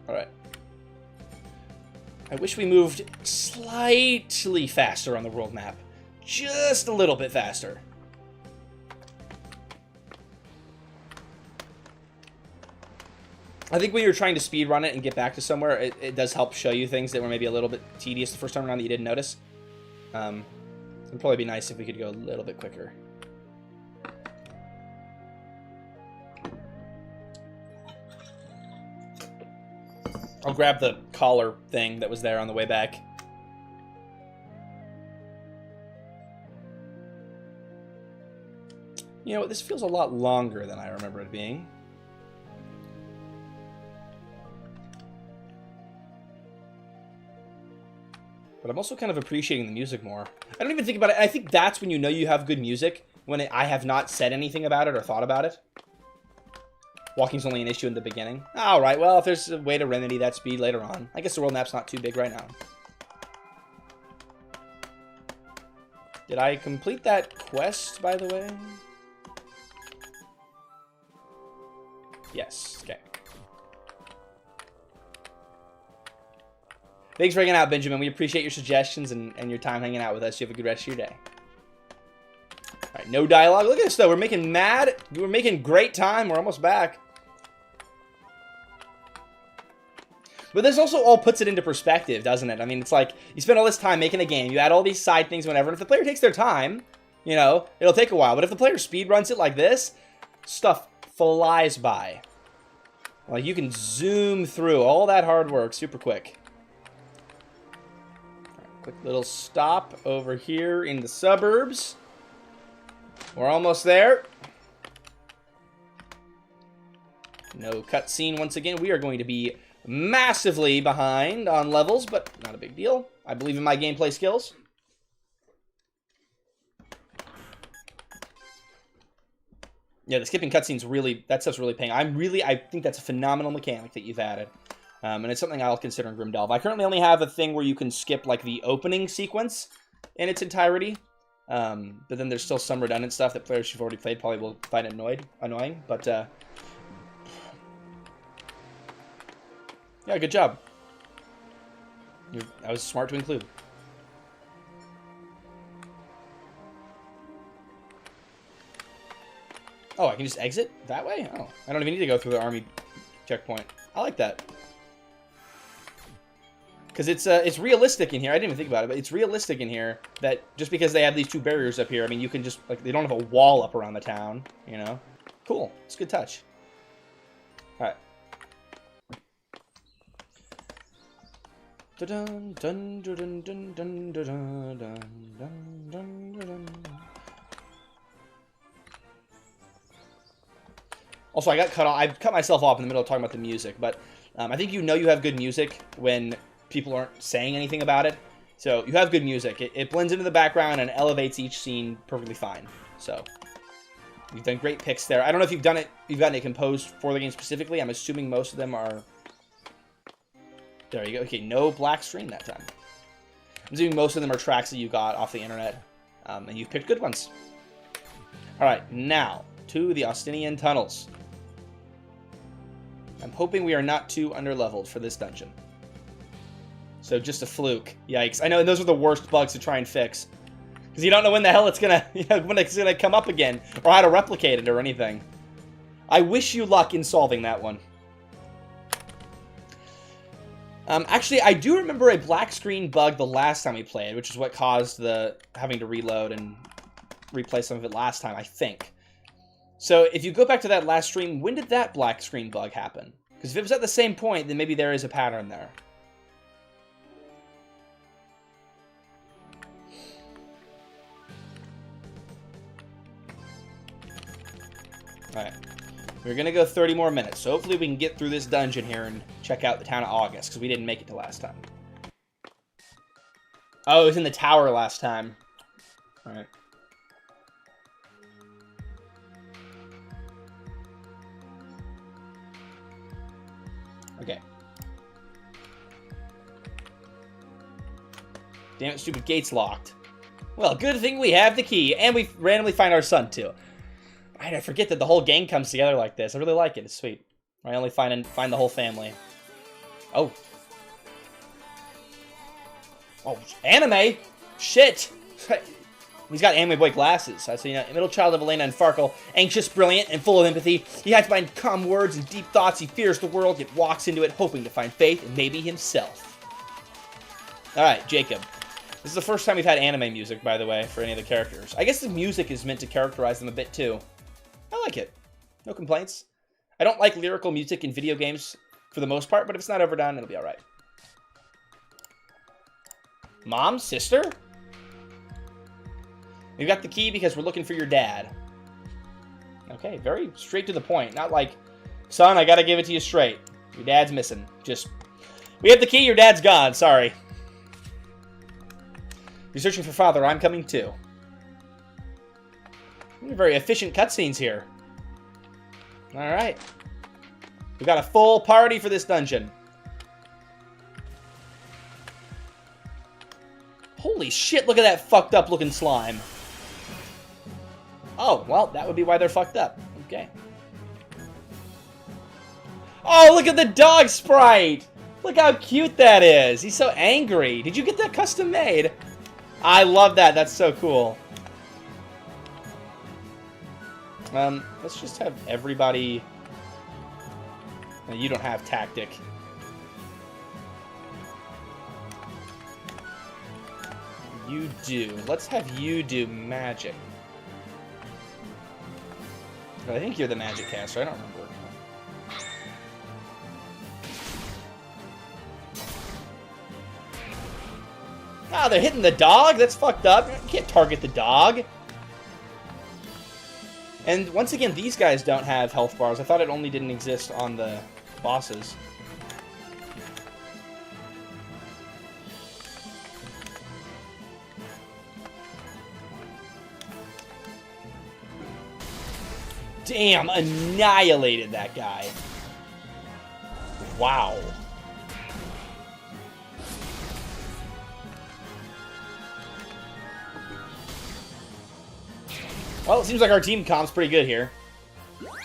Alright. I wish we moved slightly faster on the world map. Just a little bit faster. I think when you're trying to speedrun it and get back to somewhere, it does help show you things that were maybe a little bit tedious the first time around that you didn't notice. It'd probably be nice if we could go a little bit quicker. I'll grab the collar thing that was there on the way back. You know what? This feels a lot longer than I remember it being. But I'm also kind of appreciating the music more. I don't even think about it. I think that's when you know you have good music, when I have not said anything about it or thought about it. Walking's only an issue in the beginning. Alright, well, if there's a way to remedy that speed later on. I guess the world map's not too big right now. Did I complete that quest, by the way? Yes, okay. Thanks for hanging out, Benjamin. We appreciate your suggestions and your time hanging out with us. You have a good rest of your day. Alright, no dialogue. Look at this, though. We're making We're making great time. We're almost back. But this also all puts it into perspective, doesn't it? I mean, it's like, you spend all this time making a game. You add all these side things, whatever. And if the player takes their time, you know, it'll take a while. But if the player speedruns it like this, stuff flies by. Like, you can zoom through all that hard work super quick. Quick little stop over here in the suburbs. We're almost there. No cutscene once again. We are going to be massively behind on levels, but not a big deal. I believe in my gameplay skills. Yeah, the skipping cutscenes really, that stuff's really paying. I think that's a phenomenal mechanic that you've added. And it's something I'll consider in Grimdelve. I currently only have a thing where you can skip, like, the opening sequence in its entirety. But then there's still some redundant stuff that players who've already played probably will find annoying. But, yeah, good job. I was smart to include. Oh, I can just exit that way? Oh, I don't even need to go through the army checkpoint. I like that. Because it's realistic in here. I didn't even think about it, but it's realistic in here that just because they have these two barriers up here, I mean, you can just, like, they don't have a wall up around the town, you know? Cool. It's a good touch. Alright. Also, I got cut off. I cut myself off in the middle of talking about the music, but I think you know you have good music when people aren't saying anything about it. So you have good music. It blends into the background and elevates each scene perfectly fine. So you've done great picks there. I don't know if you've gotten it composed for the game specifically. I'm assuming most of them are. There you go. Okay, no black screen that time. I'm assuming most of them are tracks that you got off the internet, and you've picked good ones. All right, now to the Austinian tunnels. I'm hoping we are not too underleveled for this dungeon. So just a fluke. Yikes. I know, and those are the worst bugs to try and fix. Because you don't know when the hell it's gonna, when it's gonna come up again, or how to replicate it or anything. I wish you luck in solving that one. Actually, I do remember a black screen bug the last time we played, which is what caused the having to reload and replay some of it last time, I think. So if you go back to that last stream, when did that black screen bug happen? Because if it was at the same point, then maybe there is a pattern there. Alright. We're going to go 30 more minutes, so hopefully we can get through this dungeon here and check out the town of August, because we didn't make it to last time. Oh, it was in the tower last time. Alright. Okay. Damn it, stupid gate's locked. Well, good thing we have the key, and we randomly find our son, too. I forget that the whole gang comes together like this. I really like it. It's sweet. I only find the whole family. Oh. Oh, anime? Shit! He's got anime boy glasses. So, you know, middle child of Elena and Farkle. Anxious, brilliant, and full of empathy. He hides behind calm words and deep thoughts. He fears the world, yet walks into it hoping to find faith and maybe himself. Alright, Jacob. This is the first time we've had anime music, by the way, for any of the characters. I guess the music is meant to characterize them a bit, too. I like it. No complaints. I don't like lyrical music in video games for the most part, but if it's not overdone, it'll be alright. Mom? Sister? We've got the key because we're looking for your dad. Okay, very straight to the point. Not like, son, I gotta give it to you straight. Your dad's missing. Just, we have the key, your dad's gone. Sorry. You're searching for father, I'm coming too. Very efficient cutscenes here. Alright. We've got a full party for this dungeon. Holy shit, look at that fucked up looking slime. Oh, well, that would be why they're fucked up. Okay. Oh, look at the dog sprite! Look how cute that is. He's so angry. Did you get that custom made? I love that. That's so cool. Let's just have everybody... No, you don't have tactic. You do. Let's have you do magic. I think you're the magic caster. I don't remember. Ah, they're hitting the dog? That's fucked up. You can't target the dog. And once again, these guys don't have health bars. I thought it only didn't exist on the bosses. Damn, annihilated that guy. Wow. Well, it seems like our team comp's pretty good here.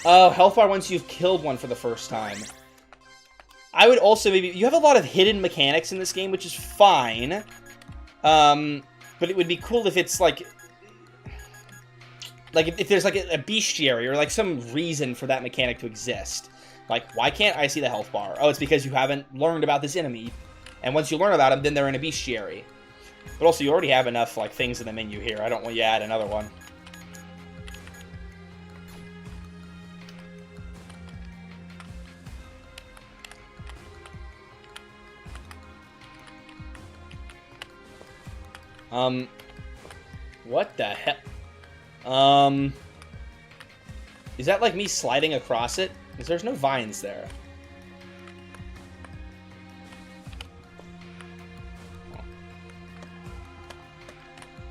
Oh, health bar once you've killed one for the first time. I would also maybe... You have a lot of hidden mechanics in this game, which is fine. But it would be cool if it's like... Like, if there's like a bestiary or like some reason for that mechanic to exist. Like, why can't I see the health bar? Oh, it's because you haven't learned about this enemy. And once you learn about them, then they're in a bestiary. But also, you already have enough like things in the menu here. I don't want you to add another one. What the hell? Is that like me sliding across it? Because there's no vines there.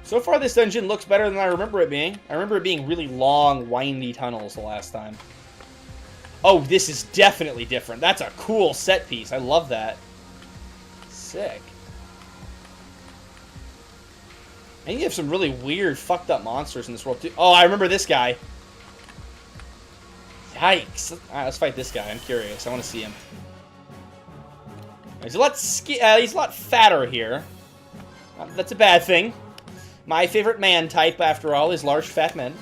So far, this dungeon looks better than I remember it being. I remember it being really long, windy tunnels the last time. Oh, this is definitely different. That's a cool set piece. I love that. Sick. And you have some really weird, fucked up monsters in this world, too. Oh, I remember this guy. Yikes. All right, let's fight this guy. I'm curious. I want to see him. He's a lot fatter here. That's a bad thing. My favorite man type, after all, is large, fat men.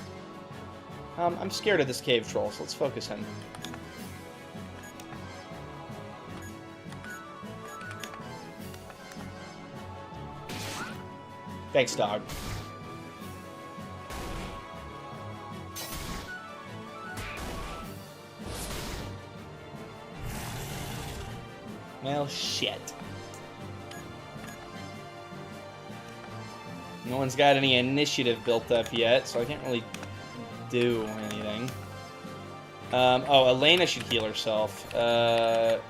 I'm scared of this cave troll, so let's focus him. Thanks, dog. Well, shit. No one's got any initiative built up yet, so I can't really do anything. Oh, Elena should heal herself. There.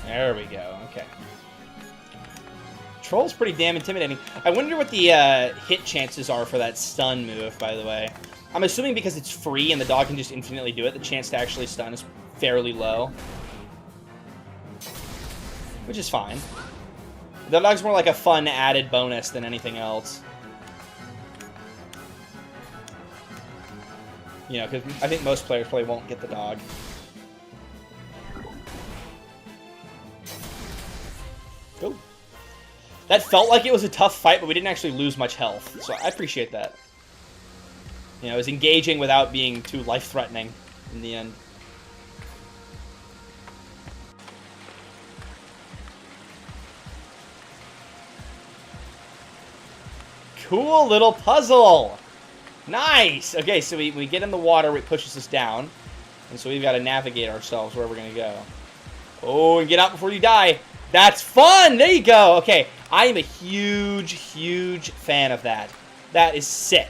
There we go. Okay. Troll's pretty damn intimidating. I wonder what the hit chances are for that stun move, by the way. I'm assuming because it's free and the dog can just infinitely do it, the chance to actually stun is fairly low. Which is fine. The dog's more like a fun added bonus than anything else. You know, because I think most players probably won't get the dog. Go. That felt like it was a tough fight, but we didn't actually lose much health, so I appreciate that. You know, it was engaging without being too life-threatening in the end. Cool little puzzle! Nice! Okay, so we get in the water, it pushes us down, and so we've got to navigate ourselves where we're going to go. Oh, and get out before you die! That's fun! There you go! Okay, I am a huge, huge fan of that. That is sick.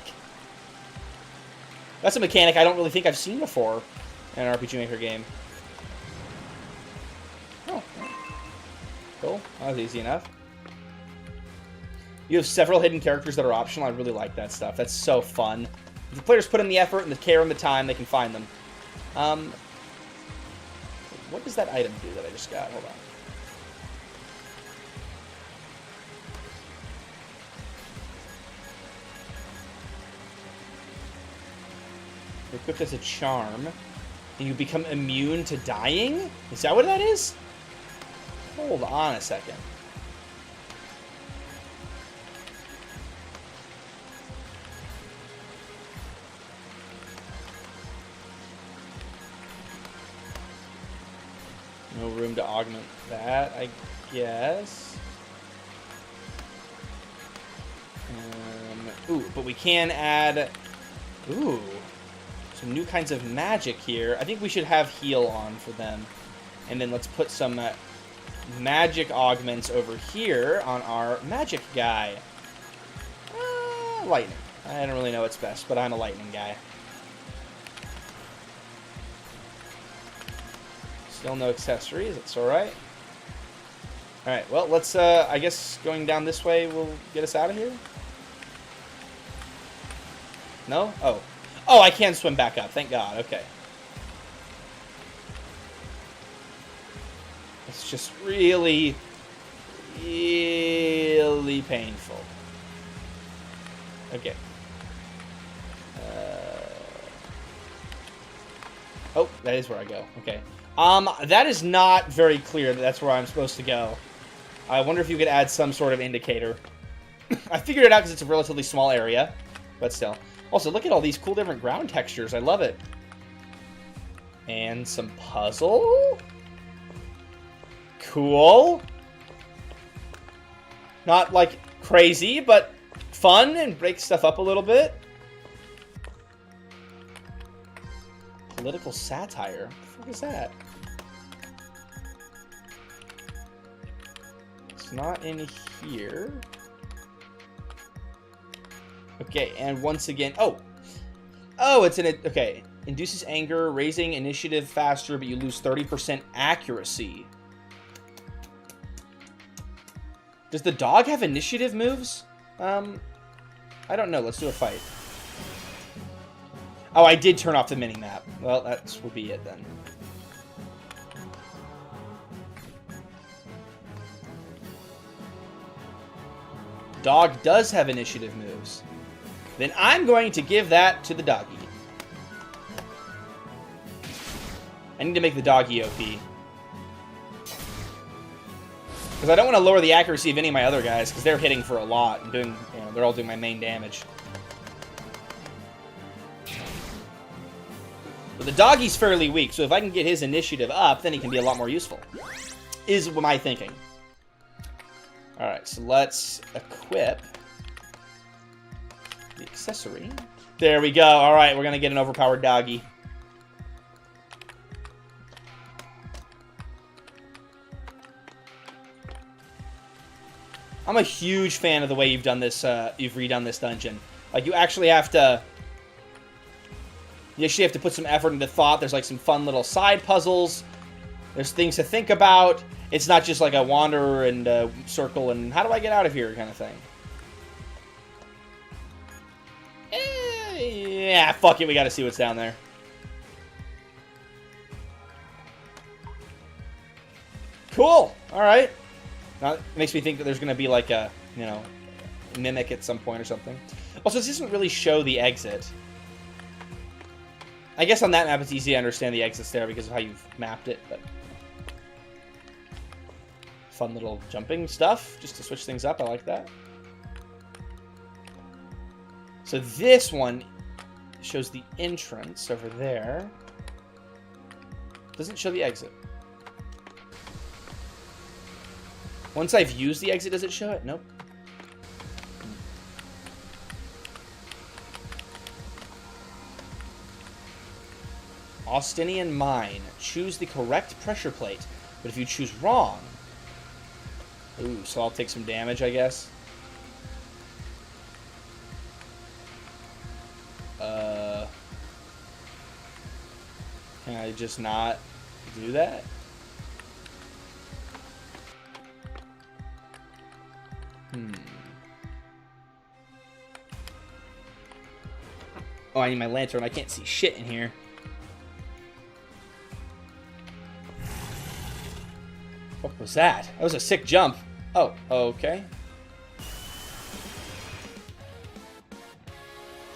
That's a mechanic I don't really think I've seen before in an RPG Maker game. Oh. Cool. That was easy enough. You have several hidden characters that are optional. I really like that stuff. That's so fun. If the players put in the effort and the care and the time, they can find them. What does that item do that I just got? Hold on. Equipped as a charm, and you become immune to dying? Is that what that is? Hold on a second. No room to augment that, I guess. Ooh, but we can add... Ooh. Some new kinds of magic here. I think we should have heal on for them. And then let's put some magic augments over here on our magic guy. Lightning. I don't really know what's best, but I'm a lightning guy. Still no accessories. That's alright. Alright, well, let's, I guess going down this way will get us out of here? No? Oh. Oh, I can swim back up. Thank God. Okay. It's just really, really painful. Okay. Oh, that is where I go. Okay. That is not very clear that that's where I'm supposed to go. I wonder if you could add some sort of indicator. I figured it out because it's a relatively small area, but still. Also, look at all these cool different ground textures. I love it. And some puzzle? Cool. Not, like, crazy, but fun and break stuff up a little bit. Political satire? What the fuck is that? not in here. Okay, and once again... Oh! Oh, it's in a... Okay. Induces anger, raising initiative faster, but you lose 30% accuracy. Does the dog have initiative moves? I don't know. Let's do a fight. Oh, I did turn off the mini-map. Well, that will be it then. Dog does have initiative moves. Then I'm going to give that to the doggy. I need to make the doggy OP. Because I don't want to lower the accuracy of any of my other guys, because they're hitting for a lot and doing, you know, they're all doing my main damage. But the doggy's fairly weak, so if I can get his initiative up, then he can be a lot more useful. Is my thinking. Alright, so let's equip the accessory. There we go. Alright, we're going to get an overpowered doggy. I'm a huge fan of the way you've done this, you've redone this dungeon. Like, you actually have to put some effort into thought. There's, like, some fun little side puzzles. There's things to think about. It's not just, like, a wander and circle and how do I get out of here kind of thing. Yeah, fuck it. We gotta see what's down there. Cool. All right. Now, it makes me think that there's going to be like a, you know, mimic at some point or something. Also, this doesn't really show the exit. I guess on that map it's easy to understand the exits there because of how you've mapped it, but... Fun little jumping stuff, just to switch things up. I like that. So this one shows the entrance over there. Doesn't show the exit. Once I've used the exit, does it show it? Nope. Austinian Mine. Choose the correct pressure plate. But if you choose wrong... Ooh, so I'll take some damage, I guess. Can I just not do that? Oh, I need my lantern. I can't see shit in here. What was that? That was a sick jump. Oh, okay.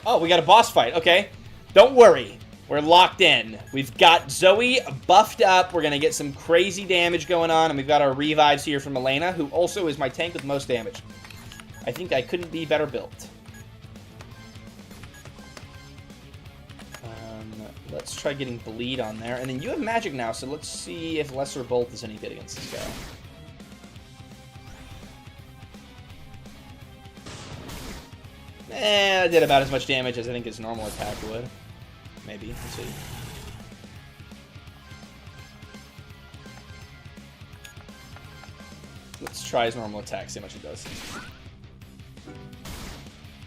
Oh, we got a boss fight. Okay. Don't worry. We're locked in. We've got Zoe buffed up. We're going to get some crazy damage going on. And we've got our revives here from Elena, who also is my tank with most damage. I think I couldn't be better built. Let's try getting bleed on there. And then you have magic now, so let's see if Lesser Bolt is any good against this guy. I did about as much damage as I think his normal attack would. Maybe. Let's see. Let's try his normal attack, see how much it does.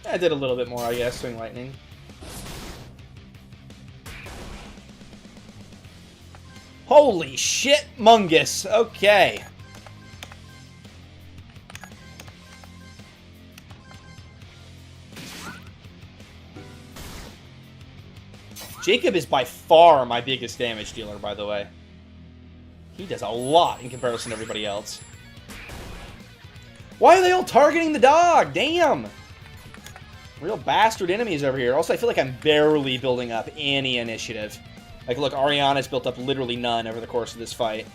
I did a little bit more, I guess. Swing Lightning. Holy shit, Mungus. Okay. Jacob is by far my biggest damage dealer, by the way. He does a lot in comparison to everybody else. Why are they all targeting the dog? Damn! Real bastard enemies over here. Also, I feel like I'm barely building up any initiative. Like, look, Ariana's built up literally none over the course of this fight.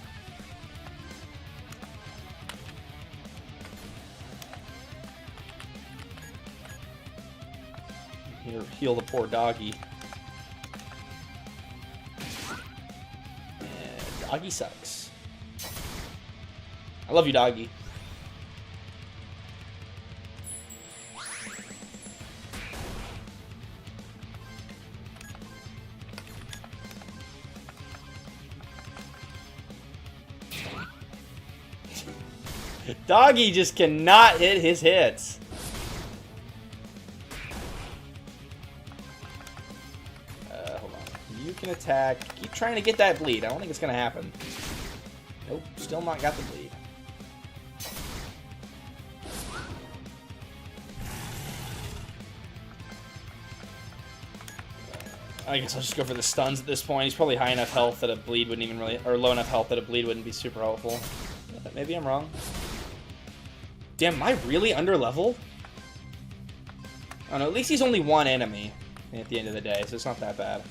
Here, heal the poor doggy. And doggy sucks. I love you, doggy. Doggy just cannot hit his hits. Hold on. You can attack. Keep trying to get that bleed. I don't think it's going to happen. Nope, still not got the bleed. I guess I'll just go for the stuns at this point. He's probably high enough health that a bleed wouldn't even really... Or low enough health that a bleed wouldn't be super helpful. Maybe I'm wrong. Damn, am I really under level? Oh no, at least he's only one enemy at the end of the day, so it's not that bad.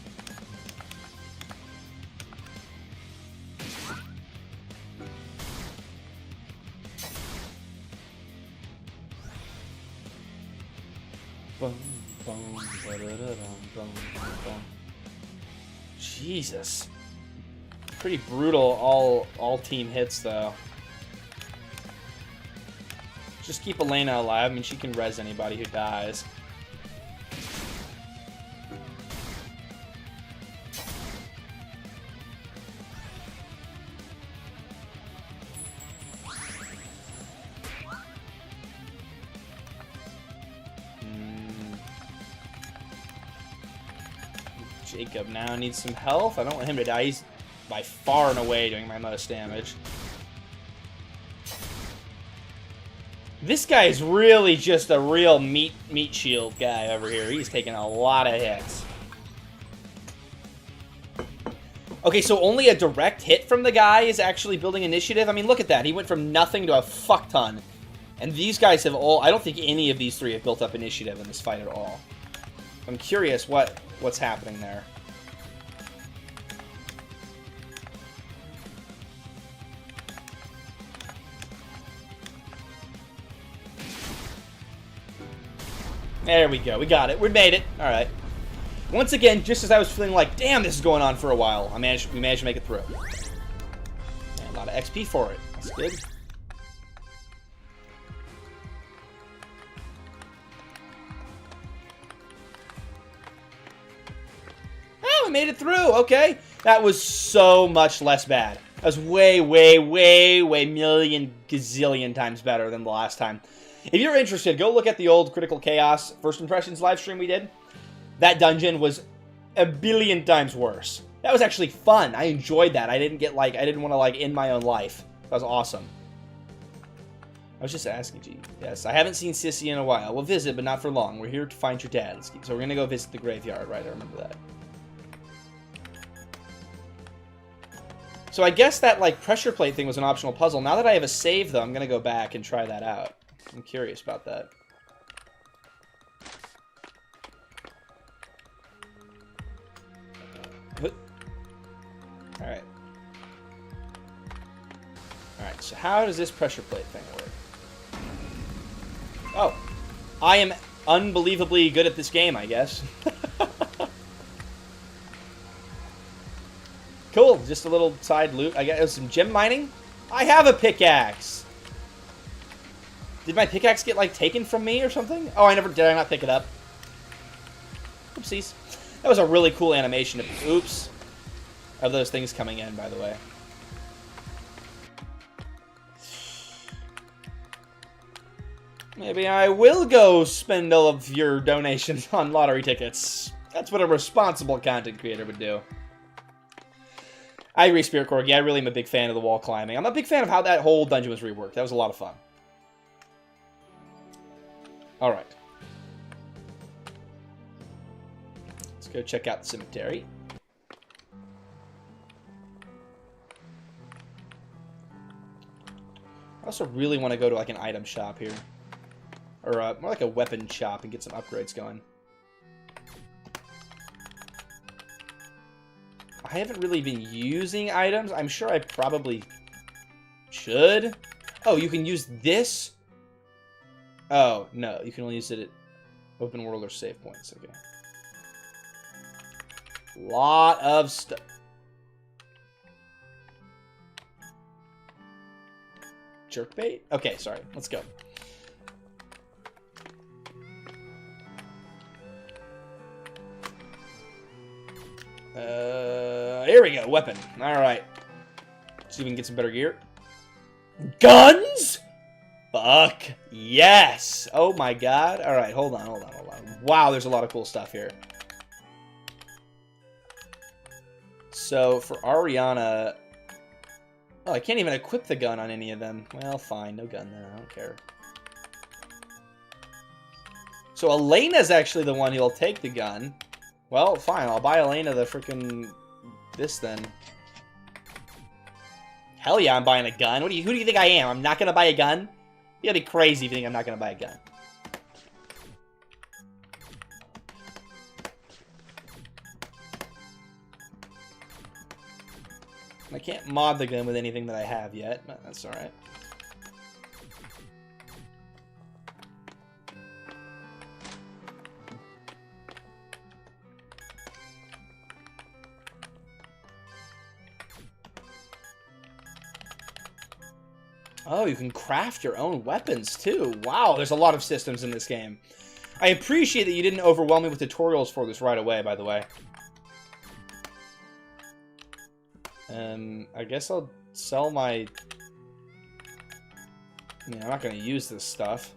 Jesus. Pretty brutal all team hits though. Just keep Elena alive. I mean, she can res anybody who dies. Jacob now needs some health. I don't want him to die. He's by far and away doing my most damage. This guy is really just a real meat shield guy over here. He's taking a lot of hits. Okay, so only a direct hit from the guy is actually building initiative. I mean, look at that. He went from nothing to a fuck ton. And these guys have all... I don't think any of these three have built up initiative in this fight at all. I'm curious what's happening there. There we go. We got it. We made it. All right. Once again, just as I was feeling like, damn, this is going on for a while, we managed to make it through. And a lot of XP for it. That's good. Oh, we made it through. Okay. That was so much less bad. That was way, way, way, way million gazillion times better than the last time. If you're interested, go look at the old Critical Chaos First Impressions live stream we did. That dungeon was a billion times worse. That was actually fun. I enjoyed that. I didn't want to, end my own life. That was awesome. I was just asking, G. Yes, I haven't seen Sissy in a while. We'll visit, but not for long. We're here to find your dad. So we're going to go visit the graveyard, right? I remember that. So I guess that, pressure plate thing was an optional puzzle. Now that I have a save, though, I'm going to go back and try that out. I'm curious about that. Alright. Alright, so how does this pressure plate thing work? Oh. I am unbelievably good at this game, I guess. Cool, just a little side loot. I got some gem mining. I have a pickaxe! Did my pickaxe get, taken from me or something? Oh, did I not pick it up? Oopsies. That was a really cool animation. Oops. Of those things coming in, by the way. Maybe I will go spend all of your donations on lottery tickets. That's what a responsible content creator would do. I agree, Spirit Corgi. I really am a big fan of the wall climbing. I'm a big fan of how that whole dungeon was reworked. That was a lot of fun. Alright. Let's go check out the cemetery. I also really want to go to an item shop here. Or more like a weapon shop and get some upgrades going. I haven't really been using items. I'm sure I probably should. Oh, you can use this? Oh, no. You can only use it at open world or save points. Okay. Lot of stuff. Jerkbait? Okay, sorry. Let's go. Here we go. Weapon. Alright. See if we can get some better gear. Guns? Fuck yes! Oh my god. Alright, hold on. Wow, there's a lot of cool stuff here. So, for Ariana... Oh, I can't even equip the gun on any of them. Well, fine. No gun then. I don't care. So, Elena's actually the one who'll take the gun. Well, fine. I'll buy Elena the frickin' this then. Hell yeah, I'm buying a gun. Who do you think I am? I'm not gonna buy a gun? You gotta be crazy if you think I'm not gonna buy a gun. I can't mod the gun with anything that I have yet, but that's alright. Oh, you can craft your own weapons, too. Wow, there's a lot of systems in this game. I appreciate that you didn't overwhelm me with tutorials for this right away, by the way. I guess I'll sell my... Yeah, I'm not going to use this stuff.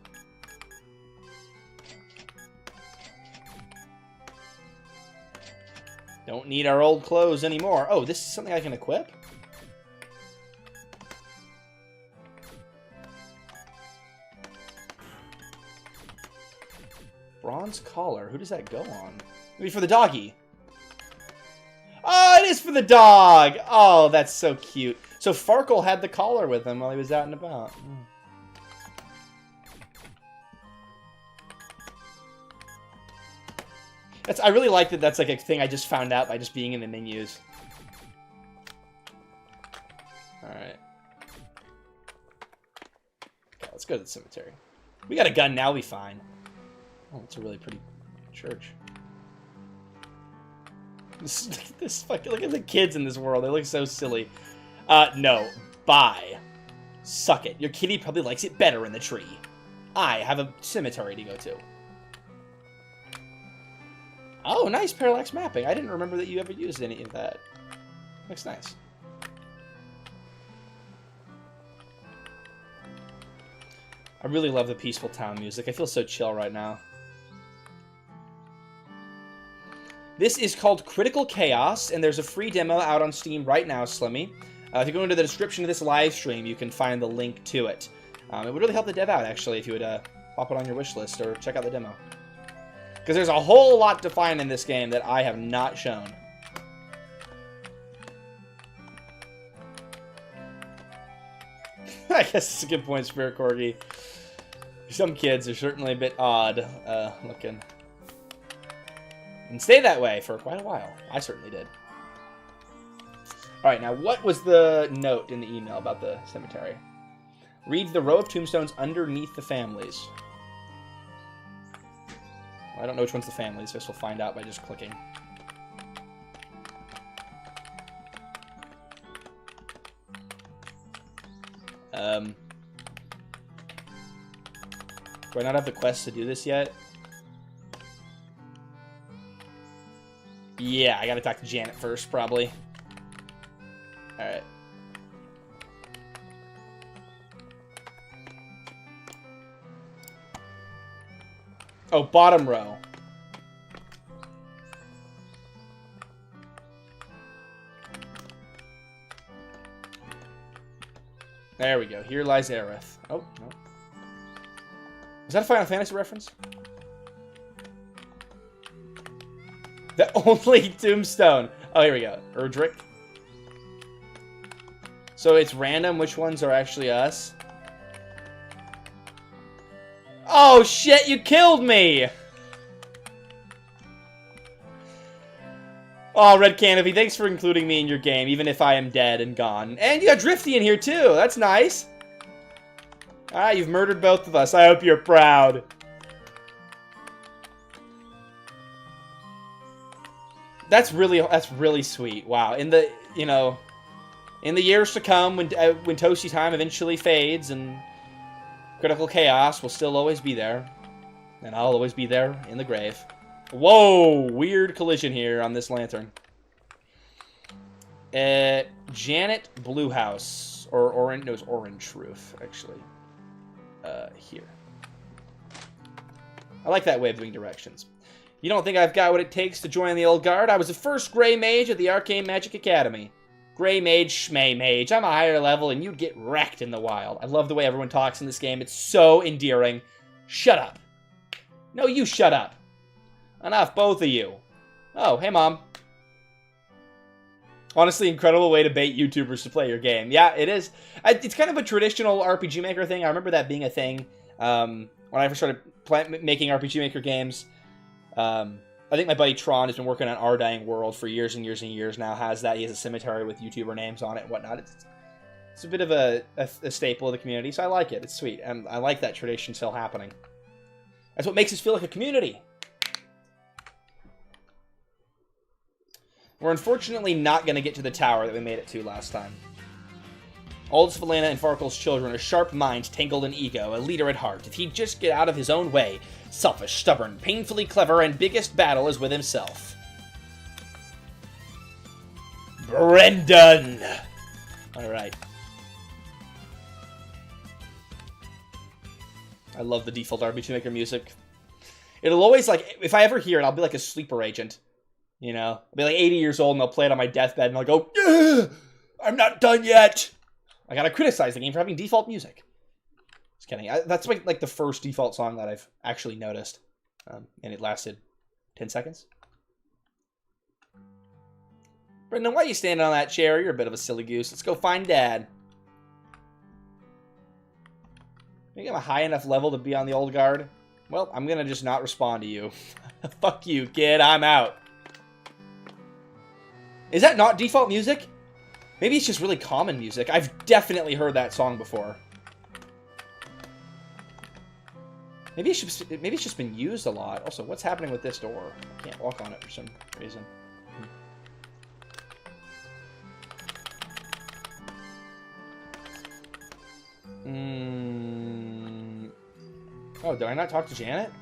Don't need our old clothes anymore. Oh, this is something I can equip? Bronze collar. Who does that go on? Maybe for the doggy. Oh, it is for the dog! Oh, that's so cute. So Farkle had the collar with him while he was out and about. I really like that that's like a thing I just found out by just being in the menus. Alright. Okay, let's go to the cemetery. We got a gun now, we'll be fine. Oh, it's a really pretty church. This fucking, look at the kids in this world. They look so silly. No. Bye. Suck it. Your kitty probably likes it better in the tree. I have a cemetery to go to. Oh, nice parallax mapping. I didn't remember that you ever used any of that. Looks nice. I really love the peaceful town music. I feel so chill right now. This is called Critical Chaos, and there's a free demo out on Steam right now, Slimmy. If you go into the description of this live stream, you can find the link to it. It would really help the dev out, actually, if you would pop it on your wish list or check out the demo. Because there's a whole lot to find in this game that I have not shown. I guess it's a good point, Spirit Corgi. Some kids are certainly a bit odd looking. And stay that way for quite a while. I certainly did. Alright, now what was the note in the email about the cemetery? Read the row of tombstones underneath the families. Well, I don't know which one's the families. I guess we'll find out by just clicking. Do I not have the quest to do this yet? Yeah, I gotta talk to Janet first, probably. Alright. Oh, bottom row. There we go. Here lies Aerith. Oh, no. Is that a Final Fantasy reference? The only tombstone. Oh, here we go. Erdrick. So it's random which ones are actually us. Oh, shit, you killed me! Oh, Red Canopy, thanks for including me in your game, even if I am dead and gone. And you got Drifty in here, too. That's nice. Ah, you've murdered both of us. I hope you're proud. That's really sweet. Wow. In the, you know, in the years to come, when ToastyTime eventually fades and Critical Chaos will still always be there, and I'll always be there in the grave. Whoa, weird collision here on this lantern. Janet Bluehouse, or Orange, no, it's Orange Roof, actually. here. I like that way of doing directions. You don't think I've got what it takes to join the old guard? I was the first Grey Mage at the Arcane Magic Academy. Grey Mage, Schmay Mage. I'm a higher level, and you'd get wrecked in the wild. I love the way everyone talks in this game. It's so endearing. Shut up. No, you shut up. Enough, both of you. Oh, hey, Mom. Honestly, incredible way to bait YouTubers to play your game. Yeah, it is. It's kind of a traditional RPG Maker thing. I remember that being a thing when I first started making RPG Maker games. I think my buddy Tron has been working on Our Dying World for years and years and years now. He has a cemetery with YouTuber names on it and whatnot. It's a bit of a staple of the community, so I like it. It's sweet, and I like that tradition still happening. That's what makes us feel like a community. We're unfortunately not going to get to the tower that we made it to last time. Oldest of Elena and Farkle's children, a sharp mind tangled in ego, a leader at heart. If he'd just get out of his own way, selfish, stubborn, painfully clever, and biggest battle is with himself. Brendan! Alright. I love the default RPG Maker music. It'll always, like, if I ever hear it, I'll be like a sleeper agent. You know? I'll be like 80 years old and I'll play it on my deathbed and I'll go, "Ugh, I'm not done yet!" I gotta criticize the game for having default music. Just kidding. That's like the first default song that I've actually noticed. And it lasted 10 seconds. Brendan, why are you standing on that chair? You're a bit of a silly goose. Let's go find Dad. You think I'm a high enough level to be on the old guard? Well, I'm gonna just not respond to you. Fuck you, kid. I'm out. Is that not default music? Maybe it's just really common music. I've definitely heard that song before. Maybe it's just been used a lot. Also, what's happening with this door? I can't walk on it for some reason. Oh, did I not talk to Janet?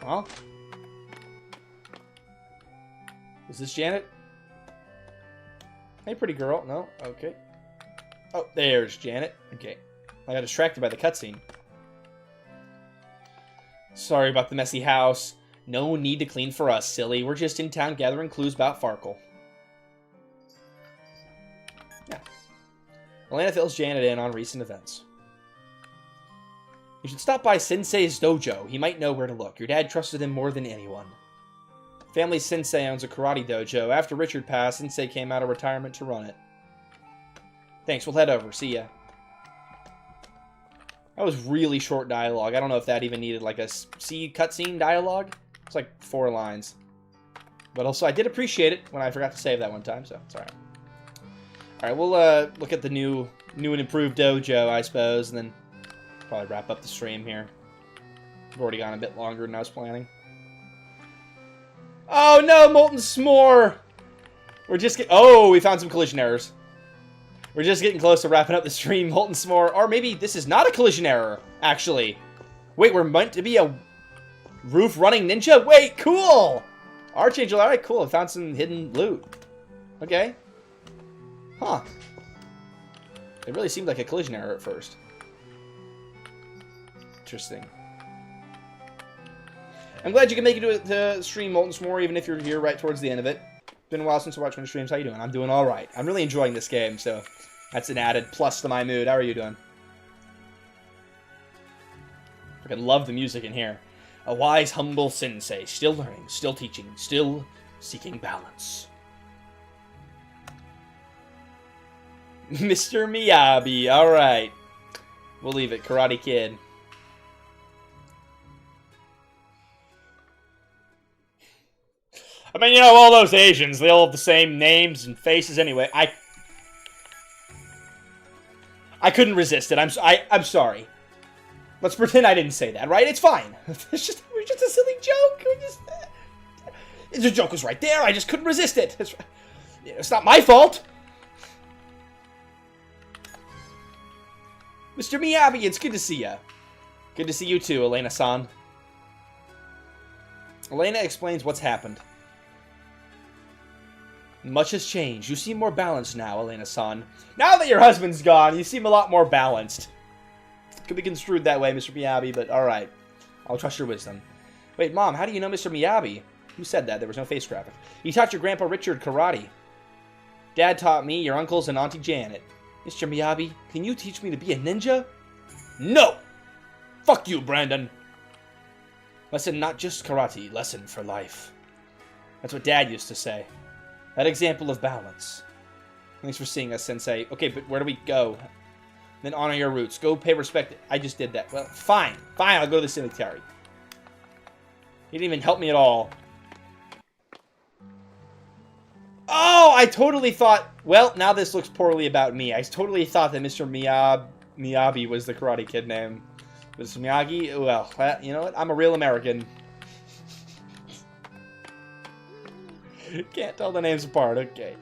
Huh? Is this Janet? Hey, pretty girl. No? Okay. Oh, there's Janet. Okay. I got distracted by the cutscene. Sorry about the messy house. No need to clean for us, silly. We're just in town gathering clues about Farkle. Yeah. Elena fills Janet in on recent events. You should stop by Sensei's dojo. He might know where to look. Your dad trusted him more than anyone. Family Sensei owns a karate dojo. After Richard passed, Sensei came out of retirement to run it. Thanks, we'll head over. See ya. That was really short dialogue. I don't know if that even needed like a cutscene dialogue. It's like 4 lines. But also, I did appreciate it when I forgot to save that one time, so it's alright. Alright, we'll look at the new and improved dojo, I suppose, and then probably wrap up the stream here. We've already gone a bit longer than I was planning. Oh no, Molten S'more! We're just getting... Oh, we found some collision errors. We're just getting close to wrapping up the stream, Molten S'more. Or maybe this is not a collision error, actually. Wait, we're meant to be a roof-running ninja? Wait, cool! Archangel, alright, cool. I found some hidden loot. Okay. Huh. It really seemed like a collision error at first. Interesting. I'm glad you can make it to stream Molten S'more, even if you're here right towards the end of it. Been a while since I watched one of your streams. How you doing? I'm doing alright. I'm really enjoying this game, so that's an added plus to my mood. How are you doing? I love the music in here. A wise, humble sensei. Still learning, still teaching, still seeking balance. Mr. Miyabi. Alright. We'll leave it. Karate Kid. I mean, you know, all those Asians, they all have the same names and faces anyway. I couldn't resist it. I'm sorry. Let's pretend I didn't say that, right? It's fine. It's just a silly joke. The joke was right there. I just couldn't resist it. It's not my fault. Mr. Miyabi, it's good to see ya. Good to see you too, Elena-san. Elena explains what's happened. Much has changed. You seem more balanced now, Elena-san. Now that your husband's gone, you seem a lot more balanced. Could be construed that way, Mr. Miyabi, but alright. I'll trust your wisdom. Wait, Mom, how do you know Mr. Miyabi? Who said that? There was no face graphic. You taught your Grandpa Richard karate. Dad taught me, your uncles, and Auntie Janet. Mr. Miyabi, can you teach me to be a ninja? No! Fuck you, Brandon! Lesson not just karate, lesson for life. That's what Dad used to say. That example of balance. Thanks for seeing us, Sensei. Okay, but where do we go? Then honor your roots. Go pay respect. I just did that. Well, fine. Fine, I'll go to the cemetery. He didn't even help me at all. Oh, I totally thought... Well, now this looks poorly about me. I totally thought that Mr. Miyabi was the Karate Kid name. Mr. Miyagi? Well, you know what? I'm a real American. Can't tell the names apart. Okay.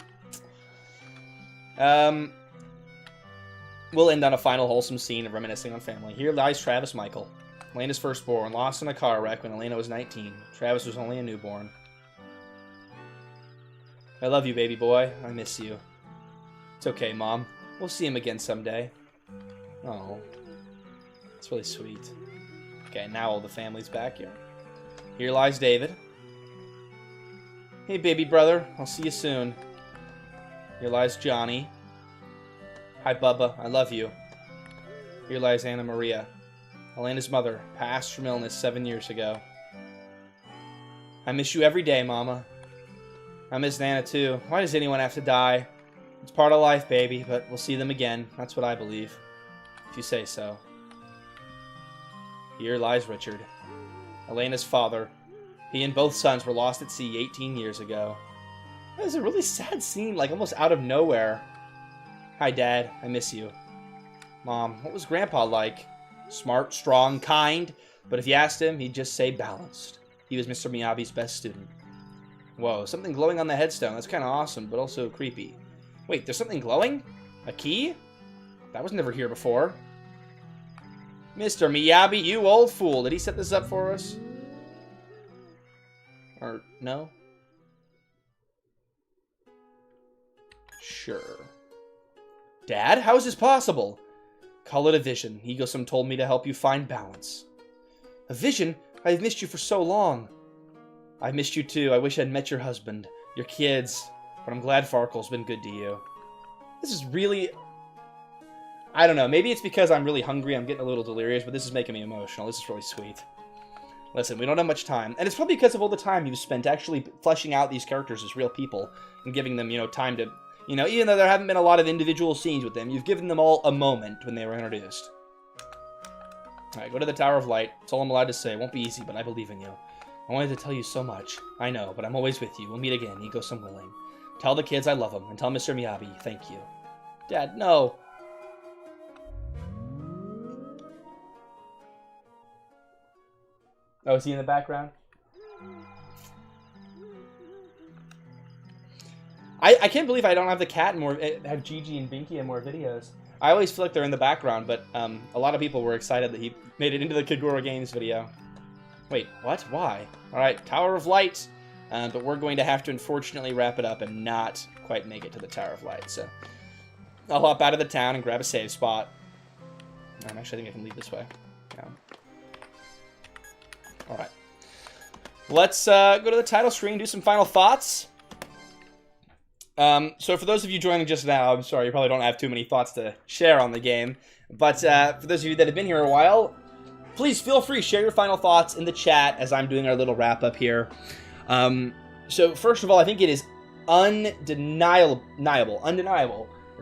We'll end on a final wholesome scene of reminiscing on family. Here lies Travis Michael, Elena's firstborn, lost in a car wreck when Elena was 19. Travis was only a newborn. I love you, baby boy. I miss you. It's okay, Mom. We'll see him again someday. Oh. It's really sweet. Okay, now all the family's back here. Here lies David. Hey, baby brother. I'll see you soon. Here lies Johnny. Hi, Bubba. I love you. Here lies Anna Maria, Elena's mother, passed from illness 7 years ago. I miss you every day, Mama. I miss Nana, too. Why does anyone have to die? It's part of life, baby, but we'll see them again. That's what I believe. If you say so. Here lies Richard, Elena's father. He and both sons were lost at sea 18 years ago. That was a really sad scene, like almost out of nowhere. Hi, Dad. I miss you. Mom, what was Grandpa like? Smart, strong, kind, but if you asked him, he'd just say balanced. He was Mr. Miyabi's best student. Whoa, something glowing on the headstone. That's kind of awesome, but also creepy. Wait, there's something glowing? A key? That was never here before. Mr. Miyabi, you old fool. Did he set this up for us? Or, no? Sure. Dad, how is this possible? Call it a vision. Ego-Sim told me to help you find balance. A vision? I've missed you for so long. I've missed you too. I wish I'd met your husband, your kids, but I'm glad Farkle's been good to you. This is really... I don't know. Maybe it's because I'm really hungry. I'm getting a little delirious, but this is making me emotional. This is really sweet. Listen, we don't have much time. And it's probably because of all the time you've spent actually fleshing out these characters as real people and giving them, time to... even though there haven't been a lot of individual scenes with them, you've given them all a moment when they were introduced. Alright, go to the Tower of Light. That's all I'm allowed to say. It won't be easy, but I believe in you. I wanted to tell you so much. I know, but I'm always with you. We'll meet again, Ego-Sim willing. Tell the kids I love them, and tell Mr. Miyabi thank you. Dad, no. Oh, is he in the background? I can't believe I don't have the cat in more, have Gigi and Binky in more videos. I always feel like they're in the background, but a lot of people were excited that he made it into the Kagura Games video. Wait, what? Why? Alright, Tower of Light. But we're going to have to unfortunately wrap it up and not quite make it to the Tower of Light, so... I'll hop out of the town and grab a save spot. Actually, I think I can leave this way. Yeah. Alright. Let's go to the title screen, do some final thoughts. So for those of you joining just now, I'm sorry, you probably don't have too many thoughts to share on the game. But for those of you that have been here a while, please feel free, share your final thoughts in the chat as I'm doing our little wrap-up here. So first of all, I think it is undeniable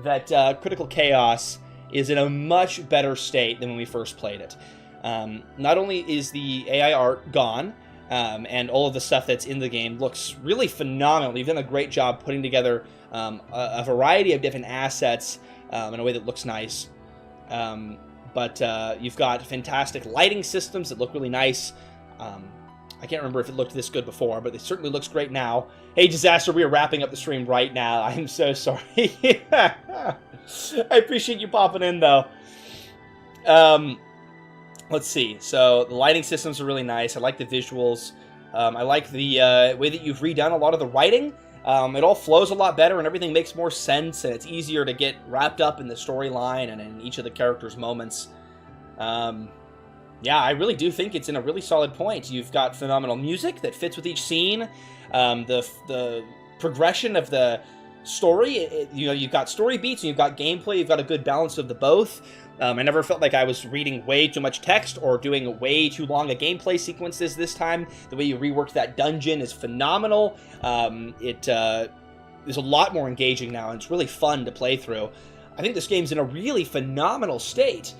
that Critical Chaos is in a much better state than when we first played it. Not only is the AI art gone, and all of the stuff that's in the game looks really phenomenal. You've done a great job putting together a variety of different assets in a way that looks nice. But you've got fantastic lighting systems that look really nice. I can't remember if it looked this good before, but it certainly looks great now. Hey, Disaster, we are wrapping up the stream right now. I'm so sorry. I appreciate you popping in, though. Let's see. So the lighting systems are really nice. I like the visuals. I like the way that you've redone a lot of the writing. It all flows a lot better and everything makes more sense, and it's easier to get wrapped up in the storyline and in each of the characters' moments. Yeah, I really do think it's in a really solid point. You've got phenomenal music that fits with each scene. The progression of the story, you've got story beats and you've got gameplay. You've got a good balance of the both. I never felt like I was reading way too much text or doing way too long a gameplay sequences this time. The way you reworked that dungeon is phenomenal. It is a lot more engaging now, and it's really fun to play through. I think this game's in a really phenomenal state.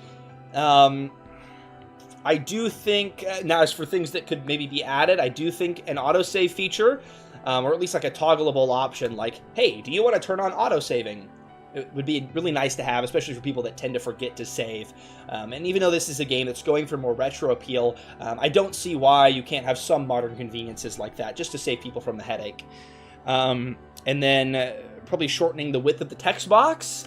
I do think, now as for things that could maybe be added, I do think an autosave feature, or at least like a toggleable option, like, hey, do you want to turn on autosaving? It would be really nice to have, especially for people that tend to forget to save. And even though this is a game that's going for more retro appeal, I don't see why you can't have some modern conveniences like that, just to save people from the headache. And then probably shortening the width of the text box.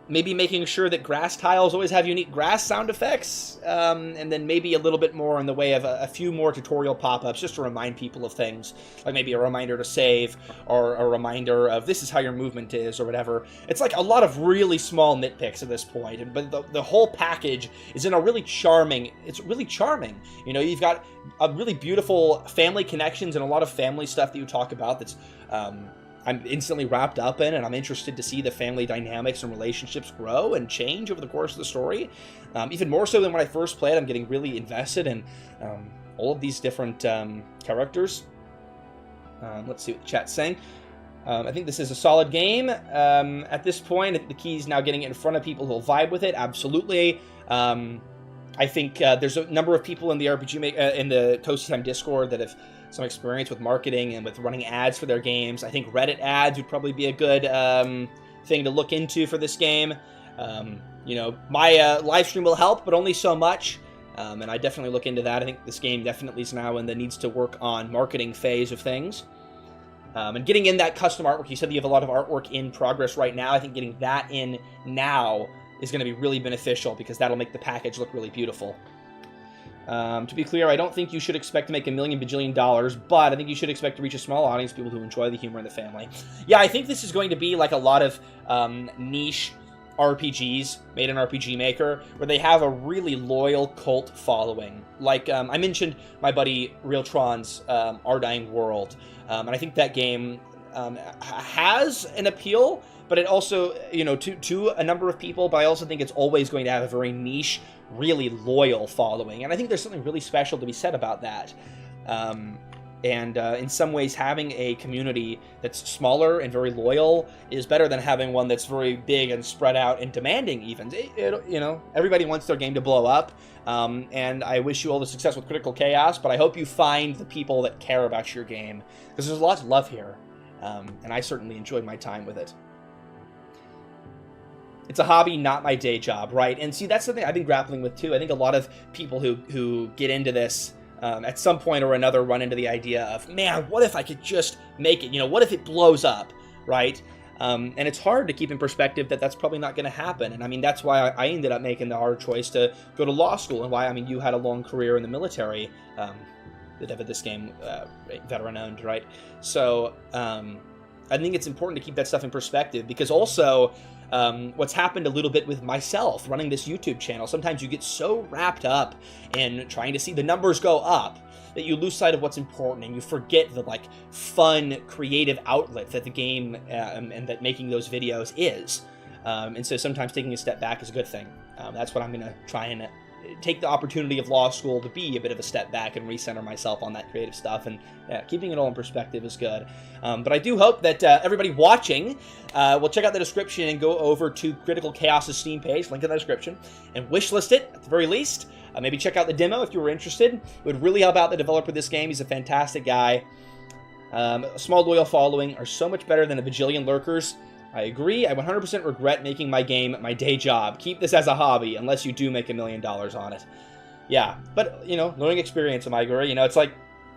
Maybe making sure that grass tiles always have unique grass sound effects, and then maybe a little bit more in the way of a few more tutorial pop-ups just to remind people of things, like maybe a reminder to save, or a reminder of this is how your movement is, or whatever. It's like a lot of really small nitpicks at this point, but the whole package is in a really charming, it's really charming. You know, you've got a really beautiful family connections and a lot of family stuff that you talk about that's, I'm instantly wrapped up in, and I'm interested to see the family dynamics and relationships grow and change over the course of the story. Even more so than when I first played, I'm getting really invested in all of these different characters. Let's see what the chat's saying. I think this is a solid game. At this point, the key is now getting it in front of people who'll vibe with it. Absolutely. I think there's a number of people in the in the ToastyTime Discord that have some experience with marketing and with running ads for their games. I think Reddit ads would probably be a good thing to look into for this game. You know, my live stream will help, but only so much. And I definitely look into that. I think this game definitely is now in the needs to work on marketing phase of things. And getting in that custom artwork, you said that you have a lot of artwork in progress right now. I think getting that in now is going to be really beneficial because that'll make the package look really beautiful. To be clear, I don't think you should expect to make $1 million bajillion, but I think you should expect to reach a small audience, people who enjoy the humor and the family. Yeah, I think this is going to be like a lot of niche RPGs made in RPG Maker, where they have a really loyal cult following. Like, I mentioned my buddy Realtron's Our Dying World, and I think that game has an appeal, but it also, you know, to a number of people, but I also think it's always going to have a very niche, really loyal following, and I think there's something really special to be said about that. And in some ways, having a community that's smaller and very loyal is better than having one that's very big and spread out and demanding even. You know, everybody wants their game to blow up, and I wish you all the success with Critical Chaos, but I hope you find the people that care about your game, because there's a lot to love here, and I certainly enjoyed my time with it. It's a hobby, not my day job, right? And see, that's something I've been grappling with too. I think a lot of people who get into this at some point or another run into the idea of, man, what if I could just make it? You know, what if it blows up, right? And it's hard to keep in perspective that that's probably not going to happen. And I mean, that's why I ended up making the hard choice to go to law school, and why, I mean, you had a long career in the military, this game, veteran-owned, right? So I think it's important to keep that stuff in perspective, because also what's happened a little bit with myself running this YouTube channel, sometimes you get so wrapped up in trying to see the numbers go up that you lose sight of what's important, and you forget the like fun, creative outlet that the game and that making those videos is. And so sometimes taking a step back is a good thing. That's what I'm going to try and take the opportunity of law school to be a bit of a step back and recenter myself on that creative stuff, and keeping it all in perspective is good. But I do hope that everybody watching will check out the description and go over to Critical Chaos' Steam page, link in the description, and wishlist it at the very least. Maybe check out the demo if you were interested. It would really help out the developer of this game. He's a fantastic guy. A small loyal following are so much better than a bajillion lurkers. I agree. I 100% regret making my game my day job. Keep this as a hobby, unless you do make $1 million on it. Yeah, but, you know, learning experience, I agree. You know, it's like,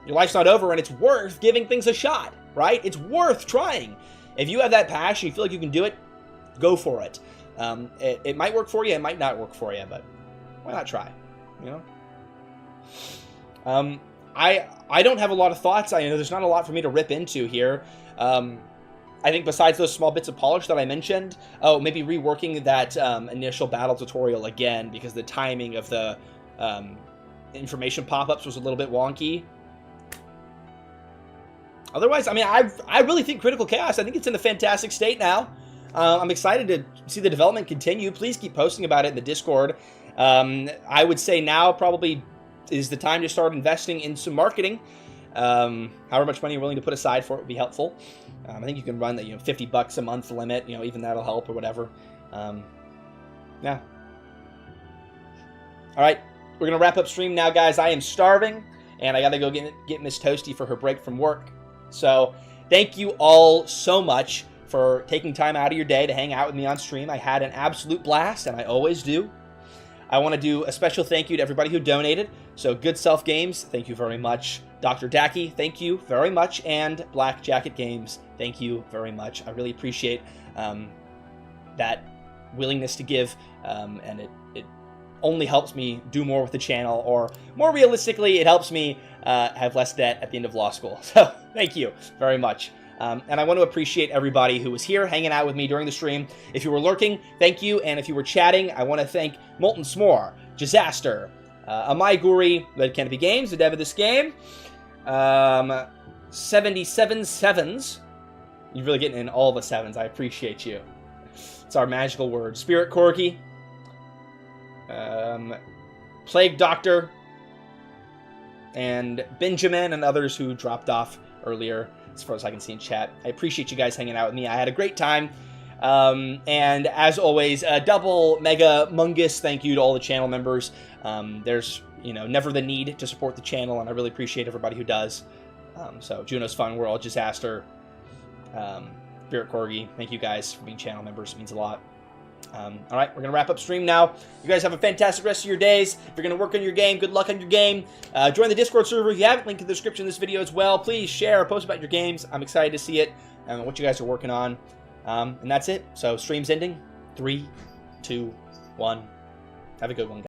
your life's not over, and it's worth giving things a shot, right? It's worth trying. If you have that passion, you feel like you can do it, go for it. It might work for you, it might not work for you, but why not try, you know? I don't have a lot of thoughts. I know there's not a lot for me to rip into here. I think besides those small bits of polish that I mentioned, maybe reworking that initial battle tutorial again, because the timing of the information pop-ups was a little bit wonky. Otherwise, I mean, I really think Critical Chaos, I think it's in a fantastic state now. I'm excited to see the development continue. Please keep posting about it in the Discord. I would say now probably is the time to start investing in some marketing. However much money you're willing to put aside for it would be helpful. I think you can run the $50 a month limit. Even that'll help or whatever. Yeah. All right, we're gonna wrap up stream now, guys. I am starving, and I gotta go get Miss Toasty for her break from work. So thank you all so much for taking time out of your day to hang out with me on stream. I had an absolute blast, and I always do. I want to do a special thank you to everybody who donated. So Good Self Games, thank you very much. Dr. Dacky, thank you very much. And Black Jacket Games, thank you very much. I really appreciate that willingness to give, and it only helps me do more with the channel, or more realistically, it helps me have less debt at the end of law school. So thank you very much. And I want to appreciate everybody who was here hanging out with me during the stream. If you were lurking, thank you. And if you were chatting, I want to thank Molten S'more, Disaster, Amai Guri, Red Canopy Games, the dev of this game, 77 Sevens. You're really getting in all the sevens. I appreciate you. It's our magical word. Spirit Corky, Plague Doctor, and Benjamin, and others who dropped off earlier, as far as I can see in chat. I appreciate you guys hanging out with me. I had a great time. And as always, a double mega mungus thank you to all the channel members. There's, never the need to support the channel, and I really appreciate everybody who does. So Juno's Fun World, Disaster, Spirit Corgi, thank you guys for being channel members. It means a lot. All right, we're going to wrap up stream now. You guys have a fantastic rest of your days. If you're going to work on your game, good luck on your game. Join the Discord server if you haven't. Link in the description of this video as well. Please share, post about your games. I'm excited to see it and what you guys are working on. And that's it. So stream's ending. 3, 2, 1. Have a good one, guys.